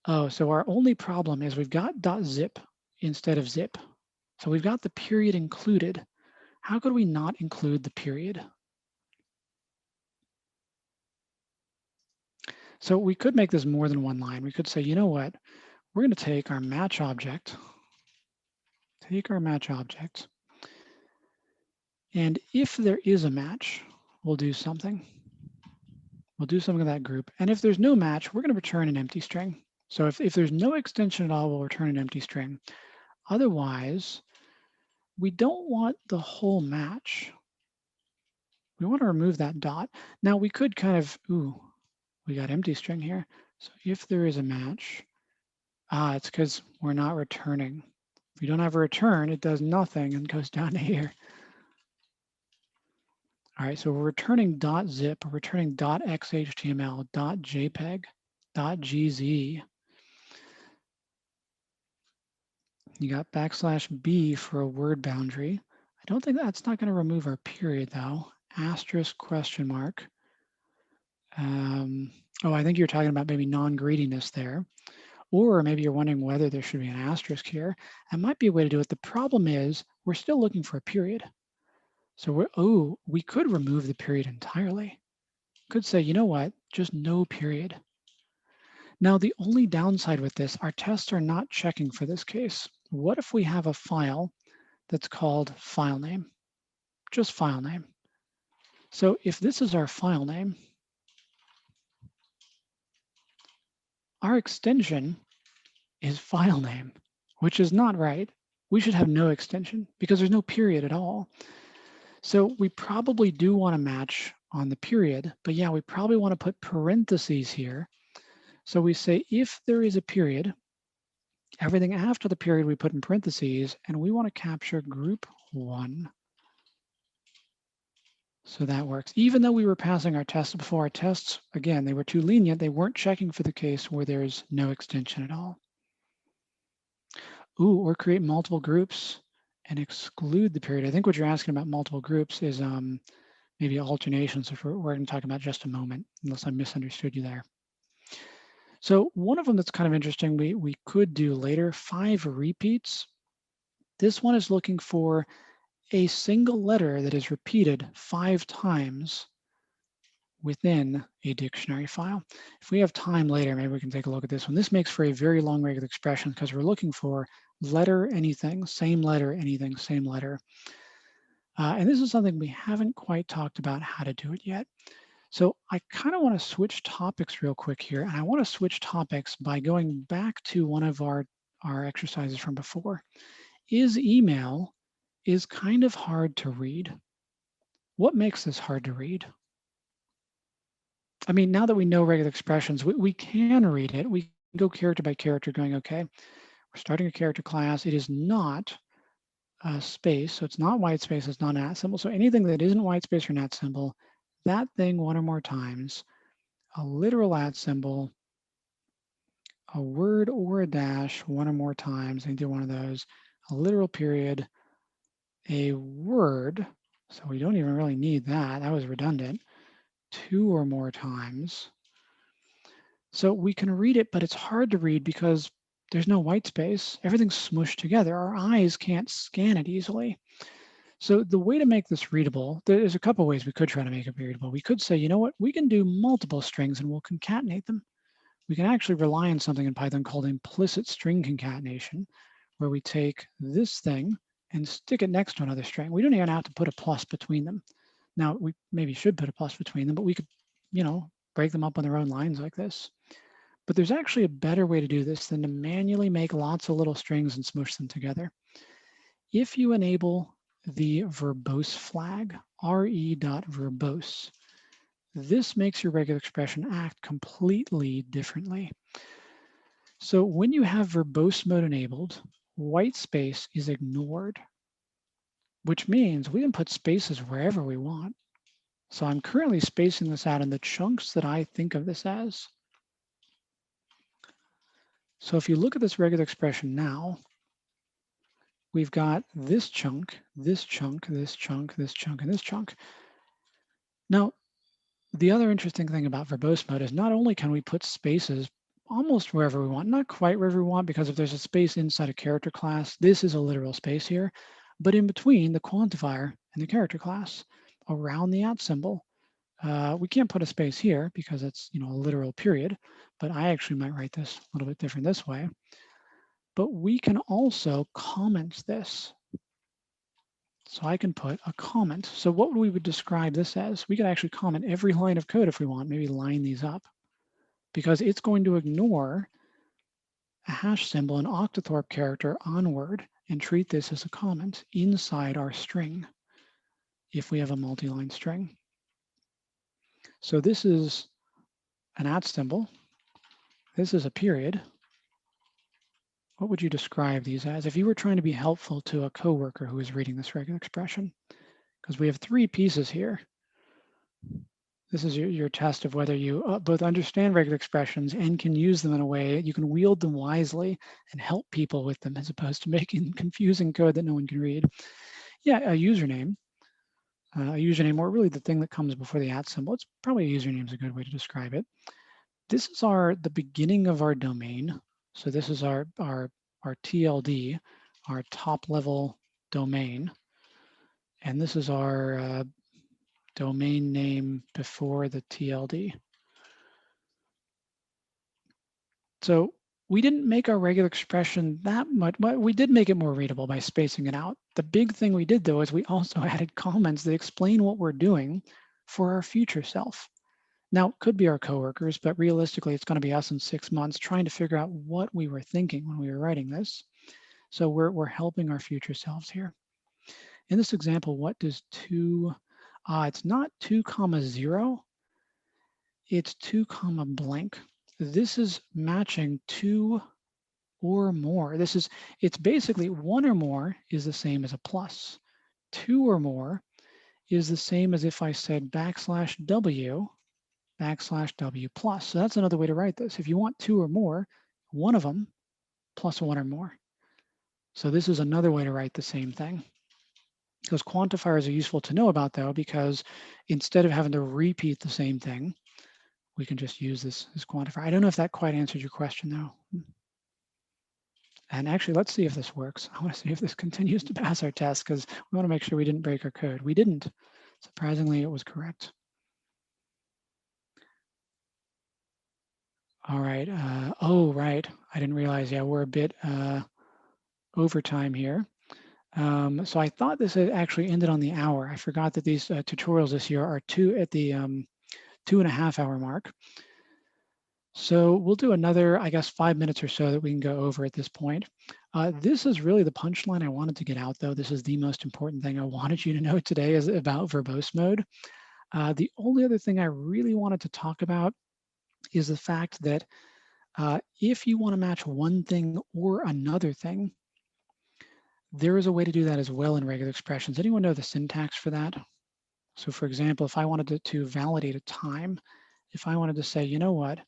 Oh, so our only problem is we've got .zip instead of zip. So we've got the period included. How could we not include the period? So we could make this more than one line. We could say, you know what? We're going to take our match object, and if there is a match, we'll do something. We'll do something in that group. And if there's no match, we're going to return an empty string. So if there's no extension at all, we'll return an empty string. Otherwise, we don't want the whole match. We want to remove that dot. Now we could kind of, ooh, we got empty string here. So if there is a match, it's because we're not returning. If we don't have a return, it does nothing and goes down to here. All right, so we're returning .zip, we're returning .xhtml, .jpeg, .gz. You got \b for a word boundary. I don't think that's not going to remove our period though. Asterisk question mark. Oh, I think you're talking about maybe non-greediness there. Or maybe you're wondering whether there should be an asterisk here. That might be a way to do it. The problem is we're still looking for a period. So we could remove the period entirely. Could say, you know what, just no period. Now, the only downside with this, our tests are not checking for this case. What if we have a file that's called file name? Just file name. So if this is our file name, our extension is file name, which is not right. We should have no extension because there's no period at all. So we probably do want to match on the period, but yeah, we probably want to put parentheses here. So we say if there is a period, everything after the period we put in parentheses, and we want to capture group 1. So that works. Even though we were passing our tests before, our tests, again, they were too lenient. They weren't checking for the case where there's no extension at all. Ooh, or create multiple groups and exclude the period. I think what you're asking about multiple groups is maybe alternations, which we're going to talk about in just a moment, unless I misunderstood you there. So one of them that's kind of interesting, we could do later, 5 repeats. This one is looking for a single letter that is repeated 5 times within a dictionary file. If we have time later, maybe we can take a look at this one. This makes for a very long regular expression because we're looking for letter anything, same letter anything, same letter. And this is something we haven't quite talked about how to do it yet. So I kind of want to switch topics real quick here. And I want to switch topics by going back to one of our exercises from before. Email is kind of hard to read. What makes this hard to read? I mean, now that we know regular expressions, we can read it. We can go character by character going, okay, we're starting a character class. It is not a space, so it's not white space, it's not an @ symbol. So anything that isn't white space or an @ symbol, that thing 1 or more times, a literal @ symbol, a word or a dash 1 or more times, either one of those, a literal period, a word, so we don't even really need that, that was redundant, 2 or more times. So we can read it, but it's hard to read because there's no white space. Everything's smushed together. Our eyes can't scan it easily. So the way to make this readable, there's a couple ways we could try to make it readable. We could say, you know what, we can do multiple strings and we'll concatenate them. We can actually rely on something in Python called implicit string concatenation, where we take this thing and stick it next to another string. We don't even have to put a plus between them. Now, we maybe should put a plus between them, but we could, you know, break them up on their own lines like this. But there's actually a better way to do this than to manually make lots of little strings and smush them together. If you enable the verbose flag, re.verbose, this makes your regular expression act completely differently. So when you have verbose mode enabled, white space is ignored, which means we can put spaces wherever we want. So I'm currently spacing this out in the chunks that I think of this as. So if you look at this regular expression now, we've got this chunk, this chunk, this chunk, this chunk, and this chunk. Now, the other interesting thing about verbose mode is not only can we put spaces almost wherever we want, not quite wherever we want, because if there's a space inside a character class, this is a literal space here, but in between the quantifier and the character class, around the @ symbol, we can't put a space here because it's, you know, a literal period, but I actually might write this a little bit different this way. But we can also comment this. So I can put a comment. So what we would describe this as, we could actually comment every line of code if we want, maybe line these up, because it's going to ignore a hash symbol, an octothorpe character onward, and treat this as a comment inside our string if we have a multi-line string. So this is an @ symbol. This is a period. What would you describe these as if you were trying to be helpful to a coworker who is reading this regular expression? Because we have 3 pieces here. This is your test of whether you both understand regular expressions and can use them in a way you can wield them wisely and help people with them, as opposed to making confusing code that no one can read. Yeah, a username, or really the thing that comes before the @ symbol. It's probably a username is a good way to describe it. This is the beginning of our domain. So this is our TLD, our top level domain. And this is our domain name before the TLD. So we didn't make our regular expression that much, but we did make it more readable by spacing it out. The big thing we did though is we also added comments that explain what we're doing for our future self. Now, it could be our coworkers, but realistically, it's going to be us in 6 months trying to figure out what we were thinking when we were writing this. So we're helping our future selves here. In this example, what does 2, it's not 2 comma 0, it's 2 comma blank. This is matching 2 or more. It's basically 1 or more is the same as a plus. 2 or more is the same as if I said \W \W plus. So that's another way to write this. If you want 2 or more, one of them plus 1 or more. So this is another way to write the same thing. Those quantifiers are useful to know about though, because instead of having to repeat the same thing, we can just use this quantifier. I don't know if that quite answered your question though. And actually, let's see if this works. I want to see if this continues to pass our test, because we want to make sure we didn't break our code. We didn't. Surprisingly, it was correct. All right. Oh, right. I didn't realize. Yeah, we're a bit over time here. So I thought this had actually ended on the hour. I forgot that these tutorials this year are at the 2.5 hour mark. So we'll do another, I guess, 5 minutes or so that we can go over at this point. This is really the punchline I wanted to get out, though. This is the most important thing I wanted you to know today is about verbose mode. The only other thing I really wanted to talk about is the fact that if you want to match one thing or another thing, there is a way to do that as well in regular expressions. Anyone know the syntax for that? So for example, if I wanted to validate a time, if I wanted to say, you know what,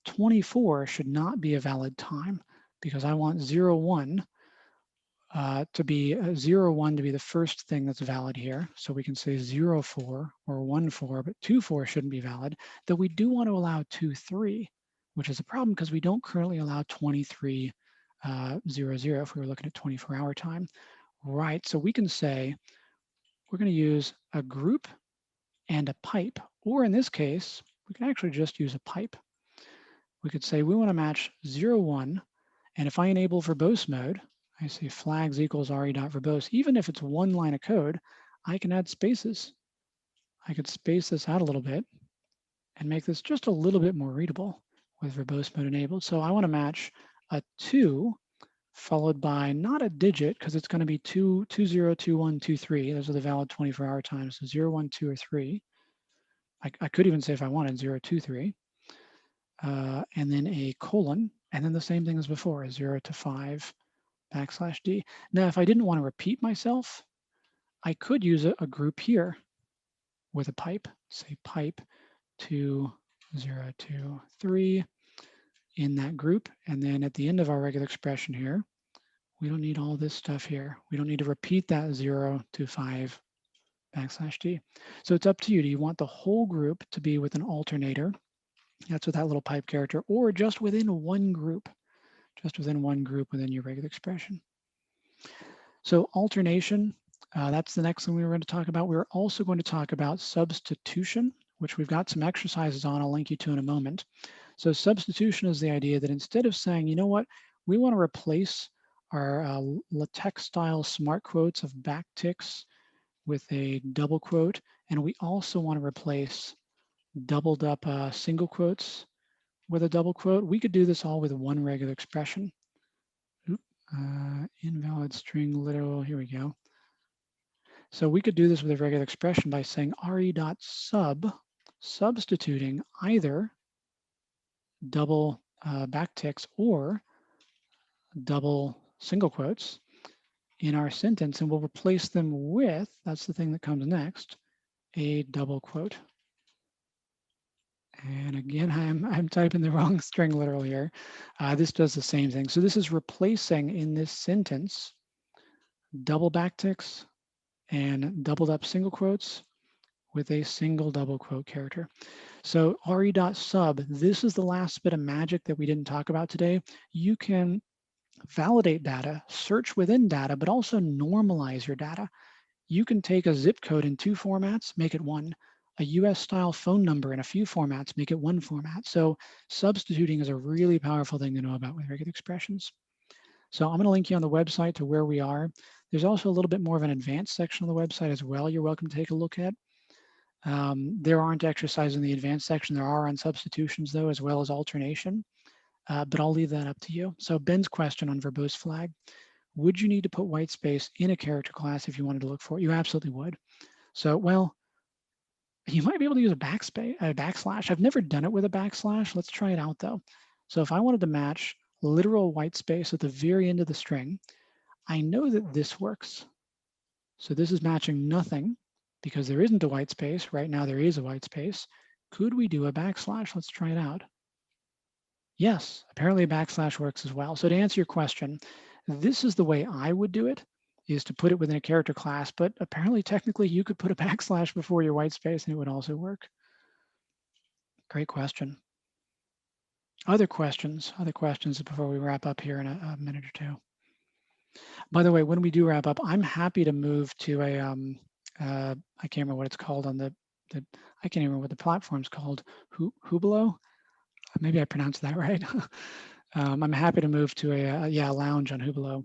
24 should not be a valid time because I want 01 to be 01 to be the first thing that's valid here. So we can say 04 or 14, but 24 shouldn't be valid. Though we do want to allow 23, which is a problem because we don't currently allow 2300 if we were looking at 24-hour time. Right, so we can say we're going to use a group and a pipe, or in this case, we can actually just use a pipe. We could say we want to match 01, and if I enable verbose mode, I say flags equals re.verbose. Even if it's one line of code, I can add spaces. I could space this out a little bit and make this just a little bit more readable with verbose mode enabled. So I want to match a 2 followed by not a digit because it's going to be 2, 20, 21, 23. Those are the valid 24-hour times. So 0, 1, 2, or 3. I could even say if I wanted 0, 2, 3. And then a colon, and then the same thing as before, 0 to 5 \D. Now, if I didn't want to repeat myself, I could use a group here with a pipe, say pipe 2, 0, 2, 3 in that group. And then at the end of our regular expression here, we don't need all this stuff here. We don't need to repeat that 0 to 5 \d. So it's up to you. Do you want the whole group to be with an alternator? That's with that little pipe character, or just within one group, within your regular expression. So alternation, that's the next thing we were going to talk about. We're also going to talk about substitution, which we've got some exercises on. I'll link you to in a moment. So substitution is the idea that instead of saying, you know what, we want to replace our LaTeX style smart quotes of backticks with a double quote, and we also want to replace doubled up single quotes with a double quote. We could do this all with one regular expression. Invalid string literal, here we go. So we could do this with a regular expression by saying re.sub, substituting either double backticks or double single quotes in our sentence, and we'll replace them with, that's the thing that comes next, a double quote. And again, I'm typing the wrong string literal here. This does the same thing. So this is replacing in this sentence double backticks and doubled up single quotes with a single double quote character. So re.sub, this is the last bit of magic that we didn't talk about today. You can validate data, search within data, but also normalize your data. You can take a zip code in 2 formats, make it one. A US style phone number in a few formats, make it one format. So substituting is a really powerful thing to know about with regular expressions. So I'm going to link you on the website to where we are. There's also a little bit more of an advanced section on the website as well. You're welcome to take a look at. There aren't exercises in the advanced section. There are on substitutions though, as well as alternation. But I'll leave that up to you. So Ben's question on verbose flag, would you need to put white space in a character class if you wanted to look for it? You absolutely would. So, well, you might be able to use a backslash. I've never done it with a backslash. Let's try it out though. So if I wanted to match literal white space at the very end of the string, I know that this works. So this is matching nothing because there isn't a white space. Right now there is a white space. Could we do a backslash? Let's try it out. Yes, apparently a backslash works as well. So to answer your question, this is the way I would do it, is to put it within a character class, but apparently technically you could put a backslash before your white space and it would also work. Great question. Other questions before we wrap up here in a minute or two. By the way, when we do wrap up, I'm happy to move to a, I can't remember what it's called on I can't even remember what the platform's called, Hublo? Maybe I pronounced that right. I'm happy to move to a lounge on Hublo.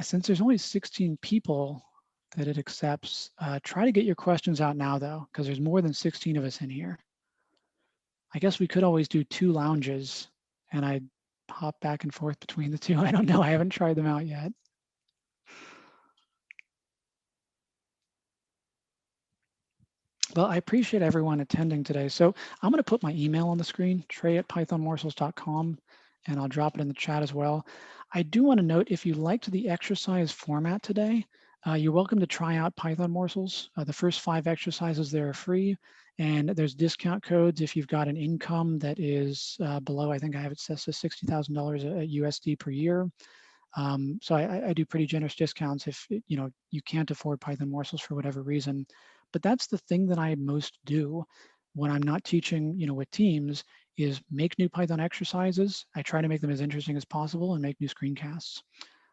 Since there's only 16 people that it accepts, try to get your questions out now though, because there's more than 16 of us in here. I guess we could always do 2 lounges and I'd hop back and forth between the 2. I don't know, I haven't tried them out yet. Well, I appreciate everyone attending today. So I'm going to put my email on the screen, trey@pythonmorsels.com, and I'll drop it in the chat as well. I do want to note, if you liked the exercise format today, you're welcome to try out Python Morsels. The first 5 exercises there are free, and there's discount codes if you've got an income that is below, I think I have it says $60,000 USD per year. So I do pretty generous discounts if you can't afford Python Morsels for whatever reason. But that's the thing that I most do when I'm not teaching, with teams, is make new Python exercises. I try to make them as interesting as possible and make new screencasts.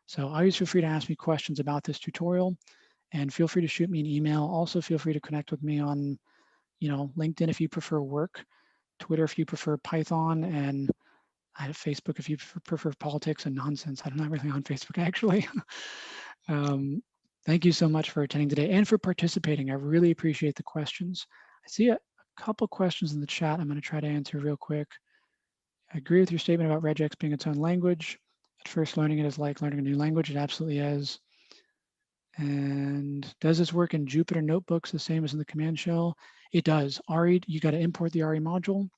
So always feel free to ask me questions about this tutorial, and feel free to shoot me an email. Also feel free to connect with me on, LinkedIn if you prefer work, Twitter if you prefer Python, and I have Facebook if you prefer politics and nonsense. I'm not really on Facebook actually. Thank you so much for attending today and for participating. I really appreciate the questions. I see a couple questions in the chat I'm going to try to answer real quick. I agree with your statement about Regex being its own language. At first, learning it is like learning a new language. It absolutely is. And does this work in Jupyter notebooks the same as in the command shell? It does. RE, you got to import the RE module,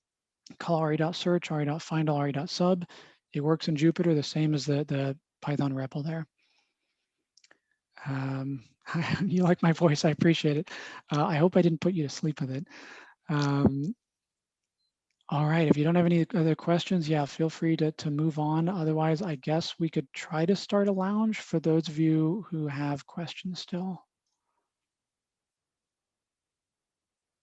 call re.search, re.find all, re.sub. It works in Jupyter the same as the Python REPL there. You like my voice, I appreciate it. I hope I didn't put you to sleep with it. All right, if you don't have any other questions, yeah, feel free to move on. Otherwise, I guess we could try to start a lounge for those of you who have questions still.